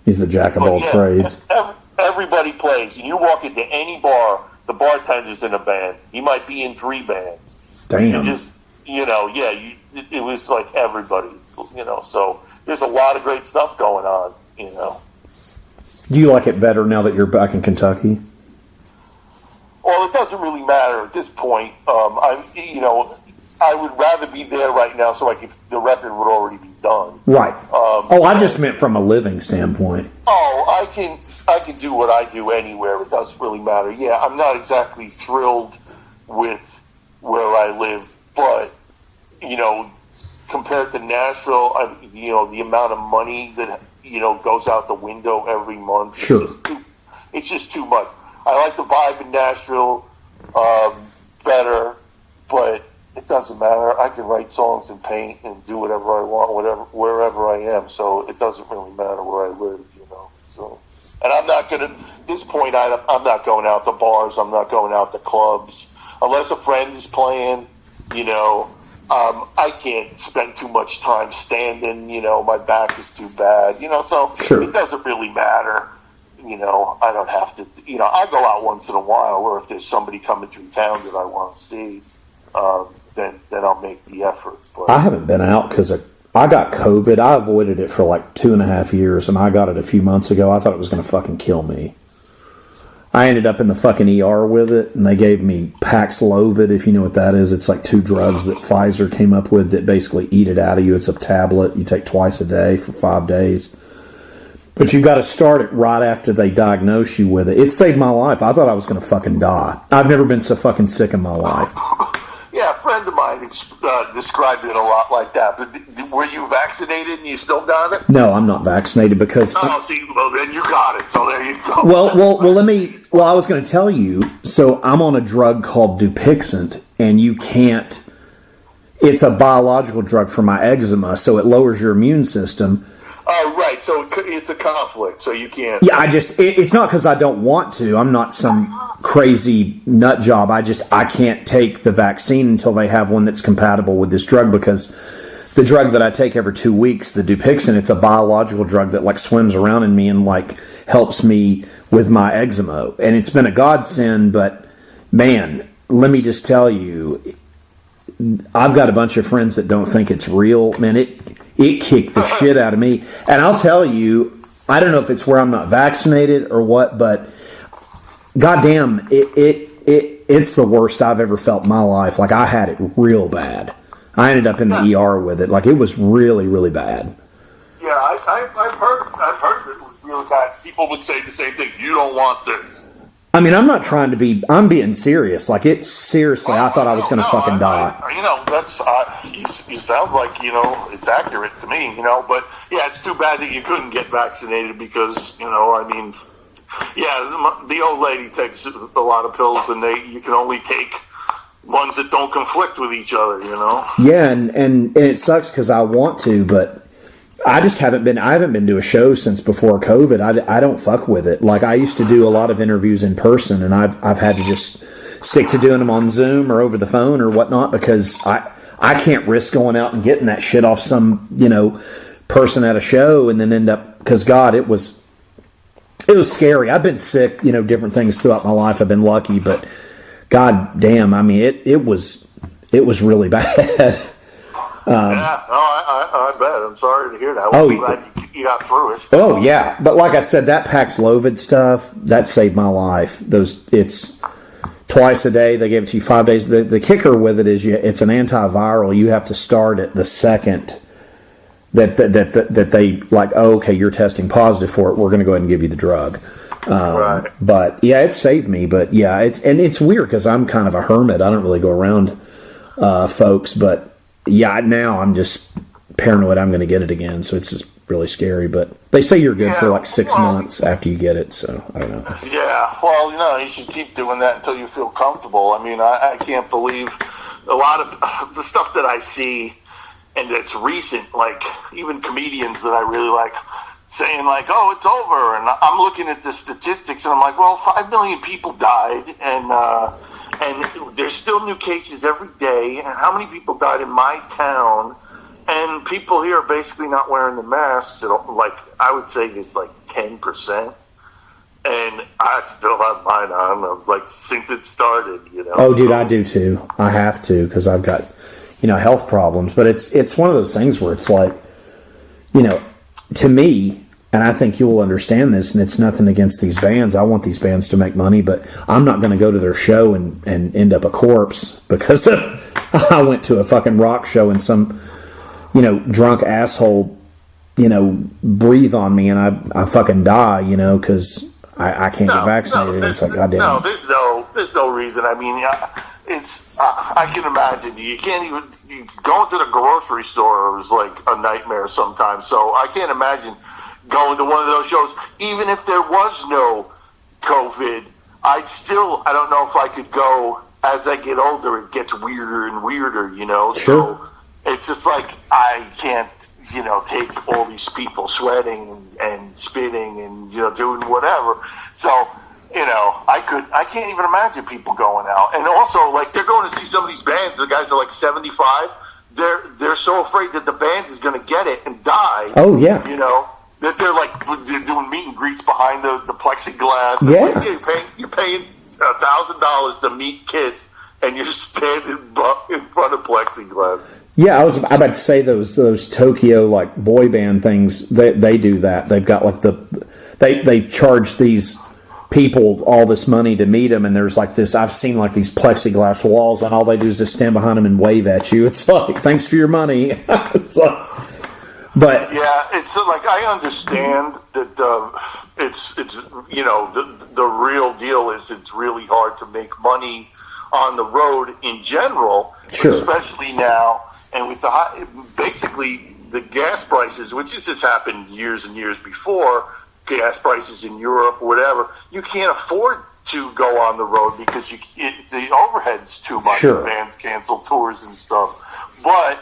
He's the jack of all trades. Everybody plays. And you walk into any bar, the bartender's in a band. He might be in 3 bands. Damn. It was like everybody, you know. So there's a lot of great stuff going on, you know. Do you like it better now that you're back in Kentucky? Well, it doesn't really matter at this point. I would rather be there right now so the record would already be done. Right. I just meant from a living standpoint. I can do what I do anywhere. It doesn't really matter. Yeah, I'm not exactly thrilled with where I live, but, you know, compared to Nashville, the amount of money that, you know, goes out the window every month. Sure. It's just too much. I like the vibe in Nashville better, but it doesn't matter. I can write songs and paint and do whatever I want, wherever I am. So it doesn't really matter where I live, you know. So, and I'm not gonna. At this point, I'm not going out to bars. I'm not going out to clubs unless a friend is playing. You know, I can't spend too much time standing. You know, my back is too bad. You know, so sure. It doesn't really matter. I don't have to, I go out once in a while, or if there's somebody coming through town that I want to see, then I'll make the effort. But I haven't been out because I got COVID. I avoided it for like 2.5 years, and I got it a few months ago. I thought it was going to fucking kill me. I ended up in the fucking ER with it, and they gave me Paxlovid, if you know what that is. It's like 2 drugs that Pfizer came up with that basically eat it out of you. It's a tablet you take twice a day for 5 days. But you got to start it right after they diagnose you with it. It saved my life. I thought I was going to fucking die. I've never been so fucking sick in my life. Yeah, a friend of mine described it a lot like that. But were you vaccinated and you still got it? No, I'm not vaccinated because... well, then you got it, so there you go. Well, I was going to tell you, so I'm on a drug called Dupixent, and you can't... It's a biological drug for my eczema, so it lowers your immune system. Oh, right. So it's a conflict, so you can't... Yeah, it's not because I don't want to. I'm not some crazy nut job. I can't take the vaccine until they have one that's compatible with this drug, because the drug that I take every 2 weeks, the Dupixent, it's a biological drug that like swims around in me and like helps me with my eczema. And it's been a godsend, but man, let me just tell you, I've got a bunch of friends that don't think it's real. Man, it kicked the shit out of me. And I'll tell you, I don't know if it's where I'm not vaccinated or what, but goddamn, it's the worst I've ever felt in my life. Like, I had it real bad. I ended up in the ER with it. Like, it was really, really bad. Yeah, I've heard it was really bad. People would say the same thing. You don't want this. I mean, I'm not trying to be... I'm being serious. Like, it's seriously... I thought I was going to fucking die. That's... you sound like, it's accurate to me, But, yeah, it's too bad that you couldn't get vaccinated because, the old lady takes a lot of pills and you can only take ones that don't conflict with each other, Yeah, and it sucks because I want to, but... I haven't been to a show since before COVID. I don't fuck with it. Like, I used to do a lot of interviews in person, and I've had to just stick to doing them on Zoom or over the phone or whatnot, because I can't risk going out and getting that shit off some, person at a show and then end up, because God, it was scary. I've been sick, different things throughout my life. I've been lucky, but God damn, I mean, it was really bad. I bet. I'm sorry to hear that. I'm glad you got through it. Oh, yeah. But like I said, that Paxlovid stuff, that saved my life. It's twice a day. They gave it to you 5 days. The kicker with it is it's an antiviral. You have to start it the second that they like, oh, okay, you're testing positive for it. We're going to go ahead and give you the drug. Right. But, yeah, it saved me. But, yeah, it's weird because I'm kind of a hermit. I don't really go around folks. But, yeah, now I'm just paranoid I'm going to get it again, so it's just really scary. But they say you're good for like 6 months after you get it, so I don't know. Yeah, well, you should keep doing that until you feel comfortable. I mean, I can't believe a lot of the stuff that I see, and it's recent, like even comedians that I really like saying like, oh, it's over. And I'm looking at the statistics, and I'm like, well, 5 million people died, and there's still new cases every day. And how many people died in my town? And people here are basically not wearing the masks. Like, I would say it's like 10%. And I still have mine on, like, since it started, Oh, dude, I do too. I have to, because I've got, health problems. But it's one of those things where it's like, to me, and I think you will understand this, and it's nothing against these bands. I want these bands to make money, but I'm not going to go to their show and end up a corpse because I went to a fucking rock show and some, drunk asshole, breathe on me and I fucking die, because I can't get vaccinated. It's like, goddamn. No, there's no reason. I mean, I can imagine. You can't even, going to the grocery store is like a nightmare sometimes. So I can't imagine going to one of those shows. Even if there was no COVID, I don't know if I could go. As I get older, it gets weirder and weirder, Sure. So it's just like, I can't, take all these people sweating and spitting and, doing whatever. So, I can't even imagine people going out. And also, like, they're going to see some of these bands. The guys are like 75. They're so afraid that the band is going to get it and die. Oh, yeah. that they're doing meet and greets behind the plexiglass. Yeah. Like, you're paying $1,000 to meet Kiss, and you're standing in front of plexiglass. Yeah, I was about to say those Tokyo like boy band things. They do that. They've got like they charge these people all this money to meet them, and there's like this. I've seen like these plexiglass walls, and all they do is just stand behind them and wave at you. It's like, thanks for your money. It's like, but yeah, it's like I understand that it's the real deal is it's really hard to make money on the road in general, sure. Especially now, and with basically the gas prices, which has happened years and years before. Gas prices in Europe or whatever, you can't afford to go on the road because the overhead's too much. Sure. Bands cancel tours and stuff. But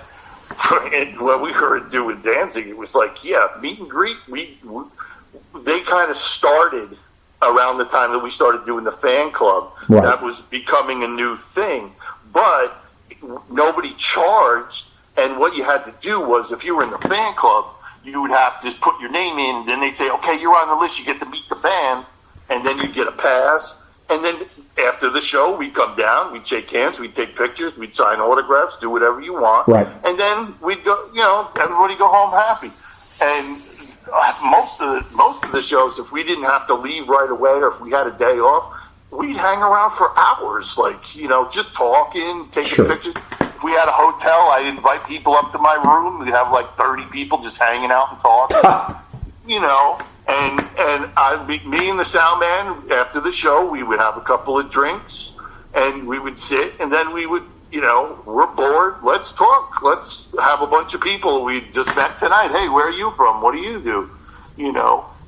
when we heard doing Danzig, it was like, yeah, meet and greet. They kind of started around the time that we started doing the fan club. Right. That was becoming a new thing, but nobody charged. And what you had to do was, if you were in the fan club, you would have to put your name in, then they'd say, okay, you're on the list, you get to meet the band, and then you'd get a pass. And then after the show, we'd come down, we'd shake hands, we'd take pictures, we'd sign autographs, do whatever you want. Right. And then we'd go, everybody go home happy. And most of the shows, if we didn't have to leave right away or if we had a day off, we'd hang around for hours, just talking, taking sure. pictures. If we had a hotel, I'd invite people up to my room. We'd have like 30 people just hanging out and talking, and me and the sound man, after the show, we would have a couple of drinks and we would sit, and then we would, we're bored. Let's talk. Let's have a bunch of people. We just met tonight. Hey, where are you from? What do you do?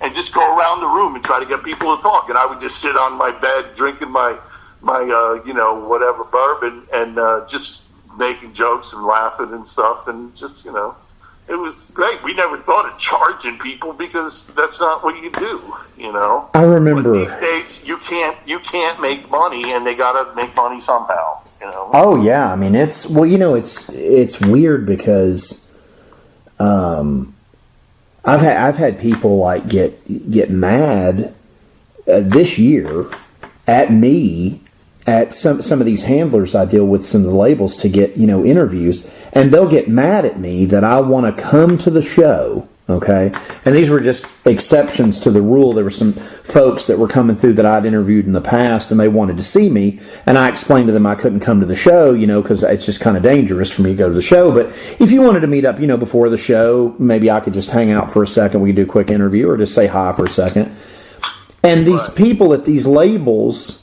And just go around the room and try to get people to talk. And I would just sit on my bed drinking my whatever bourbon and just making jokes and laughing and stuff, and just, it was great. We never thought of charging people because that's not what you do, I remember. But these days you can't make money, and they gotta make money somehow, Oh yeah, I mean it's weird because I've had people like get mad this year at me, at some of these handlers I deal with, some of the labels, to get interviews, and they'll get mad at me that I want to come to the show. Okay, and these were just exceptions to the rule. There were some folks that were coming through that I'd interviewed in the past, and they wanted to see me, and I explained to them I couldn't come to the show, because it's just kind of dangerous for me to go to the show. But if you wanted to meet up, before the show, maybe I could just hang out for a second. We could do a quick interview or just say hi for a second. And these people at these labels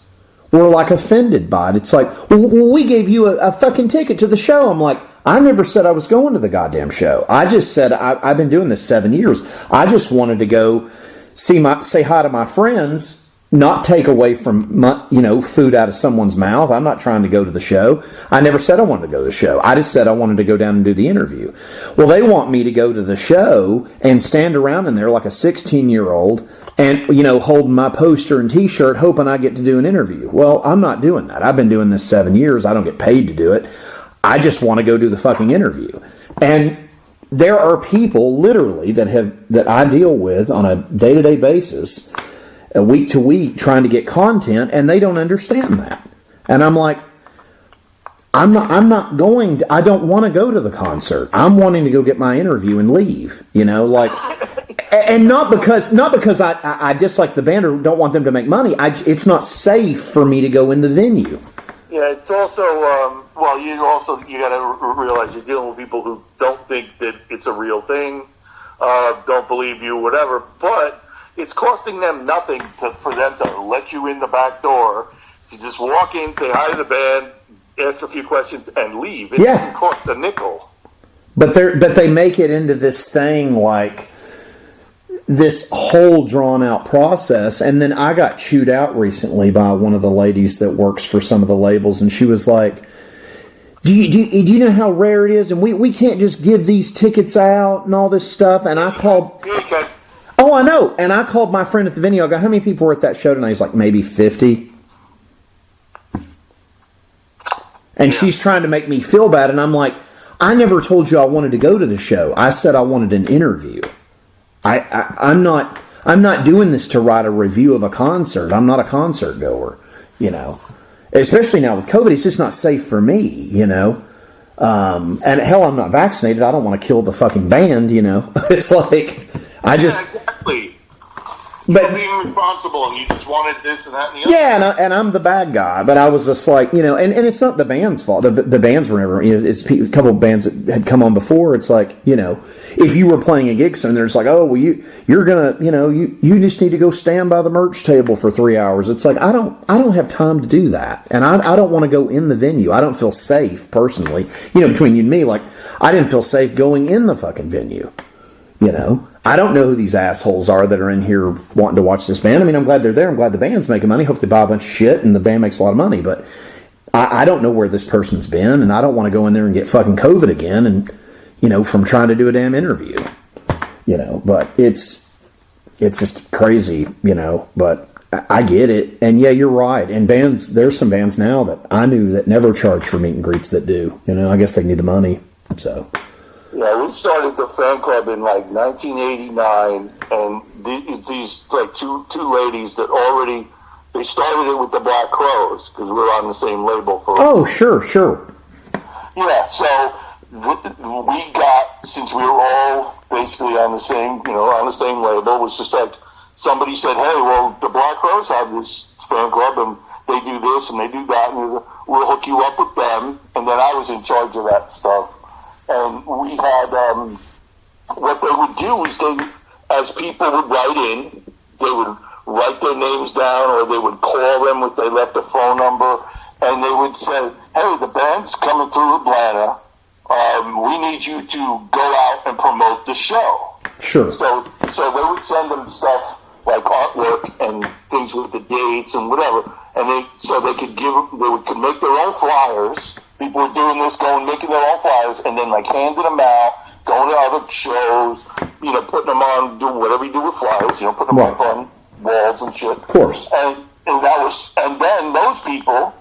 were like offended by it. It's like, well, we gave you a fucking ticket to the show. I'm like, I never said I was going to the goddamn show. I just said I've been doing this 7 years. I just wanted to go say hi to my friends, not take away from food out of someone's mouth. I'm not trying to go to the show. I never said I wanted to go to the show. I just said I wanted to go down and do the interview. Well, they want me to go to the show and stand around in there like a 16-year-old and, holding my poster and T-shirt, hoping I get to do an interview. Well, I'm not doing that. I've been doing this 7 years. I don't get paid to do it. I just want to go do the fucking interview. And there are people literally that I deal with on a day-to-day basis, a week to week, trying to get content, and they don't understand that. And I'm like, I don't want to go to the concert. I'm wanting to go get my interview and leave, and not because I dislike the band or don't want them to make money. It's not safe for me to go in the venue. Yeah, it's also, you got to realize you're dealing with people who don't think that it's a real thing, don't believe you, whatever, but it's costing them nothing for them to let you in the back door, to just walk in, say hi to the band, ask a few questions, and leave. It doesn't cost a nickel. But they make it into this thing like this whole drawn-out process. And then I got chewed out recently by one of the ladies that works for some of the labels, and she was like, do you know how rare it is? And we can't just give these tickets out and all this stuff. And I called... Oh, I know. And I called my friend at the venue. I go, how many people were at that show tonight? He's like, maybe 50. And she's trying to make me feel bad. And I'm like, I never told you I wanted to go to the show. I said I wanted an interview. I'm not doing this to write a review of a concert. I'm not a concert goer, you know. Especially now with COVID, it's just not safe for me, you know. And hell, I'm not vaccinated. I don't want to kill the fucking band, you know. It's like, exactly. But you're being responsible, and you just wanted this and that and the other. Yeah, and I'm the bad guy, but I was just like, you know, and it's not the band's fault. The bands were never, you know, it's a couple of bands that had come on before. It's like, you know, if you were playing a gig somewhere, it's like, oh, well, you're gonna, you know, you just need to go stand by the merch table for 3 hours. It's like, I don't have time to do that, and I don't want to go in the venue. I don't feel safe personally, you know, between you and me. Like, I didn't feel safe going in the fucking venue, you know. I don't know who these assholes are that are in here wanting to watch this band. I mean, I'm glad they're there. I'm glad the band's making money. Hope they buy a bunch of shit and the band makes a lot of money. But I don't know where this person's been, and I don't want to go in there and get fucking COVID again and, you know, from trying to do a damn interview. You know, but it's just crazy, you know, but I get it. And yeah, you're right. And bands, there's some bands now that I knew that never charge for meet and greets that do. You know, I guess they need the money. So... Yeah, we started the fan club in like 1989, and these like two ladies that already, they started it with the Black Crows because we were on the same label for. Oh, sure. Yeah, so we got, since we were all basically on the same, you know, on the same label, it was just like somebody said, hey, well, the Black Crows have this fan club and they do this and they do that, and we'll hook you up with them. And then I was in charge of that stuff. And we had, what they would do is as people would write in, they would write their names down, or they would call them if they left a phone number, and they would say, hey, the band's coming through Atlanta. We need you to go out and promote the show. Sure. So they would send them stuff like artwork and things with the dates and whatever, and they could make their own flyers. People were doing this, making their own flyers, and then like handing them out, going to other shows, you know, putting them on, do whatever you do with flyers, you know, putting them up on walls and shit. Of course. And then those people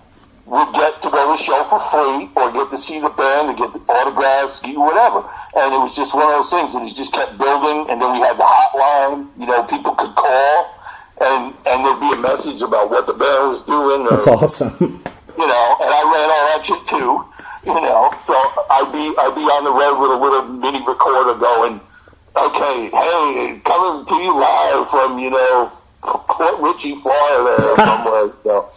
would get to go to the show for free, or get to see the band, and get the autographs, whatever. And it was just one of those things, and it just kept building. And then we had the hotline, you know, people could call, and there'd be a message about what the band was doing. That's awesome. You know, and I ran all that shit too, you know. So I'd be on the road with a little mini recorder going, okay, hey, coming to you live from, you know, Port Richey, Florida, or somewhere, you know.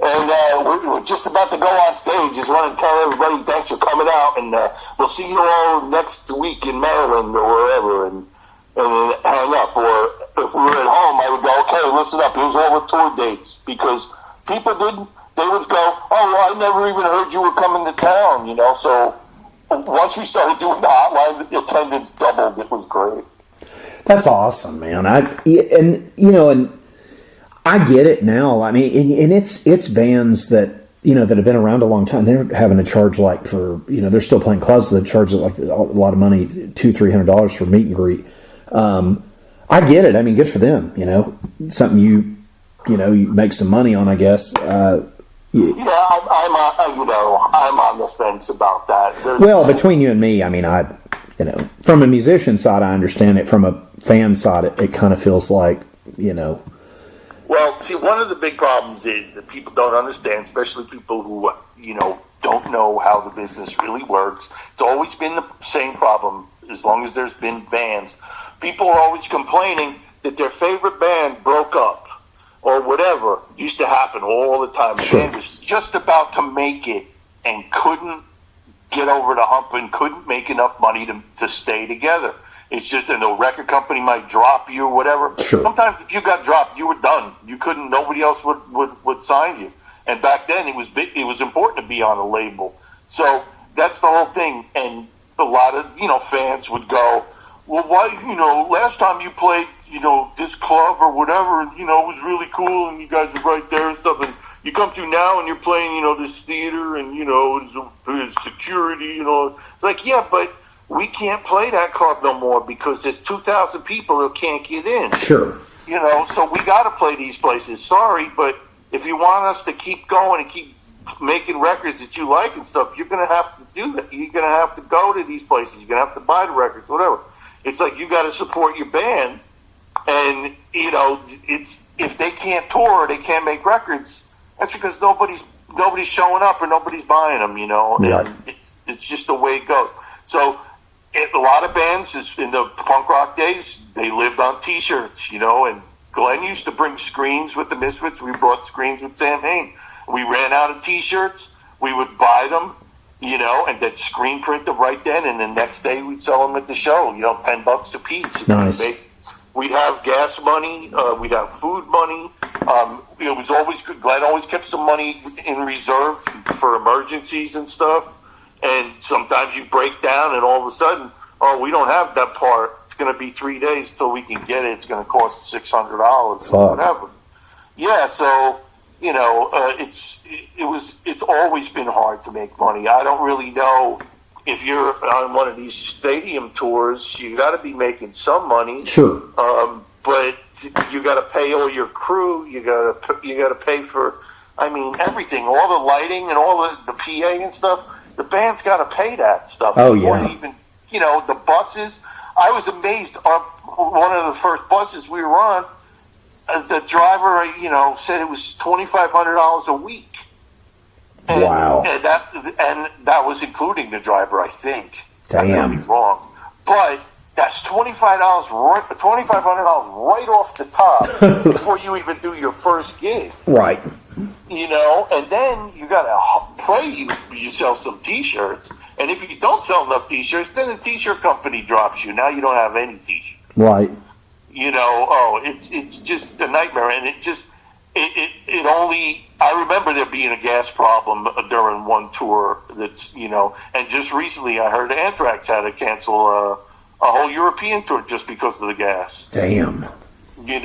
And we're just about to go on stage. Just want to tell everybody thanks for coming out, and we'll see you all next week in Maryland or wherever, and then hang up. Or if we were at home, I would go, okay, listen up, here's all the tour dates, because people didn't. They would go, oh, well, I never even heard you were coming to town, you know. So once we started doing the hotline, the attendance doubled. It was great. That's awesome, man. And I get it now. I mean, and it's bands that, you know, that have been around a long time. They're having to charge like for, you know, they're still playing clubs. So they charge like a lot of money, $200-300 for meet and greet. I get it. I mean, good for them. You know, something you make some money on, I guess. Yeah, I'm on the fence about that. Well, between you and me, I mean, from a musician side, I understand it. From a fan side, it kind of feels like, you know. Well, see, one of the big problems is that people don't understand, especially people who, you know, don't know how the business really works. It's always been the same problem as long as there's been bands. People are always complaining that their favorite band broke up. Or whatever used to happen all the time. The band was just about to make it and couldn't get over the hump and couldn't make enough money to stay together. It's just, and the record company might drop you or whatever. Sure. Sometimes if you got dropped, you were done. You couldn't. Nobody else would sign you. And back then, it was big. It was important to be on a label. So that's the whole thing. And a lot of, you know, fans would go, well, why, you know, last time you played, you know, this club or whatever, you know, it was really cool, and you guys are right there and stuff, and you come through now and you're playing, you know, this theater, and, you know, there's security, you know. It's like, yeah, but we can't play that club no more because there's 2,000 people that can't get in. Sure. You know, so we got to play these places. Sorry, but if you want us to keep going and keep making records that you like and stuff, you're going to have to do that. You're going to have to go to these places. You're going to have to buy the records, whatever. It's like you got to support your band, and it's if they can't tour, they can't make records. That's because nobody's showing up or nobody's buying them. Yeah. And it's just the way it goes. So a lot of bands in the punk rock days, they lived on T-shirts, and Glenn used to bring screens with the Misfits. We brought screens with Sam Hain. We ran out of T-shirts. We would buy them, and then screen print them right then. And the next day we'd sell them at the show, $10 a piece. Nice. We'd have gas money. We'd have food money. It was always good. Glenn always kept some money in reserve for emergencies and stuff. And sometimes you break down, and all of a sudden, we don't have that part. It's going to be 3 days till we can get it. It's going to cost $600 or whatever. Yeah, so it's always been hard to make money. I don't really know if you're on one of these stadium tours. You got to be making some money. Sure. But you got to pay all your crew. You got to pay for, everything, all the lighting and all the PA and stuff. The band's got to pay that stuff. Oh, yeah. Even, the buses. I was amazed on one of the first buses we were on. The driver, said it was $2,500 a week. And, wow. And that was including the driver, I think. Damn. I could be wrong. But that's $2,500 right off the top before you even do your first gig. Right. And then you got to pray you sell some T-shirts. And if you don't sell enough T-shirts, then the T-shirt company drops you. Now you don't have any T-shirts. Right. It's just a nightmare. And it only, I remember there being a gas problem during one tour that's, and just recently I heard Anthrax had to cancel a whole European tour just because of the gas. Damn. And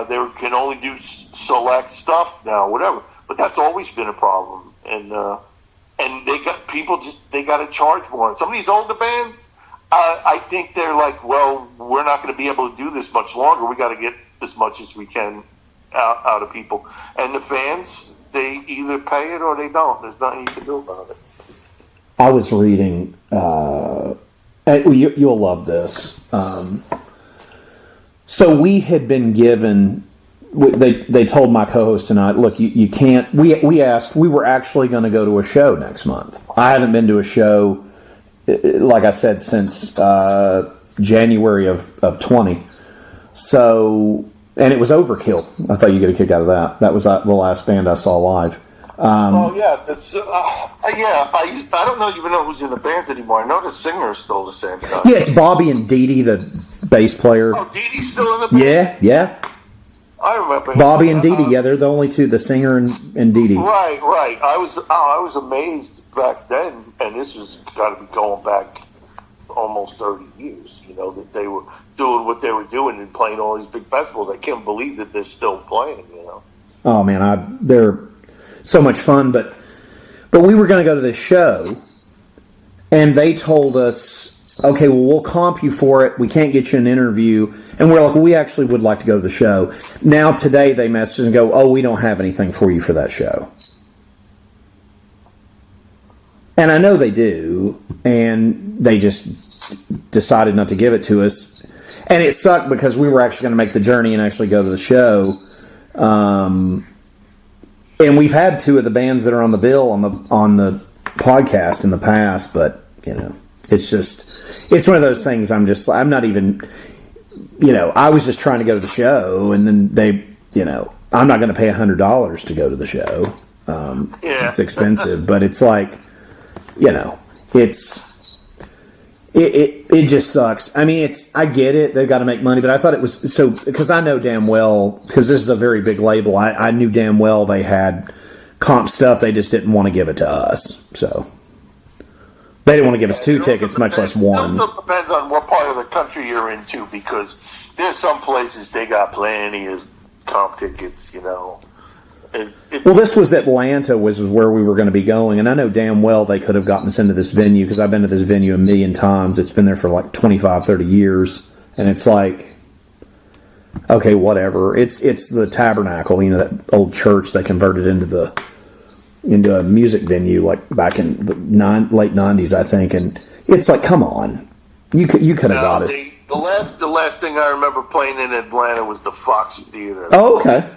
they can only do select stuff now, whatever. But that's always been a problem. And they got people they got to charge more. And some of these older bands, I think they're like, well, we're not going to be able to do this much longer. We got to get as much as we can out of people. And the fans, they either pay it or they don't. There's nothing you can do about it. I was reading, you'll love this. So we had been given, they told my co-host and I, look, you can't, we were actually going to go to a show next month. I haven't been to a show, like I said, since January of 20. So, and it was Overkill. I thought you'd get a kick out of that. That was the last band I saw live. That's I don't know even know who's in the band anymore. I know the singer is still the same guy. Yeah, it's Bobby and Dee Dee, the bass player. Oh, Dee Dee's still in the band? Yeah. I remember him. Bobby and Dee Dee, yeah, they're the only two, the singer and Dee Dee. Right. I was amazed back then, and this has got to be going back almost 30 years, that they were doing what they were doing and playing all these big festivals. I can't believe that they're still playing, Oh, man, they're so much fun, but we were going to go to this show, and they told us, okay, well, we'll comp you for it. We can't get you an interview. And we're like, well, we actually would like to go to the show. Now, today, they message and go, oh, we don't have anything for you for that show. And I know they do, and they just decided not to give it to us. And it sucked because we were actually going to make the journey and actually go to the show. And we've had two of the bands that are on the bill on the podcast in the past, but it's one of those things. I'm not even, I was just trying to go to the show, and then they, I'm not going to pay $100 to go to the show. It's expensive, but it's like, it just sucks. I mean, I get it. They've got to make money, but I thought it was so, because I know damn well, because this is a very big label, I knew damn well they had comp stuff. They just didn't want to give it to us. So they didn't want to give us 2 tickets, much less 1. It also depends on what part of the country you're into, because there's some places they got plenty of comp tickets, Well, this was Atlanta, was where we were going to be going, and I know damn well they could have gotten us into this venue, because I've been to this venue a million times. It's been there for like 25, 30 years, and it's like, okay, whatever. It's the Tabernacle, that old church they converted into a music venue, like back in the late 90s, I think, and it's like, come on. You could have got us. The last thing I remember playing in Atlanta was the Fox Theater. Oh, okay.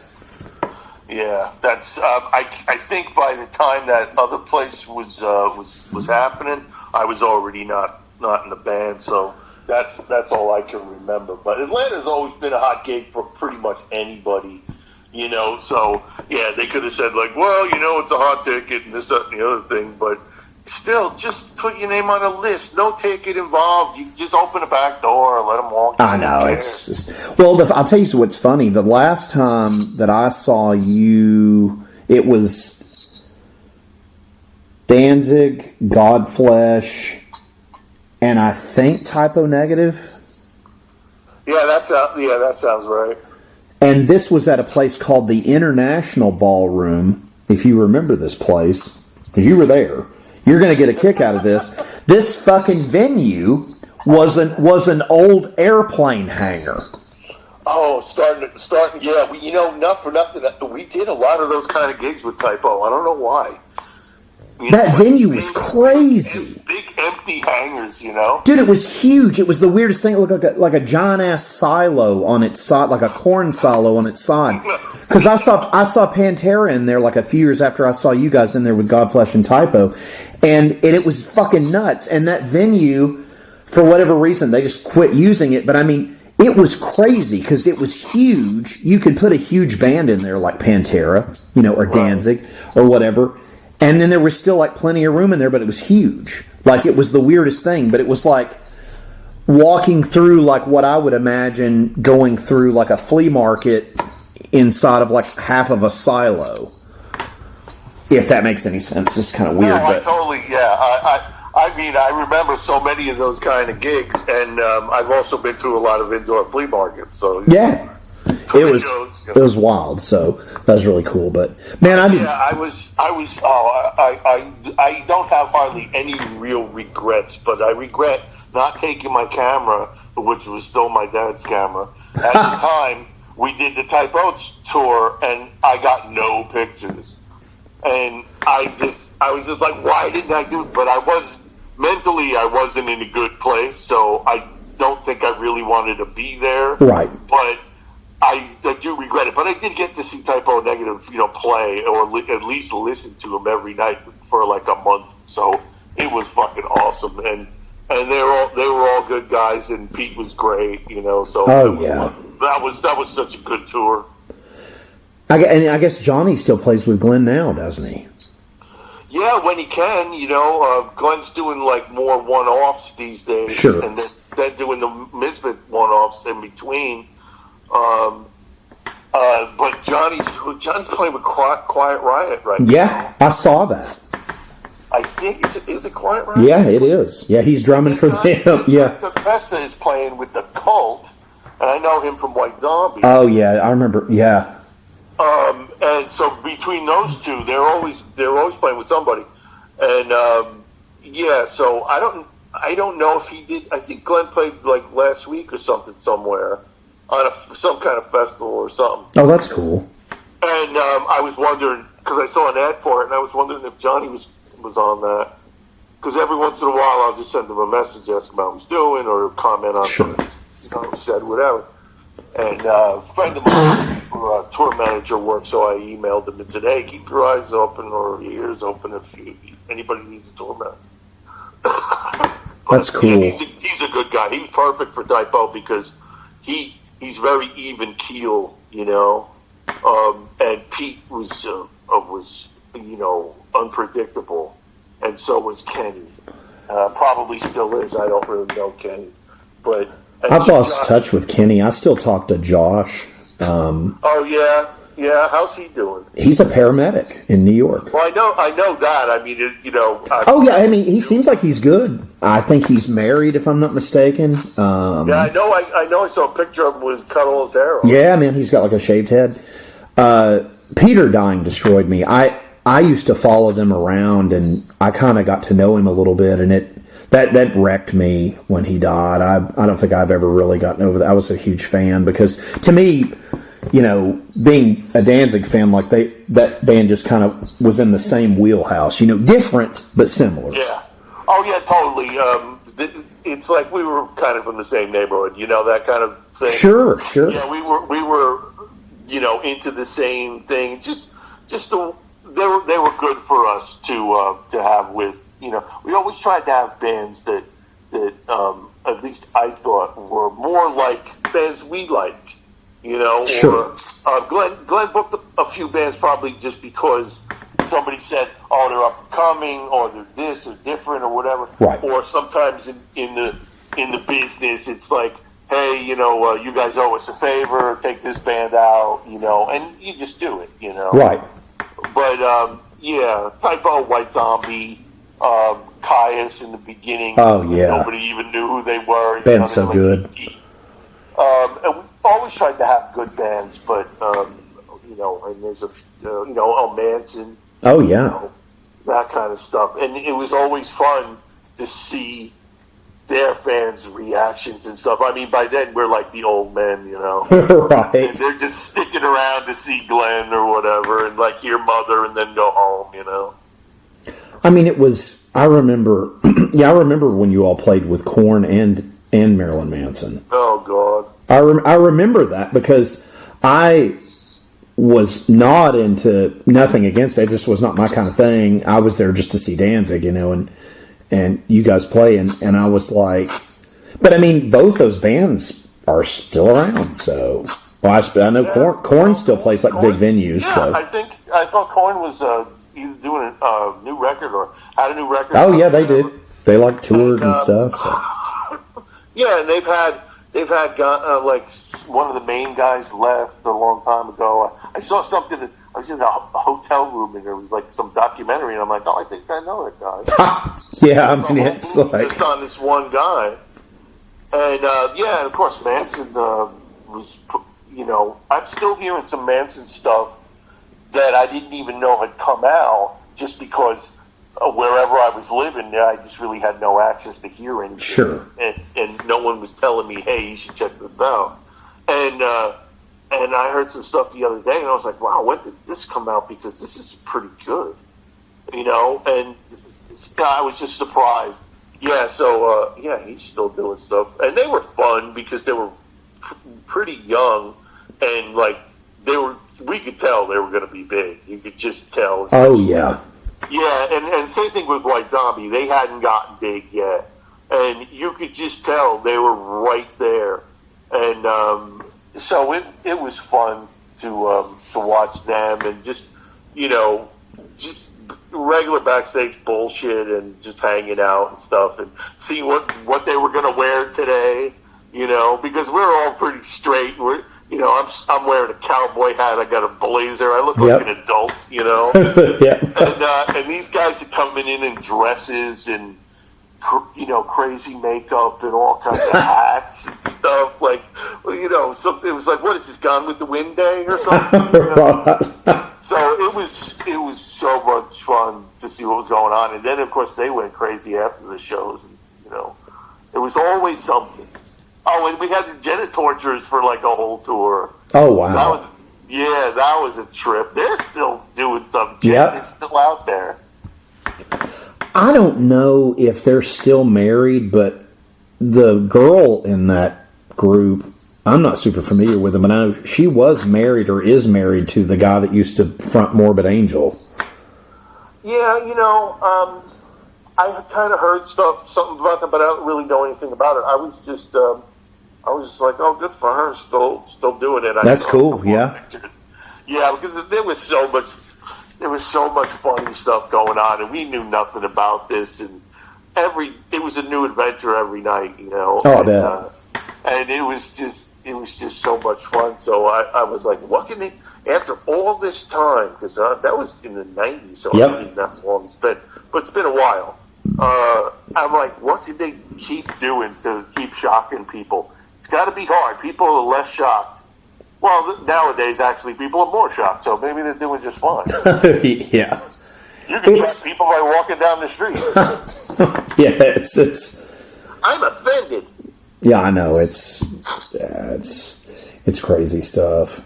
Yeah, that's. I think by the time that other place was happening, I was already not in the band. So that's all I can remember. But Atlanta's always been a hot gig for pretty much anybody, you know. So yeah, they could have said like, well, you know, it's a hot ticket and this, that, and the other thing, but. Still, just put your name on a list. No ticket involved. You just open the back door and let them walk in. I know. It's just, well, I'll tell you what's funny. The last time that I saw you, it was Danzig, Godflesh, and I think Typo Negative. Yeah, that sounds right. And this was at a place called the International Ballroom, if you remember this place, because you were there. You're going to get a kick out of this. This fucking venue was an old airplane hangar. Oh, starting. Yeah, not for nothing. We did a lot of those kind of gigs with Typo. I don't know why. That venue was crazy. Big empty hangars, you know. Dude, it was huge. It was the weirdest thing. It looked like a giant ass silo on its side, like a corn silo on its side. Because I saw Pantera in there like a few years after I saw you guys in there with Godflesh and Typo, and it was fucking nuts. And that venue, for whatever reason, they just quit using it. But I mean, it was crazy because it was huge. You could put a huge band in there like Pantera, you know, or Danzig or whatever. And then there was still like plenty of room in there, but it was huge. Like it was the weirdest thing, but it was like walking through like what I would imagine going through like a flea market inside of like half of a silo. If that makes any sense. It's kind of weird. No, I totally, yeah. I mean, I remember so many of those kind of gigs, and I've also been through a lot of indoor flea markets. So yeah. It was wild, so that was really cool. But man, I don't have hardly any real regrets, but I regret not taking my camera, which was still my dad's camera. At the time, we did the Typo tour, and I got no pictures. And I was just like, why didn't I do it? But I wasn't in a good place, so I don't think I really wanted to be there. Right. But I do regret it, but I did get to see Typo Negative, play, or at least listen to them every night for like a month. So it was fucking awesome, and they were all good guys, and Pete was great, So that was such a good tour. And I guess Johnny still plays with Glenn now, doesn't he? Yeah, when he can, Glenn's doing like more one-offs these days, sure, and then doing the Misfit one-offs in between. But John's playing with Quiet Riot right now. Yeah, I saw that. I think is it Quiet Riot? Yeah, it is. Yeah, he's drumming for them. Yeah. Festa is playing with the Cult, and I know him from White Zombie. Oh yeah, I remember. Yeah. And so between those two, they're always playing with somebody, and so I don't know if he did. I think Glenn played like last week or something somewhere on some kind of festival or something. Oh, that's cool. And I was wondering, because I saw an ad for it, and I was wondering if Johnny was on that. Because every once in a while, I'll just send him a message, ask him how he's doing, or comment on something he said, whatever. And a friend of mine, tour manager, works, so I emailed him and said, hey, keep your eyes open or your ears open if anybody needs a tour manager. That's cool. Yeah, he's a good guy. He was perfect for Typo because he's very even keel, and Pete was unpredictable, and so was Kenny. Probably still is. I don't really know Kenny, but I've lost touch with Kenny. I still talk to Josh. Oh yeah. How's he doing? He's a paramedic in New York. Well, I know that. I mean, oh yeah. I mean, he seems like he's good. I think he's married, if I'm not mistaken. Yeah, I know. I know. I saw a picture of him with cut all his hair off. Yeah, man, he's got like a shaved head. Peter dying destroyed me. I used to follow them around, and I kind of got to know him a little bit, and that wrecked me when he died. I don't think I've ever really gotten over that. I was a huge fan because, to me, being a Danzig fan, like that band just kind of was in the same wheelhouse. Different but similar. Yeah. Oh yeah, totally. it's like we were kind of in the same neighborhood, that kind of thing. Sure. Yeah, we were, into the same thing. They were good for us to have with. We always tried to have bands that at least I thought were more like bands we like. Sure. Or Glenn booked a few bands probably just because somebody said, "Oh, they're up and coming," or "They're this or different," or whatever. Right. Or sometimes in the business, it's like, "Hey, you guys owe us a favor. Take this band out," and you just do it, Right. But Typo, White Zombie, Caius in the beginning. Oh yeah. Nobody even knew who they were. Been so good. And we always tried to have good bands, but and there's Manson. Oh yeah. That kind of stuff, and it was always fun to see their fans' reactions and stuff. I mean, by then we're like the old men, Right. And they're just sticking around to see Glenn or whatever, and like hear Mother, and then go home, I mean, it was. I remember. I remember when you all played with Korn and Marilyn Manson. Oh God. I remember that because I was not into nothing against it. It just was not my kind of thing. I was there just to see Danzig, and you guys play, and I was like, but I mean, both those bands are still around. So, I know Korn still plays like big venues. Yeah, so I thought Korn was either doing a new record or had a new record. Oh yeah, they did. They like toured and stuff. So. Yeah, and they've had like one of the main guys left a long time ago. I saw something. I was in a hotel room and there was like some documentary, and I'm like, oh, I think I know that guy. Yeah, I mean, it's like just on this one guy, and and of course Manson was. I'm still hearing some Manson stuff that I didn't even know had come out, just because wherever I was living, I just really had no access to hear anything. Sure. And no one was telling me, hey, you should check this out. And I heard some stuff the other day, and I was like, wow, when did this come out? Because this is pretty good. And I was just surprised. Yeah, so, he's still doing stuff. And they were fun because they were pretty young, and, like, we could tell they were going to be big. You could just tell. Oh, yeah. Yeah, and same thing with White Zombie. They hadn't gotten big yet. And you could just tell they were right there. And so it was fun to watch them and just regular backstage bullshit and just hanging out and stuff and see what they were going to wear today, because we're all pretty straight. I'm wearing a cowboy hat. I got a blazer. I look like an adult, Yeah. And these guys are coming in dresses and, crazy makeup and all kinds of hats and stuff. Like, something. It was like, what is this, Gone with the Wind Day or something? So it was so much fun to see what was going on. And then, of course, they went crazy after the shows. And, it was always something. Oh, and we had the Genet Torturers for like a whole tour. Oh, wow. That was a trip. They're still doing stuff. Yep. It's still out there. I don't know if they're still married, but the girl in that group, I'm not super familiar with them, but I know she was married or is married to the guy that used to front Morbid Angel. Yeah, I had kind of heard something about them, but I don't really know anything about it. I was just like, oh, good for her, still doing it. That's cool, yeah. Yeah, because there was so much funny stuff going on, and we knew nothing about this, and it was a new adventure every night, Oh, I bet. And it was just so much fun. So I was like, what can they? After all this time, because that was in the 90s, so I don't think that's long it's been, but it's been a while. I'm like, what could they keep doing to keep shocking people? It's got to be hard. People are less shocked. Well, nowadays, actually, people are more shocked, so maybe they're doing just fine. Yeah. You can shock people by walking down the street. Yeah, it's. I'm offended. Yeah, I know. It's crazy stuff.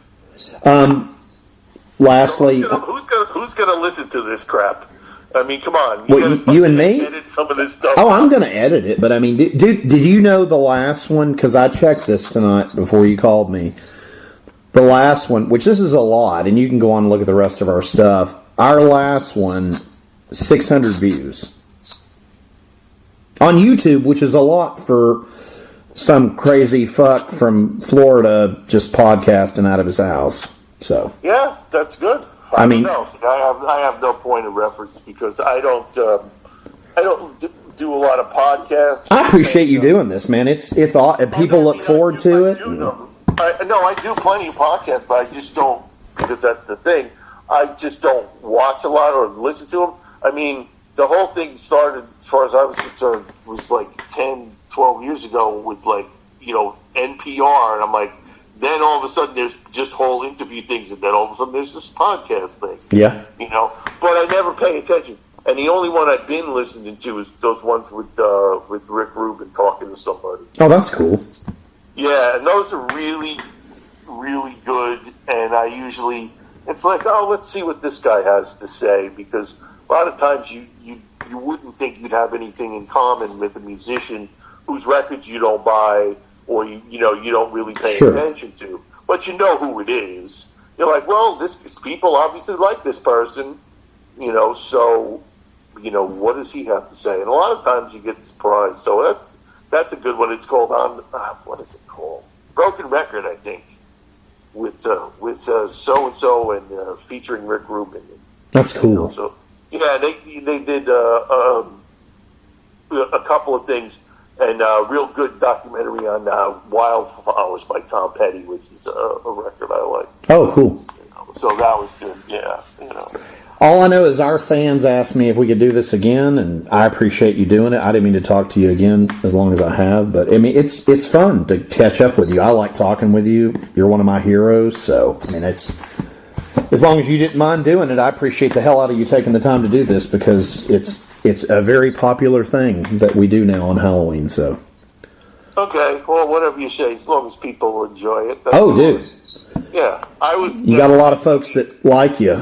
Lastly, who's gonna listen to this crap? I mean, come on. You and me? Edit some of this stuff. Oh, I'm going to edit it, but I mean, did you know the last one? Because I checked this tonight before you called me. The last one, which this is a lot, and you can go on and look at the rest of our stuff. Our last one, 600 views. On YouTube, which is a lot for some crazy fuck from Florida just podcasting out of his house. So yeah, that's good. I mean, I have no point of reference because I don't do a lot of podcasts. I appreciate you doing this, man. It's all people look forward to it. I do plenty of podcasts, but I just don't, because that's the thing. I just don't watch a lot or listen to them. I mean, the whole thing started, as far as I was concerned, was like 10, 12 years ago with like, NPR, and I'm like, then all of a sudden there's just whole interview things, and then all of a sudden there's this podcast thing. Yeah. But I never pay attention. And the only one I've been listening to is those ones with Rick Rubin talking to somebody. Oh, that's cool. Yeah, and those are really, really good. And I usually, it's like, oh, let's see what this guy has to say, because a lot of times you wouldn't think you'd have anything in common with a musician whose records you don't buy or you don't really pay attention to, but you know who it is. You're like, well, this people obviously like this person, so what does he have to say? And a lot of times you get surprised. So that's a good one. It's called what is it called? Broken Record, I think, with so and so and featuring Rick Rubin. That's cool. So yeah, they did a couple of things. And a real good documentary on Wildflowers by Tom Petty, which is a record I like. Oh, cool. So that was good, yeah. All I know is our fans asked me if we could do this again, and I appreciate you doing it. I didn't mean to talk to you again as long as I have, but I mean, it's fun to catch up with you. I like talking with you. You're one of my heroes, so I mean, it's as long as you didn't mind doing it, I appreciate the hell out of you taking the time to do this, because it's a very popular thing that we do now on Halloween. So okay, well, whatever you say, as long as people enjoy it. Dude. Yeah, You got a lot of folks that like you.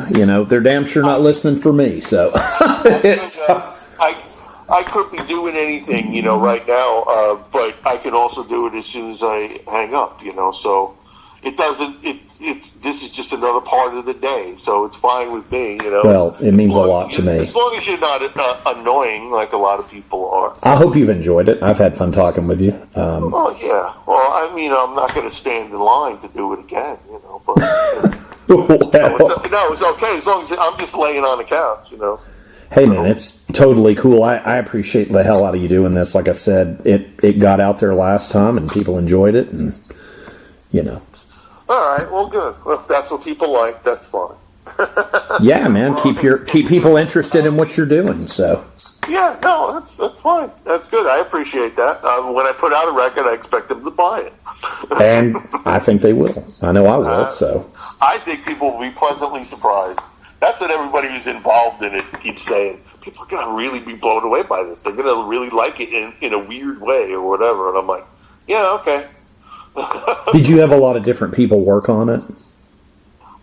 They're damn sure not listening for me. So I could be doing anything, right now, but I could also do it as soon as I hang up. So it doesn't. This is just another part of the day, so it's fine with me. Well, it means a lot to me. As long as you're not annoying like a lot of people are. I hope you've enjoyed it. I've had fun talking with you. Oh yeah. Well, I mean, I'm not going to stand in line to do it again. But no, it's okay as long as I'm just laying on the couch. Hey man, it's totally cool. I appreciate the hell out of you doing this. Like I said, it got out there last time and people enjoyed it, and All right, well, good. Well, if that's what people like, that's fine. Yeah, man, keep people interested in what you're doing. So yeah, no, that's fine. That's good. I appreciate that. When I put out a record, I expect them to buy it, and I think they will. I know I will. So I think people will be pleasantly surprised. That's what everybody who's involved in it keeps saying. People are going to really be blown away by this. They're going to really like it in a weird way or whatever. And I'm like, yeah, okay. Did you have a lot of different people work on it?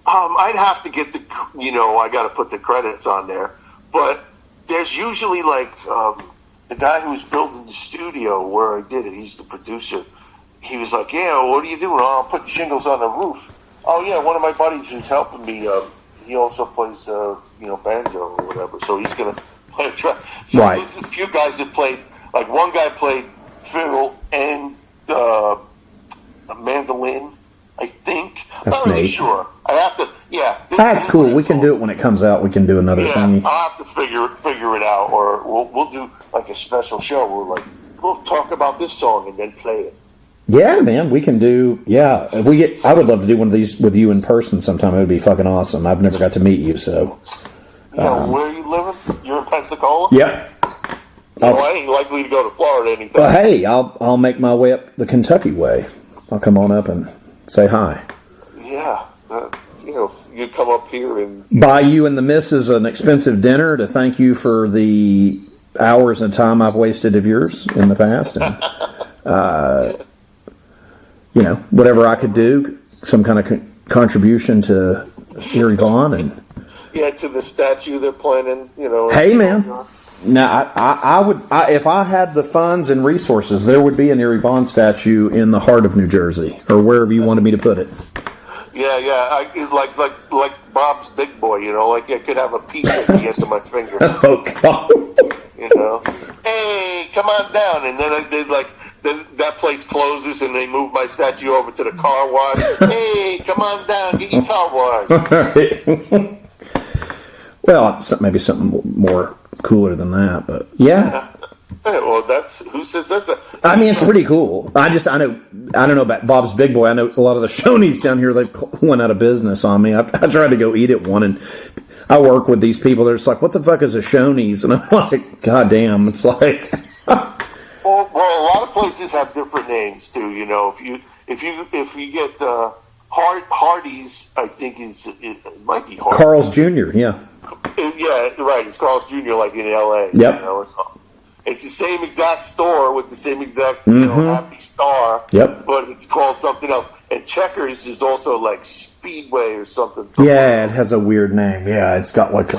I'd have to get I got to put the credits on there. But there's usually like the guy who was building the studio where I did it, he's the producer. He was like, yeah, what are you doing? Oh, I'll put shingles on the roof. Oh, yeah, one of my buddies who's helping me, he also plays, banjo or whatever. So he's going to play a track. So right. There's a few guys that played, like one guy played fiddle and a mandolin, I think. That's not really neat. Sure. I have to, yeah. That's cool. We can do it when it comes out. We can do another thingy. I'll have to figure it out, or we'll do like a special show where we'll talk about this song and then play it. Yeah, man, we can do. Yeah, if I would love to do one of these with you in person sometime. It would be fucking awesome. I've never got to meet you, so. Where are you living? You're in Pensacola? Yep. I ain't likely to go to Florida anytime. Well, hey, I'll make my way up the Kentucky way. I'll come on up and say hi. Yeah, you come up here and buy you and the missus an expensive dinner to thank you for the hours and time I've wasted of yours in the past, and whatever I could do, some kind of contribution to Eerie Vaughn, and Yeah, to the statue they're planning, Hey, man. Now, I would, if I had the funds and resources, there would be an Eerie Von statue in the heart of New Jersey, or wherever you wanted me to put it. Yeah, like Bob's Big Boy, like I could have a peak at the end of my finger. Oh, God. Hey, come on down, and then I did then that place closes, and they move my statue over to the car wash. Hey, come on down, get your car washed. Well, maybe something more cooler than that, but yeah. Well, who says that's that? I mean, it's pretty cool. I don't know about Bob's Big Boy. I know a lot of the Shoney's down here, they've went out of business on me. I tried to go eat at one, and I work with these people. They're just like, what the fuck is a Shoney's? And I'm like, God damn, it's like. well, a lot of places have different names too. If you get Hardee's, I think it might be Hardee's. Carl's Jr. Yeah. Yeah, right. It's Carl's Jr. like in L.A. Yep. It's the same exact store with the same exact happy star. Yep. But it's called something else. And Checkers is also like Speedway or something. Yeah, it has a weird name. Yeah, it's got like a.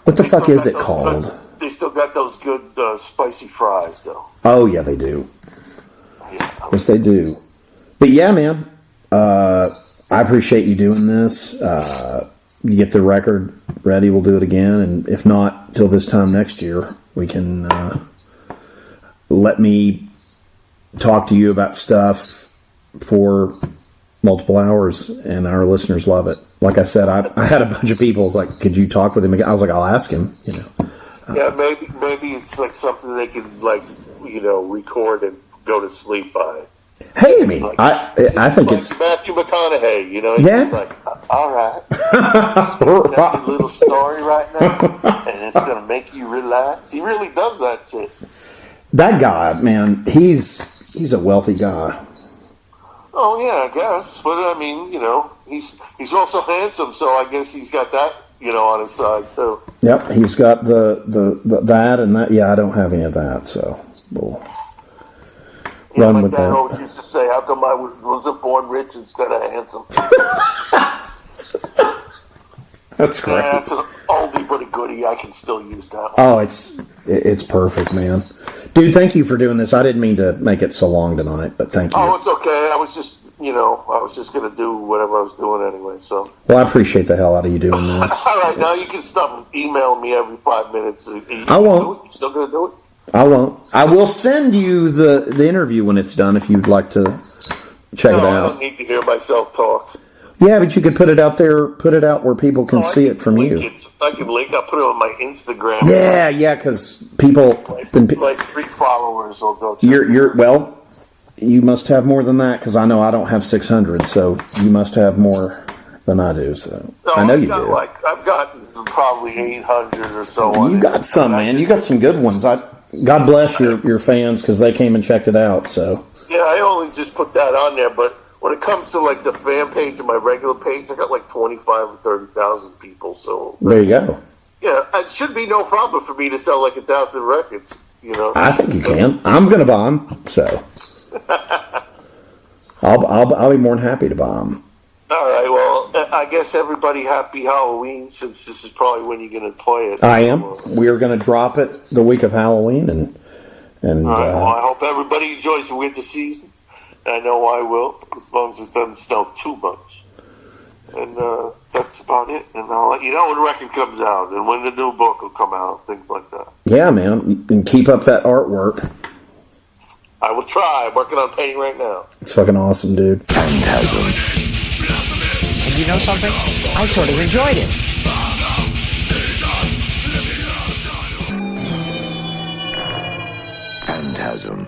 What the fuck is it called? They still got those good spicy fries, though. Oh yeah, they do. Yeah. Yes, they do. But yeah, man, I appreciate you doing this. You get the record ready, we'll do it again, and if not till this time next year, we can let me talk to you about stuff for multiple hours, and our listeners love it. Like I said, I had a bunch of people was like, could you talk with him again? I was like, I'll ask him. Yeah, maybe it's like something they can record and go to sleep by. Hey, I mean, I think like it's Matthew McConaughey, Yeah. It's like, all right, got a little story right now, and it's gonna make you relax. He really does that shit. That guy, man, he's a wealthy guy. Oh yeah, I guess, but I mean, he's also handsome, so I guess he's got that, on his side too. Yep, he's got the that and that. Yeah, I don't have any of that, so we'll run with my dad that. always used to say, "How come I wasn't born rich instead of handsome?" That's great. Yeah, it's an oldie but a goodie. I can still use that one. Oh, it's perfect, man. Dude, thank you for doing this. I didn't mean to make it so long tonight, but thank you. Oh, it's okay. I was just, going to do whatever I was doing anyway, so. Well, I appreciate the hell out of you doing this. All right, now you can stop emailing me every 5 minutes. I won't. You still going to do it? I won't. I will send you the interview when it's done if you'd like to check it I out. don't need to hear myself talk. Yeah, but you could put it out there, put it out where people can see it from you. I can link. I'll put it on my Instagram. Yeah, because people. Like 3 followers will go. Well, you must have more than that because I know I don't have 600, so you must have more than I do. So I know you do. I've gotten probably 800 or so. You got some, man. You got some good ones. God bless your fans because they came and checked it out. So yeah, I only just put that on there, but when it comes to like the fan page and my regular page, I got like 25 or 30,000 people. So there you go. Yeah, it should be no problem for me to sell like 1,000 records. I think you can. I'm gonna buy them, so I'll be more than happy to buy them. All right. Well, I guess everybody happy Halloween since this is probably when you're going to play it. I am. We are going to drop it the week of Halloween, and all right, well, I hope everybody enjoys the winter season. I know I will, as long as it doesn't snow too much. And that's about it. And I'll let you know when the record comes out and when the new book will come out, things like that. Yeah, man. And keep up that artwork. I will try. I'm working on painting right now. It's fucking awesome, dude. Phantasm. And you know something? I sort of enjoyed it. Phantasm.